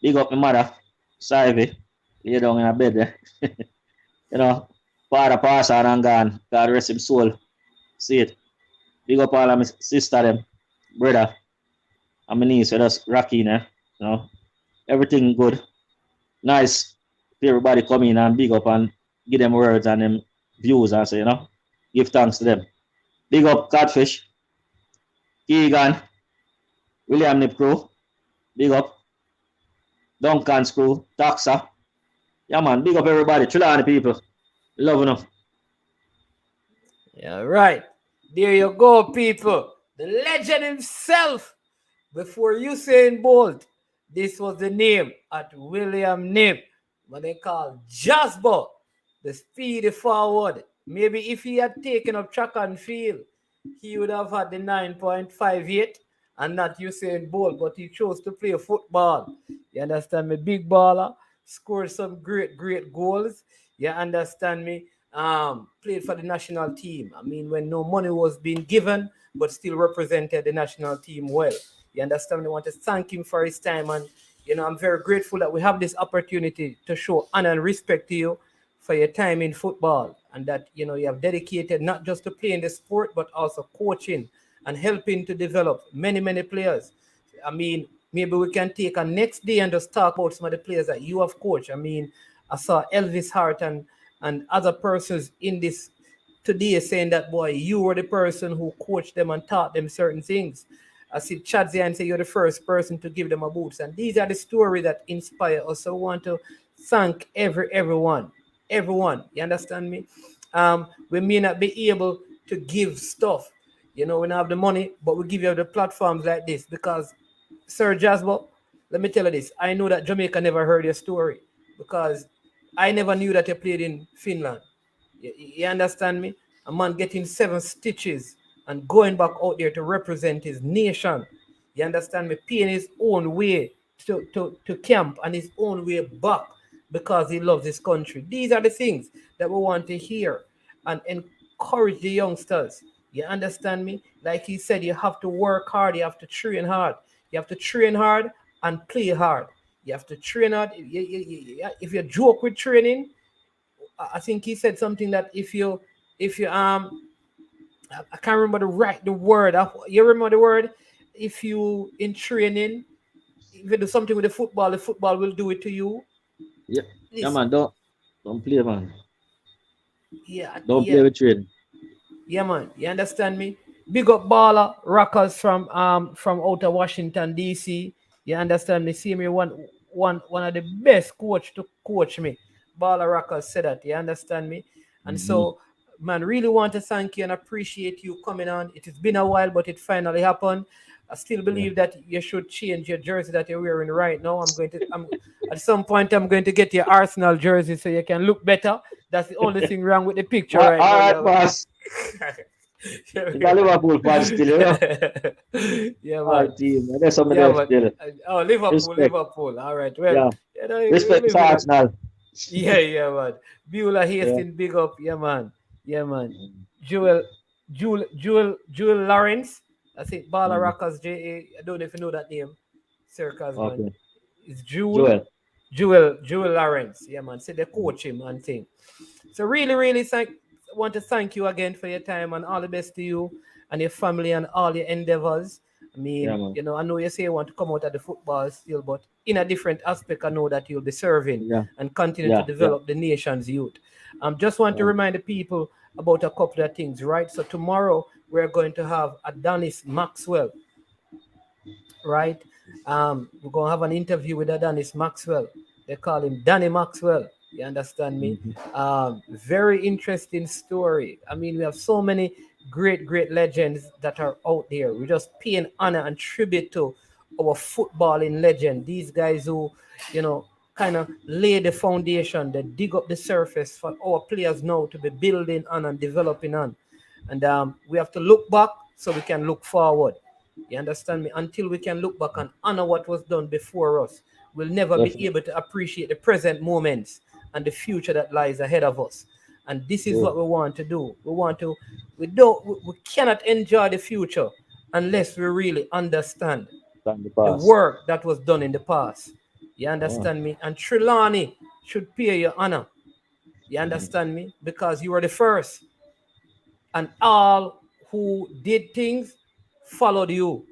Big up my mother, Sivy, lay down in a bed there. You know, father pass on and gone. God rest his soul. See it. Big up all of my sister them, brother, and my niece, so that's Rocky, you know. Everything good. Nice. Everybody come in and big up and give them words and them views and say, you know, give thanks to them. Big up Catfish, Keegan, William Knibb crew, big up Duncan's crew, Taxa. Yeah, man, big up everybody, Trelawney people. Love enough. Yeah, right. There you go, people. The legend himself, before Usain Bolt, this was the name at William Knibb. What they call Jazbo, the speedy forward. Maybe if he had taken up track and field, he would have had the 9.58 and not Usain Bolt, but he chose to play football. You understand me? Big baller, scored some great goals. You understand me? Played for the national team. I mean, when no money was being given, but still represented the national team well. You understand me? I want to thank him for his time, and you know, I'm very grateful that we have this opportunity to show honor and respect to you for your time in football, and that, you know, you have dedicated not just to playing the sport, but also coaching and helping to develop many players. I mean, maybe we can take a next day and just talk about some of the players that you have coached. I mean, I saw Elvis Hart and other persons in this today saying that, boy, you were the person who coached them and taught them certain things. I see Chadsy and say you're the first person to give them a boost. And these are the stories that inspire us. So I want to thank everyone. You understand me? We may not be able to give stuff. You know, we don't have the money, but we give you the platforms like this. Because, Sir Jazbo, let me tell you this. I know that Jamaica never heard your story. Because I never knew that you played in Finland. You understand me? A man getting 7 stitches and going back out there to represent his nation. You understand me? Paying his own way to camp and his own way back because he loves his country. These are the things that we want to hear and encourage the youngsters. You understand me? Like he said, you have to work hard. You have to train hard. You have to train hard and play hard. You have to train hard. If you joke with training, I think he said something that if you I can't remember the word. You remember the word? If you in training, if you do something with the football will do it to you. Yeah, Listen, man. Don't play, man. Yeah, Don't play with training. Yeah, man. You understand me? Big up baller rockers from out of Washington DC. You understand me? See me one of the best coach to coach me. Baller rockers said that. You understand me? And so, man, really want to thank you and appreciate you coming on. It has been a while, but it finally happened. I still believe that you should change your jersey that you're wearing right now. At some point I'm going to get your Arsenal jersey so you can look better. That's the only thing wrong with the picture right now. All right, boss. You got Liverpool fans still, you know? Yeah, man. Our team. There's somebody else still. Oh, Liverpool, Respect. Liverpool. All right. Well, Respect to Arsenal. Yeah, man. Beulah Hastings, big up. Yeah, man. Joel Lawrence. I think Baller Rockers J.A. I don't know if you know that name. Sir Cassman. Okay. It's Joel Lawrence. Yeah, man. So they coach him and thing. So really want to thank you again for your time and all the best to you and your family and all your endeavors. I mean, I know you say you want to come out of the football still, but in a different aspect, I know that you'll be serving and continue to develop the nation's youth. Just want to remind the people about a couple of things, right? So tomorrow we're going to have Adonis Maxwell, right? We're going to have an interview with Adonis Maxwell. They call him Danny Maxwell. You understand me? Very interesting story. I mean, we have so many great legends that are out there. We just pay an honor and tribute to our footballing legend. These guys who, kind of lay the foundation, they dig up the surface for our players now to be building on and developing on. And we have to look back so we can look forward. You understand me? Until we can look back and honor what was done before us, we'll never be able to appreciate the present moments and the future that lies ahead of us. And this is what we want to do. We cannot enjoy the future unless we really understand the work that was done in the past. You understand me? And Trelawney should pay you honor. You understand me? Because you were the first. And all who did things followed you.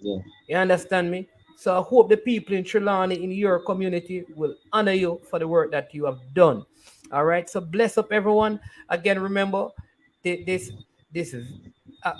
You understand me? So I hope the people in Trelawney, in your community, will honor you for the work that you have done. All right. So bless up everyone. Again, remember this.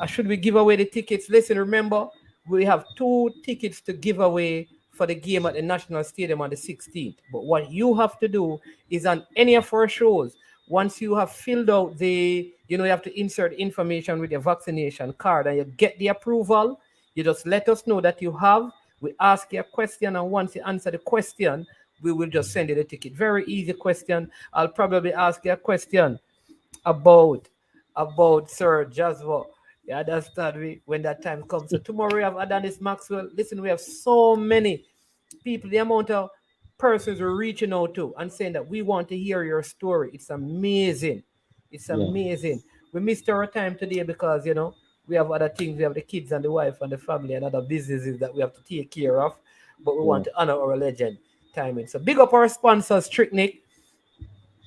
Should we give away the tickets? Listen, remember, we have 2 tickets to give away for the game at the National Stadium on the 16th. But what you have to do is on any of our shows, once you have filled out you have to insert information with your vaccination card and you get the approval, you just let us know that you have. We ask you a question, and once you answer the question, we will just send you the ticket. Very easy question. I'll probably ask you a question about Sir Jazbo. You understand me? When that time comes. So tomorrow we have Adonis Maxwell. Listen, we have so many people, the amount of persons we're reaching out to and saying that we want to hear your story. It's amazing. It's amazing. We missed our time today because, we have other things. We have the kids and the wife and the family and other businesses that we have to take care of. But we want to honor our legend timing. So big up our sponsors, Tricknick,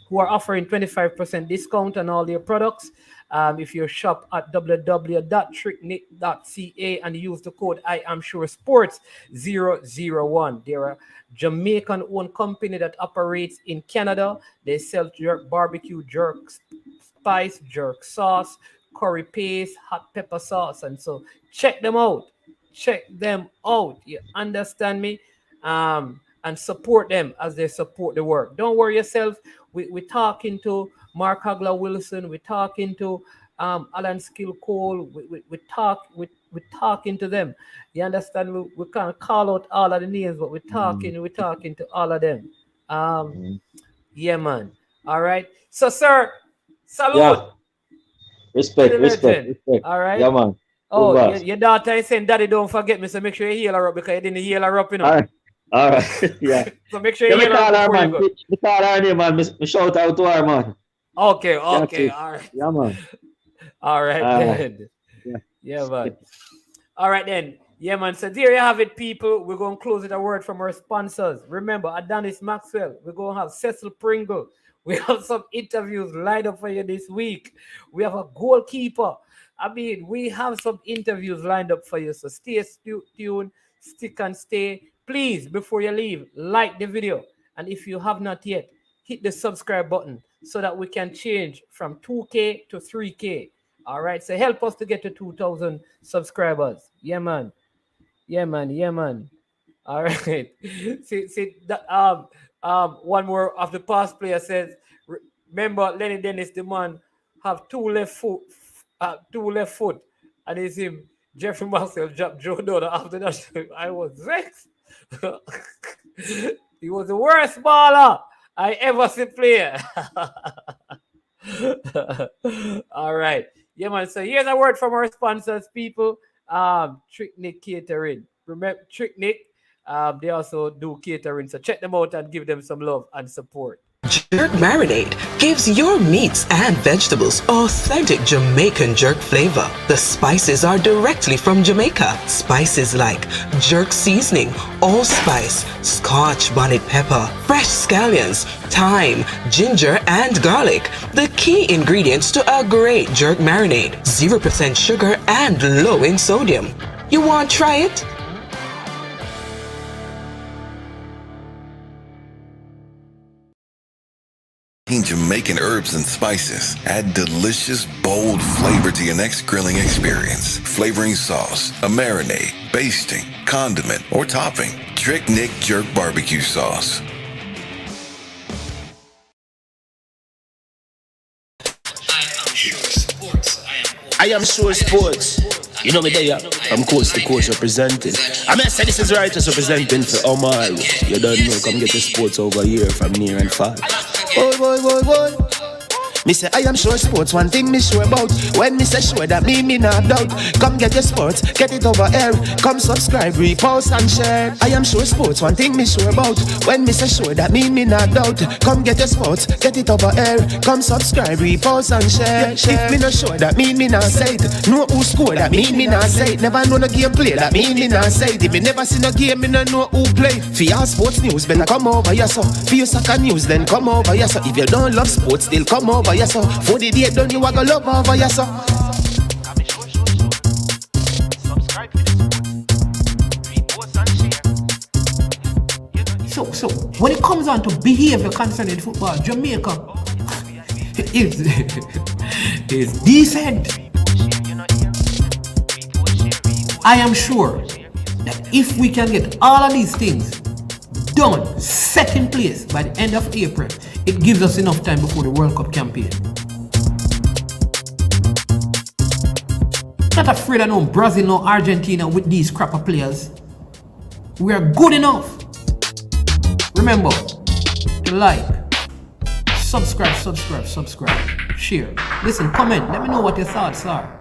who are offering 25% discount on all their products. If you shop at www.tricknick.ca and use the code IAmSureSports001. They're a Jamaican-owned company that operates in Canada. They sell jerk barbecue, jerk spice, jerk sauce, curry paste, hot pepper sauce. And so check them out. You understand me? And support them as they support the work. Don't worry yourself. We're talking to Mark Hagler Wilson. We're talking to Alan Skill Cole. We're talking to them. You understand? We can't call out all of the names, but we're talking to all of them. Yeah, man. All right. So, sir, salute. Yeah. Respect. All right. Yeah, man. Oh, your daughter is saying, Daddy, don't forget me. So make sure you heal her up because you didn't heal her up, All right. Yeah. So make sure you heal her up before you go. Me call her name, man. Me shout out to her, man. Okay. All right. Yeah, man. All right, then. Yeah, man. All right, then. Yeah, man. So there you have it, people. We're going to close with a word from our sponsors. Remember, Adonis Maxwell. We're going to have Cecil Pringle. We have some interviews lined up for you this week. We have a goalkeeper. I mean, we have some interviews lined up for you. So stay tuned, stick and stay. Please, before you leave, like the video. And if you have not yet, hit the subscribe button so that we can change from 2K to 3K. All right, so help us to get to 2,000 subscribers. Yeah, man. Yeah, man. Yeah, man. All right. See one more of the past player says, remember Lenny Dennis, the man, have two left foot, and it's him. Jeffrey Marcel dropped Joe Dodo after that. I was vexed. He was the worst baller I ever see play. All right. Yeah, man. So here's a word from our sponsors, people. Trick Nick Catering. Remember Trick Nick? They also do catering. So check them out and give them some love and support. Jerk Marinade gives your meats and vegetables authentic Jamaican jerk flavor. The spices are directly from Jamaica. Spices like jerk seasoning, allspice, Scotch bonnet pepper, fresh scallions, thyme, ginger, and garlic. The key ingredients to a great jerk marinade. 0% sugar and low in sodium. You want to try it? Jamaican herbs and spices add delicious, bold flavor to your next grilling experience. Flavoring sauce, a marinade, basting, condiment, or topping. Trick Nick Jerk Barbecue Sauce. I am sure sports. You know me there, I'm coast to coast representing. I mean, I say this is righteous representing for Omar. You don't know, come get the sports over here from near and far. Boy. Me say I am sure sports, one thing me sure about. When me say sure, that me not doubt. Come get your sports, get it over here. Come subscribe, repost and share. I am sure sports, one thing me sure about. When me say sure, that me not doubt. Come get your sports, get it over here. Come subscribe, repost and share. If me not sure, that me not say it. Know who score, that me not say it. Never know no game play, that me not say it. If me never see no game, me not know who play. For your sports news, better come over here so. For your soccer news, then come over here so. If you don't love sports, still come over here so. For the date done, you are gonna love over here so. So when it comes on to behavior concerning football, Jamaica is decent. I am sure that if we can get all of these things done, set in place by the end of April, it gives us enough time before the World Cup campaign. Not afraid of no Brazil, no Argentina with these crapper players. We are good enough. Remember to like, subscribe, share. Listen, comment. Let me know what your thoughts are.